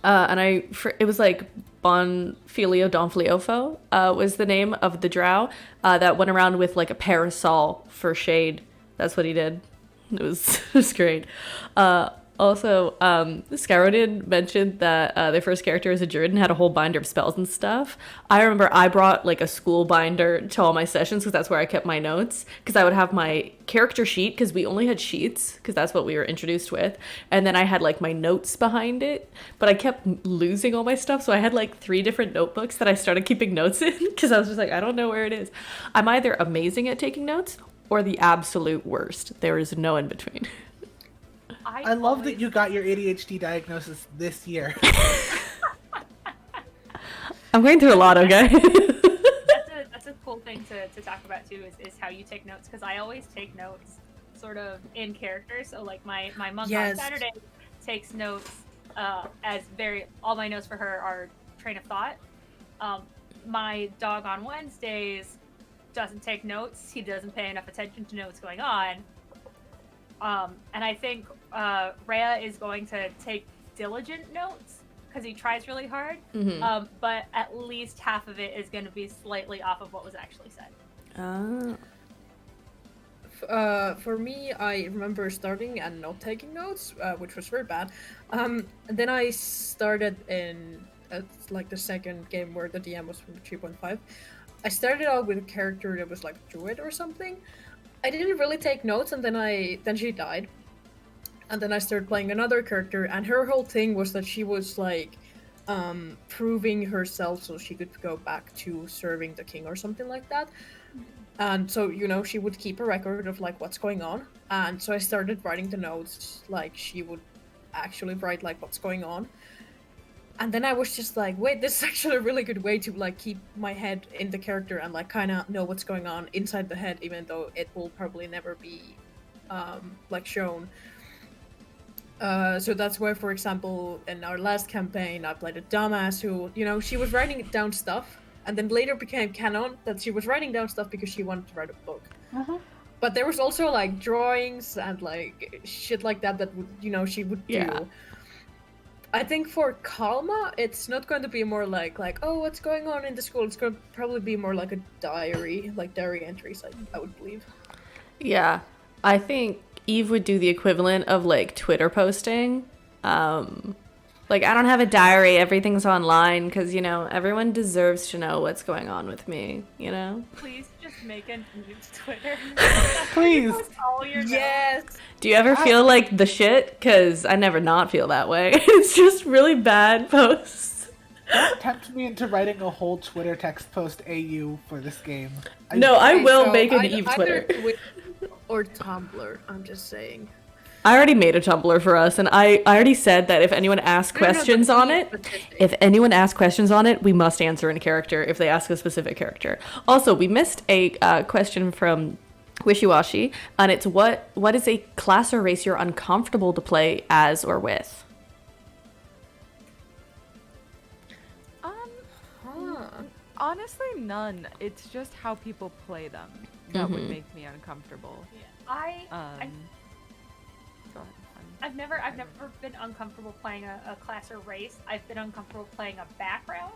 and it was like Bonfilio Donfliofo was the name of the drow that went around with like a parasol for shade. That's what he did. It was great. Also, Skyrodin mentioned that their first character as a druid and had a whole binder of spells and stuff. I remember I brought like a school binder to all my sessions because that's where I kept my notes. Because I would have my character sheet because we only had sheets because that's what we were introduced with. And then I had like my notes behind it. But I kept losing all my stuff. So I had like 3 different notebooks that I started keeping notes in because I was just like, I don't know where it is. I'm either amazing at taking notes or the absolute worst. There is no in between. I love that you got your ADHD diagnosis this year. I'm going through a lot, okay? That's a cool thing to talk about too is how you take notes, because I always take notes sort of in character. So like my monk on Saturday takes notes all my notes for her are train of thought. My dog on Wednesdays doesn't take notes. He doesn't pay enough attention to know what's going on. And I think Rhea is going to take diligent notes because he tries really hard. Mm-hmm. But at least half of it is going to be slightly off of what was actually said. For me, I remember starting and not taking notes, which was very bad. Then I started in like the second game where the DM was from 3.5. I started out with a character that was like a druid or something. I didn't really take notes, and then she died. And then I started playing another character, and her whole thing was that she was like proving herself so she could go back to serving the king or something like that. And so, she would keep a record of like what's going on. And so I started writing the notes, like she would actually write like what's going on. And then I was just like, wait, this is actually a really good way to like keep my head in the character and like kind of know what's going on inside the head, even though it will probably never be like shown. So that's why, for example, in our last campaign, I played a dumbass who, she was writing down stuff, and then later became canon that she was writing down stuff because she wanted to write a book. Uh-huh. But there was also like drawings and like shit like that would, she would do. Yeah. I think for Kalma, it's not going to be more like, oh, what's going on in the school? It's going to probably be more like a diary, like diary entries, I would believe. Yeah. I think Eve would do the equivalent of, like, Twitter posting. Like, I don't have a diary, everything's online, because, everyone deserves to know what's going on with me, Please just make a new Twitter. Please. All your Yes. Do you ever feel like the shit? Because I never not feel that way. It's just really bad posts. Don't tempt me into writing a whole Twitter text post AU for this game. I will make an Eve Twitter. Or Tumblr, I'm just saying. I already made a Tumblr for us, and I already said that if anyone asks questions on it, we must answer in character if they ask a specific character. Also, we missed a question from Wishiwashi, and it's what is a class or race you're uncomfortable to play as or with? Honestly, none. It's just how people play them that would make me uncomfortable. Yeah. I've never been uncomfortable playing a class or race. I've been uncomfortable playing a background.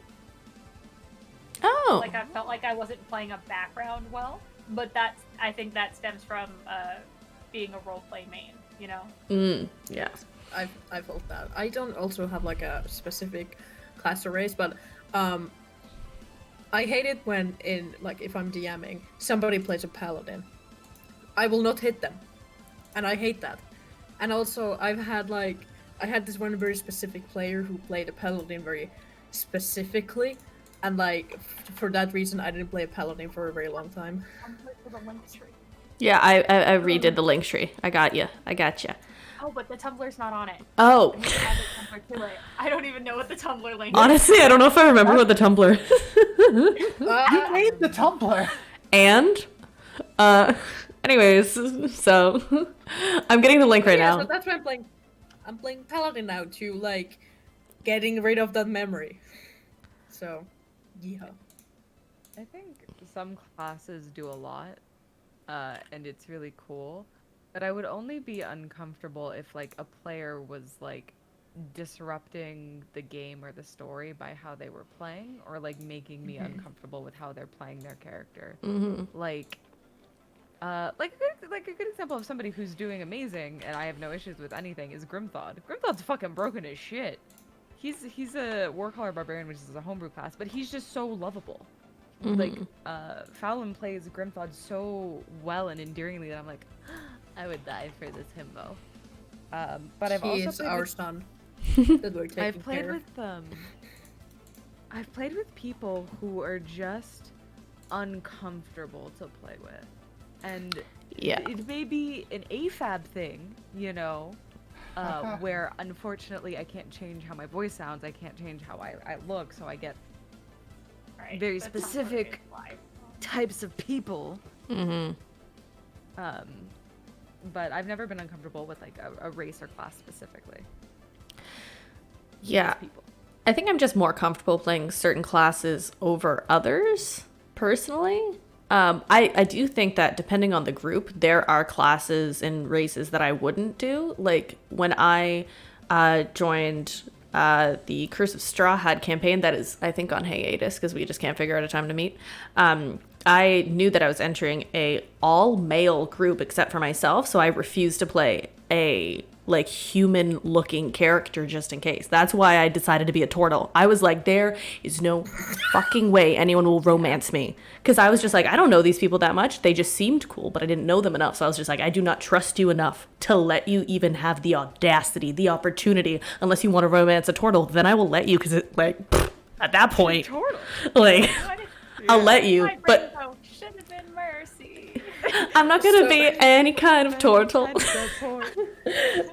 Oh. Like I felt like I wasn't playing a background well, but I think that stems from being a roleplay main, Yeah. I felt that. I don't also have like a specific class or race, but I hate it when if I'm DMing, somebody plays a paladin. I will not hit them. And I hate that. And also, I had this one very specific player who played a paladin very specifically, and for that reason, I didn't play a paladin for a very long time. Yeah, I redid the link tree. I got you. Oh, but the Tumblr's not on it. Oh. I need to add the Tumblr to it. I don't even know what the Tumblr link is. Honestly, I don't know if I remember what the Tumblr is. You made the Tumblr. And, anyways, so I'm getting the link right now. So that's why I'm playing Paladin now to getting rid of that memory. So, yeah. I think some classes do a lot, and it's really cool. But I would only be uncomfortable if like a player was like disrupting the game or the story by how they were playing, or like making me uncomfortable with how they're playing their character. Like a good example of somebody who's doing amazing and I have no issues with anything is Grimthod. Grimthod's fucking broken as shit. He's a Warcaller Barbarian, which is a homebrew class, but he's just so lovable. Like Falcon plays Grimthod so well and endearingly that I'm like, I would die for this himbo. But I've also is played our with, son. That we're taking I've played care of. with I've played with people who are just uncomfortable to play with. And it may be an AFAB thing, you know, where unfortunately I can't change how my voice sounds, I can't change how I look, so I get very specific types of people. But I've never been uncomfortable with like a race or class specifically. Yeah. I think I'm just more comfortable playing certain classes over others, personally. I do think that depending on the group, there are classes and races that I wouldn't do. Like when I joined the Curse of Straw Hat campaign that is, I think, on hiatus because we just can't figure out a time to meet. I knew that I was entering a all-male group except for myself, so I refused to play a like human-looking character just in case. That's why I decided to be a turtle. I was like, there is no fucking way anyone will romance me. Because I was just like, I don't know these people that much. They just seemed cool, but I didn't know them enough. So I was just like, I do not trust you enough to let you even have the audacity, the opportunity. Unless you want to romance a turtle, then I will let you. Because it, like, at that point, like, I'll let you. But should have been mercy. I'm not gonna be any kind of turtle.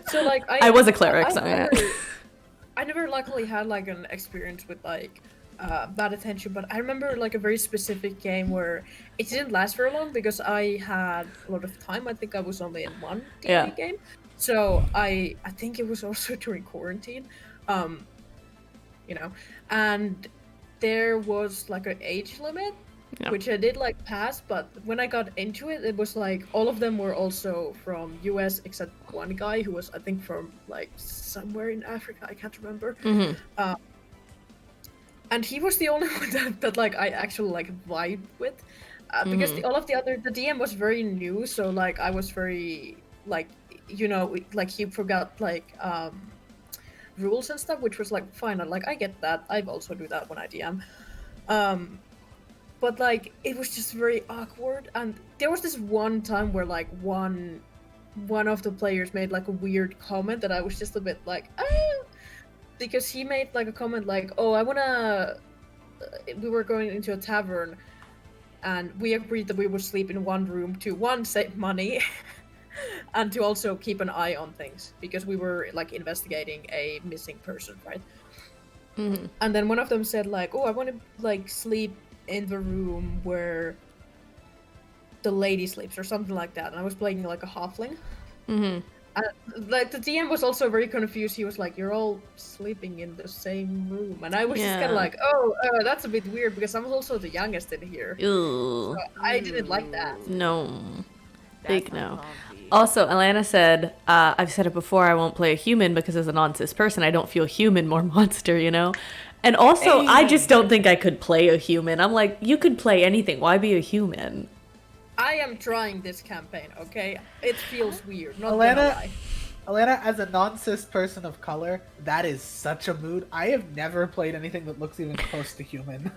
So like I was a cleric, so yeah. I never luckily had like an experience with like bad attention, but I remember like a very specific game where it didn't last very long because I had a lot of time. I think I was only in one DnD game, so I think it was also during quarantine, you know, and there was like an age limit. Which I did like pass, but when I got into it, it was like all of them were also from US except one guy who was I think from like somewhere in Africa, I can't remember. And he was the only one that like I actually like vibed with, because all of the DM was very new, so like I was very like, you know, like he forgot like rules and stuff, which was like fine. I get that. I also do that when I DM. But like it was just very awkward, and there was this one time where like one of the players made like a weird comment that I was just a bit like, because he made like a comment like, oh, we were going into a tavern, and we agreed that we would sleep in one room to one, save money, and to also keep an eye on things because we were like investigating a missing person, right? And then one of them said like, oh, I want to like sleep in the room where the lady sleeps or something like that, and I was playing like a halfling. Like the DM was also very confused. He was like, you're all sleeping in the same room, and I was just kind of like, oh, that's a bit weird because I'm also the youngest in here. So I didn't like that. No. Big no. Also, Alana said, I've said it before, I won't play a human because as a non-cis person, I don't feel human, more monster, you know? And also, I just don't think I could play a human. I'm like, you could play anything. Why be a human? I am trying this campaign, okay? It feels weird. Not Alana, as a non-cis person of color, that is such a mood. I have never played anything that looks even close to human.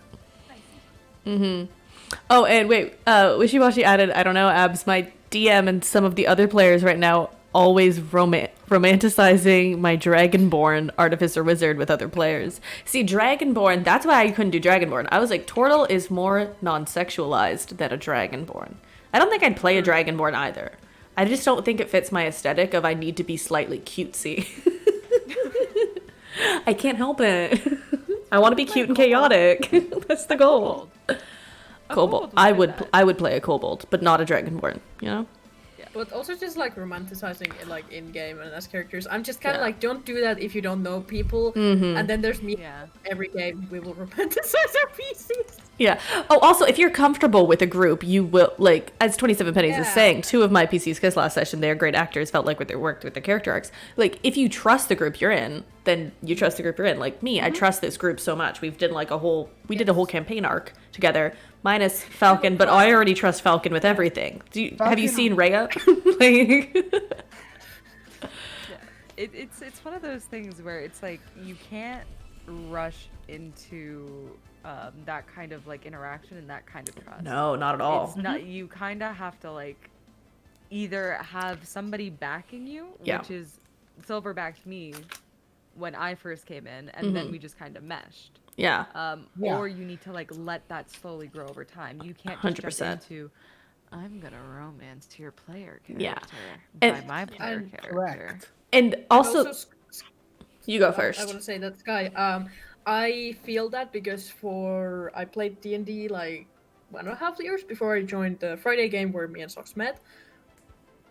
Oh, and wait, Wishy-Washy added, I don't know, Abs, my DM and some of the other players right now always romanticizing my Dragonborn Artificer Wizard with other players. See, Dragonborn, that's why I couldn't do Dragonborn. I was like, Turtle is more non-sexualized than a Dragonborn. I don't think I'd play a Dragonborn either. I just don't think it fits my aesthetic of I need to be slightly cutesy. I can't help it. I want to be cute and chaotic. That's the goal. Kobold. I would play a kobold, but not a Dragonborn, you know? But also just like romanticizing it like in game and as characters. I'm just kind of like, don't do that if you don't know people. And then there's me every game. We will romanticize our PCs. Yeah. Oh, also, if you're comfortable with a group, you will, like, as 27 Pennies is Yeah. saying, 2 of my PCs, because last session they're great actors, felt like they worked with their character arcs. Like, if you trust the group you're in, then you trust the group you're in. Like me, I trust this group so much. We did a whole campaign arc together, minus Falcon, but I already trust Falcon with everything. Have you Falcon- seen Rhea? Like, It's one of those things where it's like you can't rush into that kind of like interaction and that kind of trust. no, not at all. It's not. You kind of have to like either have somebody backing you, Yeah. which is Silver backed me when I first came in, and then we just kind of meshed. Yeah. Yeah. Or you need to like let that slowly grow over time. You can't just 100%. jump into I'm gonna romance your player character Yeah. by And- my player character. Correct. And also, Also, you go I first. want to say that Sky. I feel that because I played DnD like 1.5 years before I joined the Friday game where me and Sox met.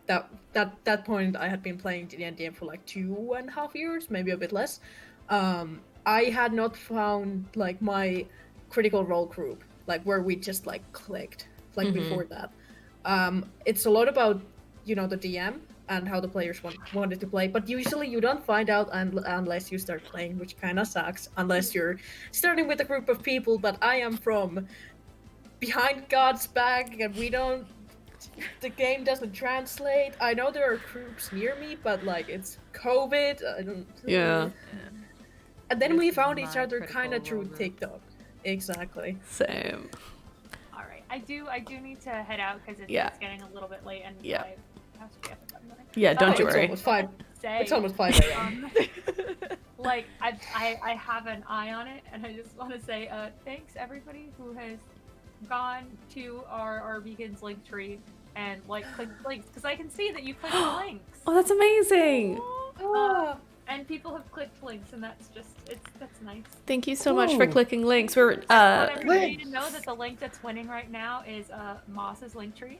That point I had been playing DnD for like 2.5 years, maybe a bit less. I had not found like my critical role group, like where we just like clicked like before that. It's a lot about the DM and how the players wanted to play, but usually you don't find out unless you start playing, which kind of sucks unless you're starting with a group of people. But I am from behind God's back, and the game doesn't translate. I know there are groups near me, but like it's COVID. I don't. Yeah. And then This we is found my each other critical kind of role through group. TikTok. Exactly. Same. All right, I do need to head out because Yeah. it's getting a little bit late and Yeah. I have to be up at 7. Yeah, don't you It's worry. almost 5. Say, It's almost 5 a.m. like I have an eye on it, and I just want to say thanks everybody who has gone to our Beacons link tree and like clicked links, because I can see that you clicked the links. Oh, that's amazing. Ah. And people have clicked links, and that's nice. Thank you so much for Ooh. clicking links. We're I want everybody to links. know that the link that's winning right now is Moss's link tree.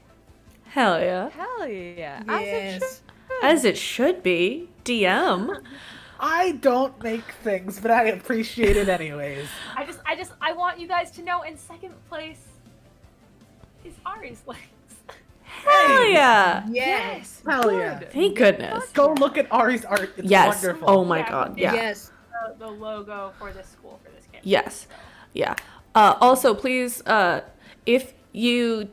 hell yeah. Hell yeah. Yes. As it should be. DM. I don't make things, but I appreciate it anyways. I want you guys to know in second place is Ari's links. Hell yeah. Yes. Hell yeah. Thank goodness. Go look at Ari's art. It's Yes. wonderful. Oh my Yeah, god. but Yeah. Yes. The logo for this school for this campus. Yes. Yeah. Also, please, if you,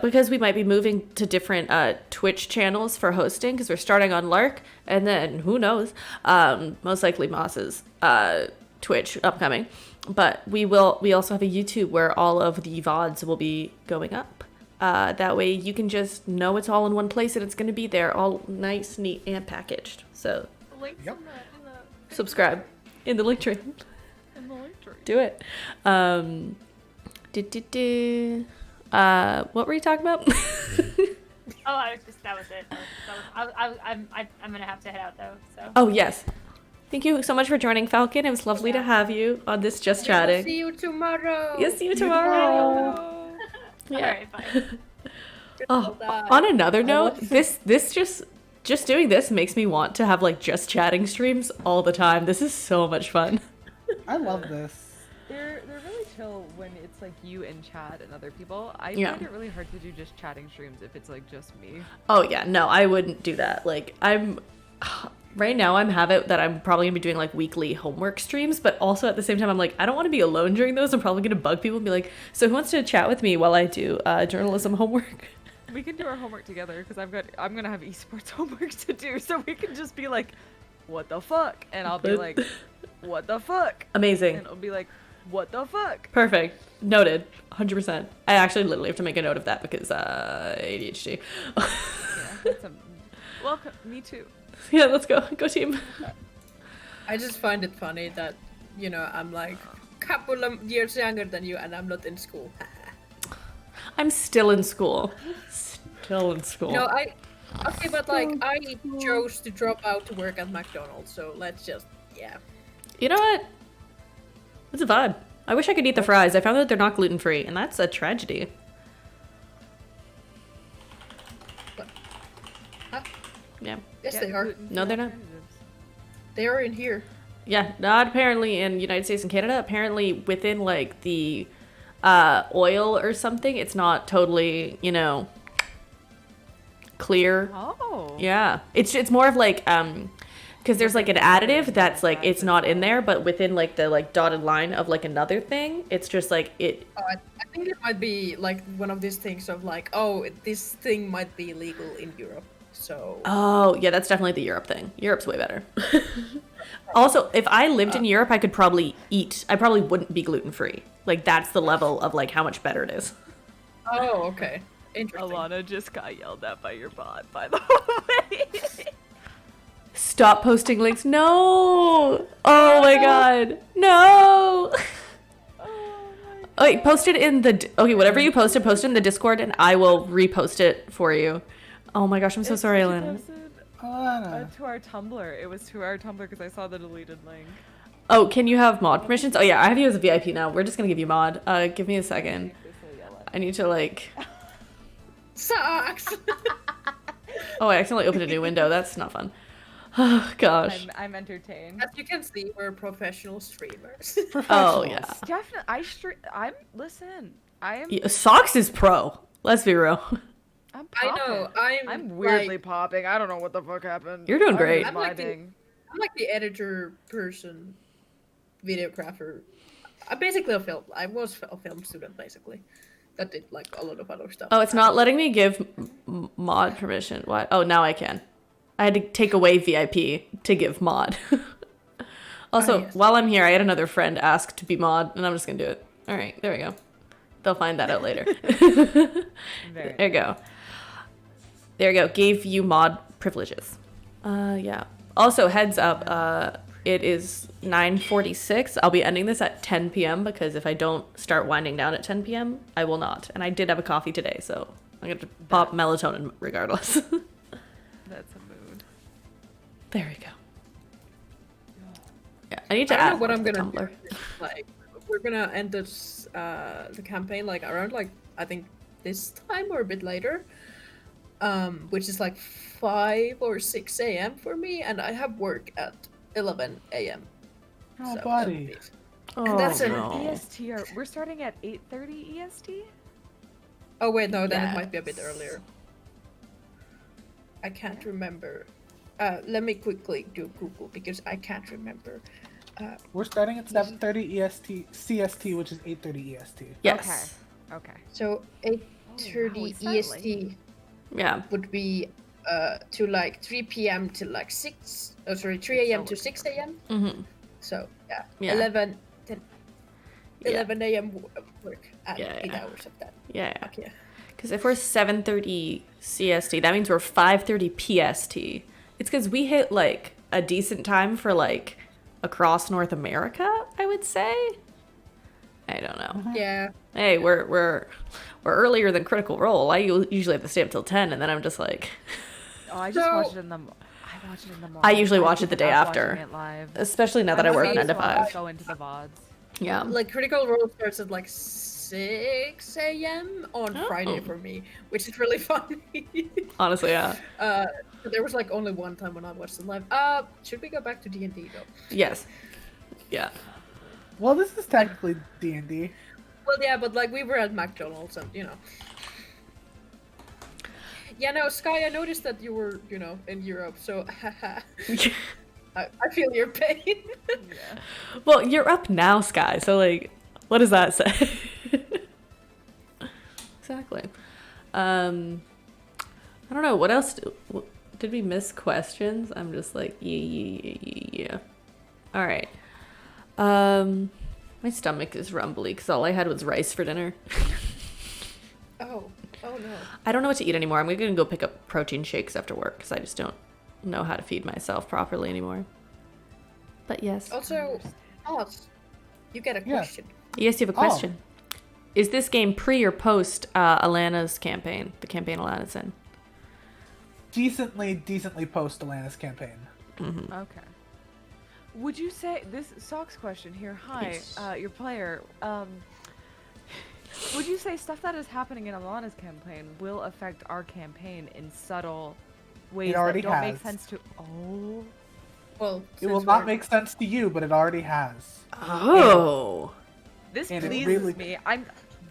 because we might be moving to different Twitch channels for hosting, because we're starting on Lark, and then who knows, most likely Moss's Twitch upcoming. But we also have a YouTube where all of the VODs will be going up. That way you can just know it's all in one place and it's going to be there, all nice, neat, and packaged. So The links Yep. in the subscribe in the link tree. in the link tree. Do it. What were you talking about? Oh, that was it. I'm gonna have to head out though. So. Oh, yes. Thank you so much for joining, Falcon. It was lovely to have you on this Just Chatting. See you tomorrow. Yes, see you tomorrow. tomorrow. Yeah. Alright, bye. Oh, Bye. on another note, this just doing this makes me want to have like Just Chatting streams all the time. This is so much fun. I love this. They're really chill when it's like you and Chad and other people. I Yeah. find it really hard to do just chatting streams if it's like just me. Oh yeah, no, I wouldn't do that. Like right now I'm have it that I'm probably gonna be doing like weekly homework streams, but also at the same time I'm like, I don't want to be alone during those. I'm probably gonna bug people and be like, so who wants to chat with me while I do journalism homework? We can do our homework together because I'm gonna have esports homework to do, so we can just be like, what the fuck? And I'll be like, what the fuck? Amazing. And it'll be like, what the fuck? Perfect. Noted. 100%. I actually literally have to make a note of that because ADHD. Yeah, that's welcome. Me too. Yeah, let's go. Go team. I just find it funny that I'm like a couple of years younger than you, and I'm not in school. I'm still in school. Still in school. Okay, but like I chose to drop out to work at McDonald's, so let's just You know what? It's a vibe. I wish I could eat the fries. I found that they're not gluten-free, and that's a tragedy. Huh? Yeah. Yes, Yeah, they are. gluten-free No, they're not. alternatives. They are in here. Yeah, not apparently in United States and Canada. Apparently within like the oil or something. It's not totally, you know, clear. Oh. Yeah. It's more of like because there's like an additive that's like it's not in there, but within like the like dotted line of like another thing, it's just like it. I think it might be like one of these things of like, oh, this thing might be illegal in Europe, so. Oh yeah, that's definitely the Europe thing. Europe's way better. Also, if I lived in Europe, I could probably eat. I probably wouldn't be gluten free. Like that's the level of like how much better it is. Oh, okay. Interesting. Alana just got yelled at by your bot, by the way. Stop posting links. No. Oh my god. No. Wait, post it in the. Okay, whatever you posted, post it in the Discord, and I will repost it for you. Oh my gosh, I'm so sorry, Elena. Alana. To our Tumblr. It was to our Tumblr because I saw the deleted link. Oh, can you have mod permissions? Oh yeah, I have you as a VIP now. We're just gonna give you mod. Give me a second. I need to like. Sucks. Oh, I accidentally opened a new window. That's not fun. Oh gosh. I'm entertained. As you can see, we're professional streamers. Oh yeah. Definitely. Listen. I am. Yeah, Socks is pro. Let's be real. I'm I popping. know. I'm weirdly popping. I don't know what the fuck happened. You're doing great. I'm like the editor person, videographer. I'm basically a film. I was a film student basically. That did like a lot of other stuff. Oh, it's not letting me give mod permission. What? Oh, now I can. I had to take away VIP to give mod. Also, yes. while I'm here, I had another friend ask to be mod, and I'm just gonna do it. All right, there we go. They'll find that out later. There you go. There you go. Gave you mod privileges. Yeah. Also, heads up. It is 9:46. I'll be ending this at 10 p.m. because if I don't start winding down at 10 p.m., I will not. And I did have a coffee today, so I'm going to pop melatonin regardless. That's a mood. There we go. Yeah, I need to I don't add know what I'm to gonna Tumblr. do. Like, we're gonna end this the campaign like around like I think this time or a bit later, which is like 5 or 6 a.m. for me, and I have work at 11 a.m. Oh, So, buddy. Oh, that's an no. EST. We're starting at 8:30 EST. Oh wait, no, then it might be a Yes. bit earlier. I can't remember. Let me quickly do Google because I can't remember. We're starting at 7:30 EST CST, which is 8:30 EST. Yes. Okay. So 8:30 Oh, wow, EST Yeah. would be to like 3 p.m. to like 6. Oh, sorry, 3 a.m. to 6 a.m. Mm-hmm. So yeah, Yeah. 11 Yeah. a.m. work and Yeah, 8 yeah. hours of that. Yeah. Fuck yeah. Because if we're 7:30 CST, that means we're 5:30 PST. It's because we hit like a decent time for like across North America, I would say. I don't know. Yeah. Hey, we're earlier than Critical Role. I usually have to stay up till 10, and then I'm just like, Oh, I just So- watched it in the. I watch it in the morning. I usually watch it the day I'm after. watching it live. especially now that I I'm work amazed 9 to why- 5. Go into the VODs. Yeah. Like Critical Role starts at like 6 a.m. on Oh. Friday for me, which is really funny. Honestly, yeah. But there was like only one time when I watched it live. Should we go back to D&D though? Yes. Yeah. Well, this is technically D&D. Well, yeah, but like we were at McDonald's and you know. Yeah, no, Sky, I noticed that you were, you know, in Europe, so I feel your pain. Yeah. Well, you're up now, Sky. So like, what does that say? Exactly. I don't know. What else did we miss questions? I'm just like, yeah. All right. My stomach is rumbly because all I had was rice for dinner. Oh no. I don't know what to eat anymore. I'm gonna go pick up protein shakes after work because I just don't know how to feed myself properly anymore. But yes. Also, Oz, you get a Yeah. question. Yes, you have a question. Is this game pre or post Alana's campaign? The campaign Alana's in? Decently post Alana's campaign. Mm-hmm. Okay. Would you say this Socks question here? Hi, your player. Would you say stuff that is happening in Alana's campaign will affect our campaign in subtle ways already that don't make has. sense to? Oh. Well, It will since not we're- make sense to you, but it already has. Oh. This And it pleases really- me.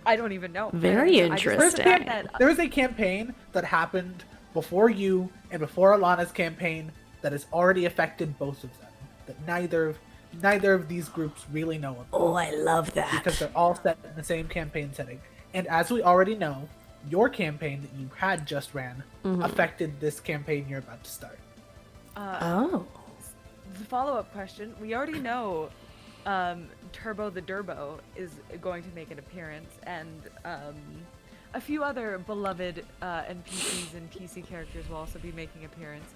I don't even know. Very I just interesting. thought that- There is a campaign that happened before you and before Alana's campaign that has already affected both of them. That neither of these groups really know about. Oh, I love that. Because they're all set in the same campaign setting. And as we already know, your campaign that you had just ran affected this campaign you're about to start. Oh. The follow-up question: we already know Turbo the Durbo is going to make an appearance, and a few other beloved NPCs and PC characters will also be making appearance.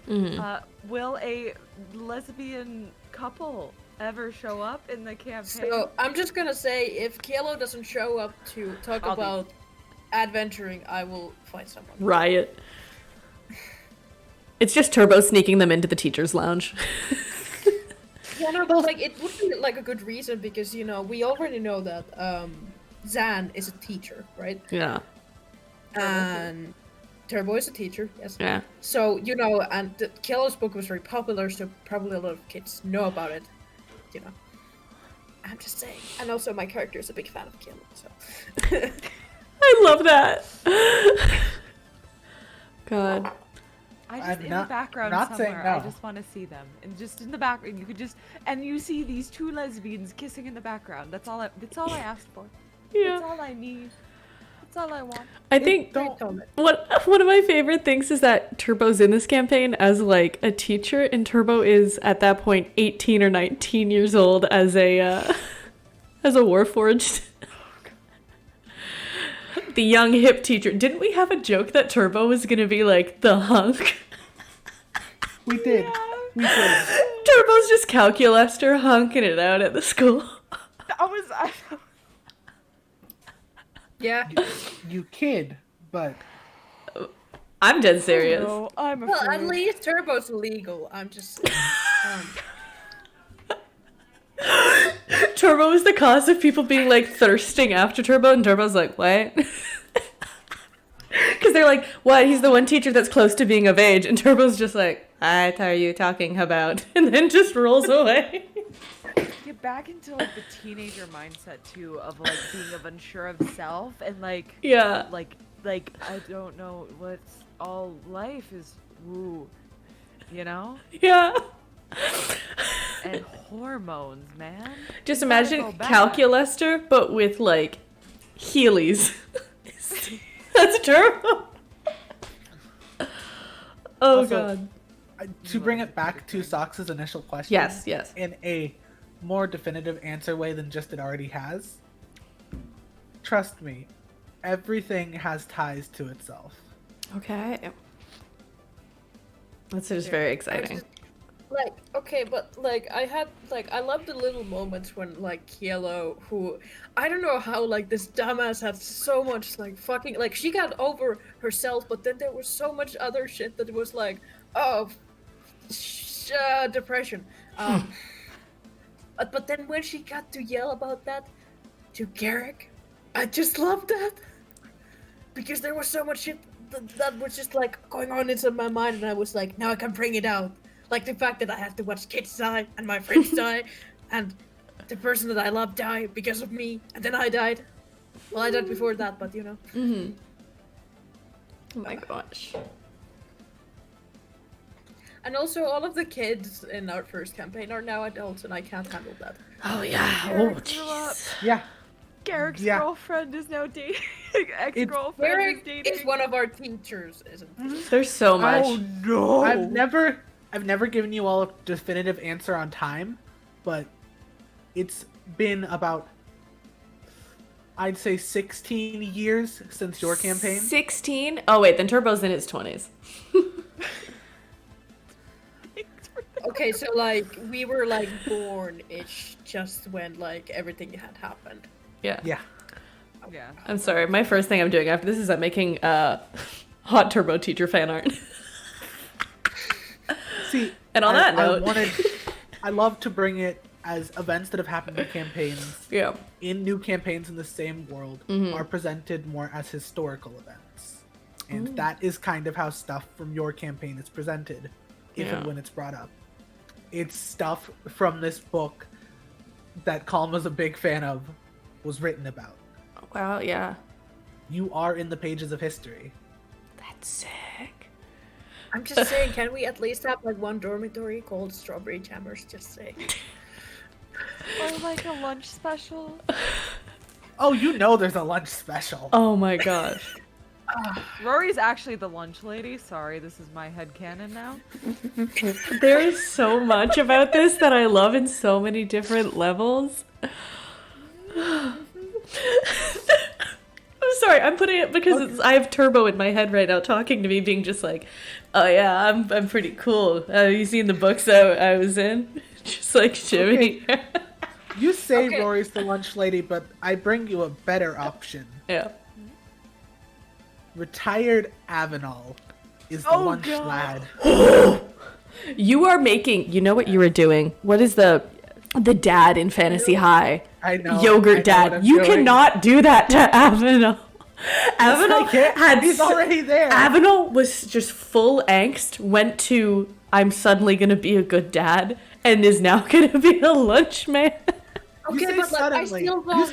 Will a lesbian couple ever show up in the campaign? So I'm just gonna say, if Kielo doesn't show up to talk about adventuring, I will find someone. Riot. It's just Turbo sneaking them into the teacher's lounge. Yeah, no, but like it would be like a good reason because we already know that Zan is a teacher, right? Yeah. And Turbo is a teacher, yes. Yeah. So and the Kielo's book was very popular, so probably a lot of kids know about it. I'm just saying. And also, my character is a big fan of Kielo, so. I love that. God. I just I'm in not- the background not saying somewhere. I no. just want to see them, and just in the background, you could just and you see these two lesbians kissing in the background. That's all I asked for. Yeah. That's all I need. That's all I want. I think one of my favorite things is that Turbo's in this campaign as like a teacher, and Turbo is at that point 18 or 19 years old as a Warforged. The young hip teacher. Didn't we have a joke that Turbo was gonna be like the hunk? We did. We did. Turbo's just Calculester hunking it out at the school. Yeah. You kid, but I'm dead serious. No, I'm Well, afraid. at least Turbo's legal. I'm just saying. Turbo is the cause of people being like thirsting after Turbo, and Turbo's like, what? Because they're like, what? He's the one teacher that's close to being of age, and Turbo's just like, what are you talking about? And then just rolls away. Get back into like the teenager mindset too, of like being of unsure of self and like Yeah. like I don't know what's all life is, woo, Yeah. and hormones, man. Just You gotta imagine go back. Calculester, but with like Heelys. That's Turbo. Oh Also, god. to bring it back to Sox's initial question. Yes, yes. In a more definitive answer way than just it already has. Trust me, everything has ties to itself. Okay. That's just very exciting. Like, okay, but like I love the little moments when like Kielo, who I don't know how like this dumbass had so much like fucking like she got over herself, but then there was so much other shit that was like, depression. But then when she got to yell about that to Garrick, I just loved that because there was so much shit that was just like going on inside my mind, and I was like, now I can bring it out. Like the fact that I had to watch kids die and my friends die and the person that I love die because of me, and then I died. Well, I died before that, but Mm-hmm. Oh my gosh. And also, all of the kids in our first campaign are now adults, and I can't handle that. Oh yeah. Oh Garrick grew up. jeez. Yeah. Garrick's Yeah. girlfriend is now dating. Ex-girlfriend is Garrick dating. is one of our teachers, isn't he? There's so much. Oh no! I've never given you all a definitive answer on time, but it's been about, I'd say 16 years since your campaign. 16? Oh wait, then Turbo's in his 20s. Okay, so like we were like born-ish just when like everything had happened. Yeah. Yeah. Yeah. I'm sorry. My first thing I'm doing after this is I'm making hot Turbo teacher fan art. See, And on that note, I love to bring it as events that have happened in campaigns, yeah. in new campaigns in the same world, are presented more as historical events. And that is kind of how stuff from your campaign is presented, if Yeah. and when it's brought up. It's stuff from this book that Calma's a big fan of, was written about. Wow, yeah. You are in the pages of history. That's sick. I'm just saying, can we at least have like one dormitory called Strawberry Jammers? Just saying. Or like a lunch special. Oh, you know there's a lunch special. Oh my gosh. Rory's actually the lunch lady. Sorry, this is my headcanon now. There is so much about this that I love in so many different levels. I'm sorry, I'm putting it because I have Turbo in my head right now talking to me, being just like, oh yeah, I'm pretty cool. You seen the books I was in? Just like Jimmy. Okay. You say Rory's the lunch lady, but I bring you a better option. Yeah. Retired Avenal is the lunch lad. You are making, you know what you were doing? What is the dad in Fantasy High? I know. Yogurt dad. You cannot do that to Avenal. Avenal He's already there. Avenal was just full angst, went to I'm suddenly gonna be a good dad, and is now gonna be a lunch man. Okay, but like, I still don't.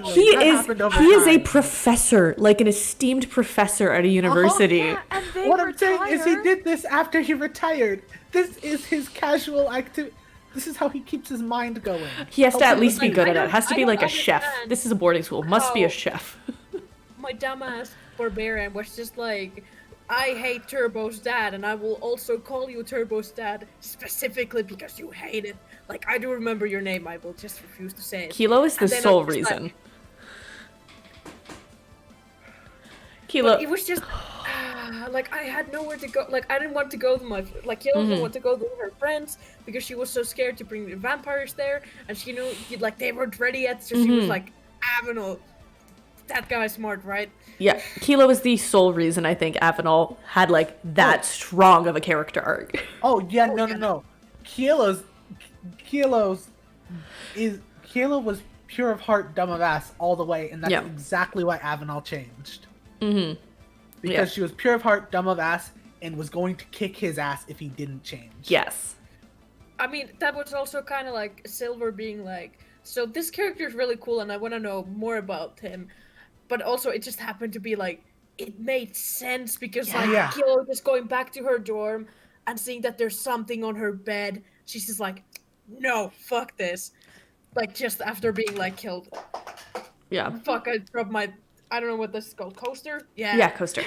He is a professor, like an esteemed professor at a university. Yeah, and they What I'm saying is he did this after he retired. This is his casual activity. This is how he keeps his mind going. He has to at least be good at it. don't- It has to I be don't like a chef. understand This is a boarding school. Must be a how- chef. My dumbass barbarian was just like, I hate Turbo's dad, and I will also call you Turbo's dad specifically because you hate it. Like, I do remember your name, I will just refuse to say it. Kilo is the And then sole I'm just reason. Like, Kilo. but it was just, like, I had nowhere to go. Like, I didn't want to go to my, like, Kilo didn't want to go to her friends because she was so scared to bring the vampires there, and she knew, like, they weren't ready yet, so she was like, Avenal, that guy's smart, right? Yeah, Kilo is the sole reason I think Avenal had like that strong of a character arc. Oh yeah, no. Kilo was pure of heart, dumb of ass all the way, and that's exactly why Avenal changed. Mm-hmm. Because she was pure of heart, dumb of ass, and was going to kick his ass if he didn't change. Yes. I mean, that was also kind of like Silver being like, so this character is really cool and I want to know more about him. But also, it just happened to be like, it made sense because like Kilo just going back to her dorm and seeing that there's something on her bed. She's just like, no, fuck this. Like, just after being like killed. Yeah. Fuck, I dropped my, I don't know what this is called, coaster? Yeah. Yeah, coaster.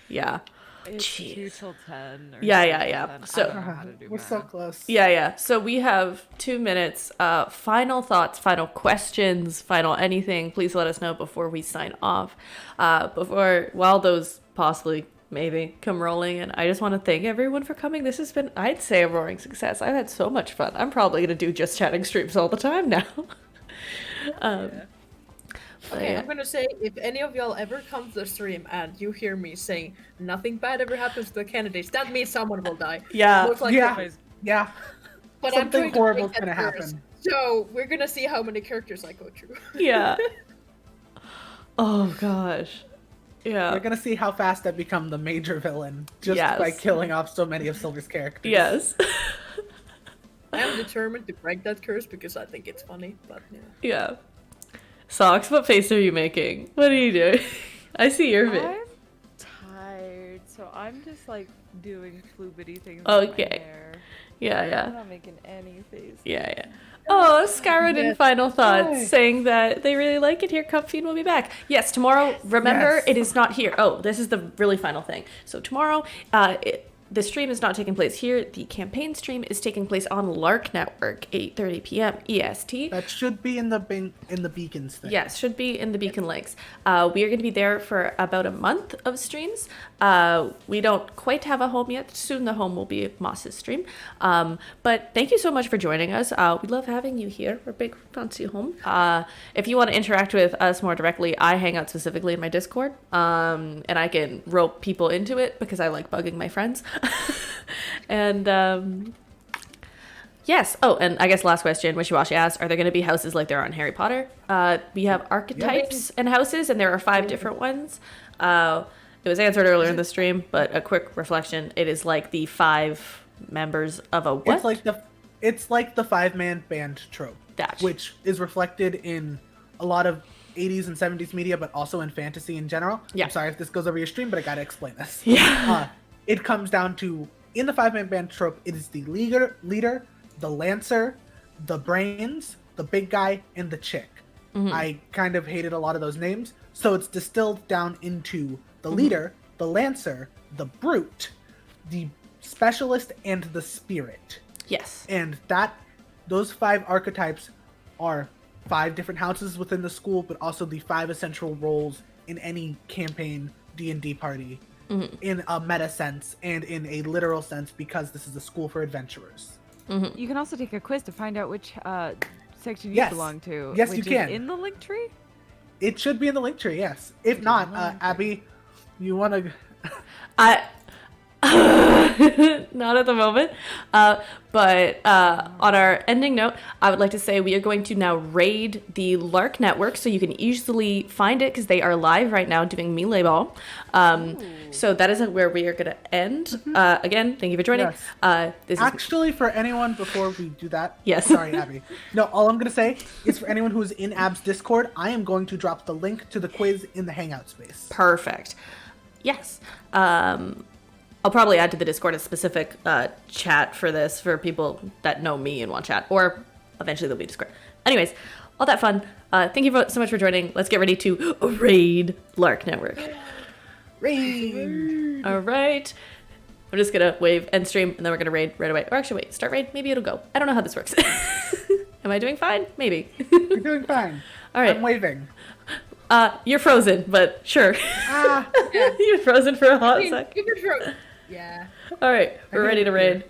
Yeah. It's Jeez. 2 till 10. Or Yeah, 6 yeah, till yeah. 10. So- I don't know how to do We're math. so close. Yeah. So we have 2 minutes. Final thoughts, final questions, final anything. Please let us know before we sign off. While those possibly maybe come rolling. And I just want to thank everyone for coming. This has been, I'd say, a roaring success. I've had so much fun. I'm probably going to do just chatting streams all the time now. Okay, I'm gonna say, if any of y'all ever come to the stream and you hear me saying nothing bad ever happens to the candidates, that means someone will die. Yeah. Most likely. Yeah. But Something I'm trying to horrible's break that gonna curse. happen. So we're gonna see how many characters I go through. Yeah. Oh, gosh. Yeah. We're gonna see how fast I become the major villain just by killing off so many of Silver's characters. Yes. I am determined to break that curse because I think it's funny, but yeah. Yeah. Socks, what face are you making? What are you doing? I see your vid. I'm tired, so I'm just like doing floobity things with my Okay. hair. Yeah. I'm not making any faces. Yeah. Oh, Skyrim in final thoughts, Hi. saying that they really like it here. Comfy will be back. Yes, tomorrow. Remember, Yes. it is not here. Oh, this is the really final thing. So tomorrow, the stream is not taking place here. The campaign stream is taking place on Lark Network, 8:30 p.m. EST. That should be in the beacons thing. Yes, should be in the Beacon Lakes. We are going to be there for about a month of streams. We don't quite have a home yet. Soon the home will be Moss's stream. But thank you so much for joining us. We love having you here. We're a big fancy home. If you want to interact with us more directly, I hang out specifically in my Discord. And I can rope people into it because I like bugging my friends. And yes. Oh, and I guess last question, Wishy-Washy asked, are there going to be houses like there are on Harry Potter? We have archetypes and houses, and there are 5 different ones. It was answered earlier in the stream, but a quick reflection, it is like the 5 members of a what? It's like the 5-man band trope, Gotcha. which is reflected in a lot of 80s and 70s media, but also in fantasy in general. Yeah. I'm sorry if this goes over your stream, but I gotta explain this. Yeah. It comes down to, in the 5-man band trope, it is the leader, the lancer, the brains, the big guy, and the chick. I kind of hated a lot of those names, so it's distilled down into the leader, the lancer, the brute, the specialist, and the spirit. Yes. And those 5 archetypes are 5 different houses within the school, but also the 5 essential roles in any campaign D&D party, in a meta sense and in a literal sense, because this is a school for adventurers. You can also take a quiz to find out which section you Yes. belong to. Yes, which you can. Is in the link tree? It should be in the link tree, yes. If not, Abby, you want to... I not at the moment, but on our ending note, I would like to say we are going to now raid the Lark Network, so you can easily find it because they are live right now doing Melee Ball. So that is where we are going to end. Again, thank you for joining. Yes. This Actually, for anyone, before we do that... Yes. Sorry, Abby. No, all I'm going to say is for anyone who's in Ab's Discord, I am going to drop the link to the quiz in the Hangout space. Perfect. Yes. I'll probably add to the Discord a specific chat for this for people that know me and want chat, or eventually there'll be Discord. Anyways, all that fun. Thank you so much for joining. Let's get ready to raid Lark Network. Raid! All right. I'm just gonna wave end stream, and then we're gonna raid right away. Or actually, wait, start raid. Maybe it'll go. I don't know how this works. Am I doing fine? Maybe. You're doing fine. All right. I'm waving. You're frozen, but sure. Yeah. You're frozen for a hot sec. You can throw. Yeah. All right, we're ready to raid.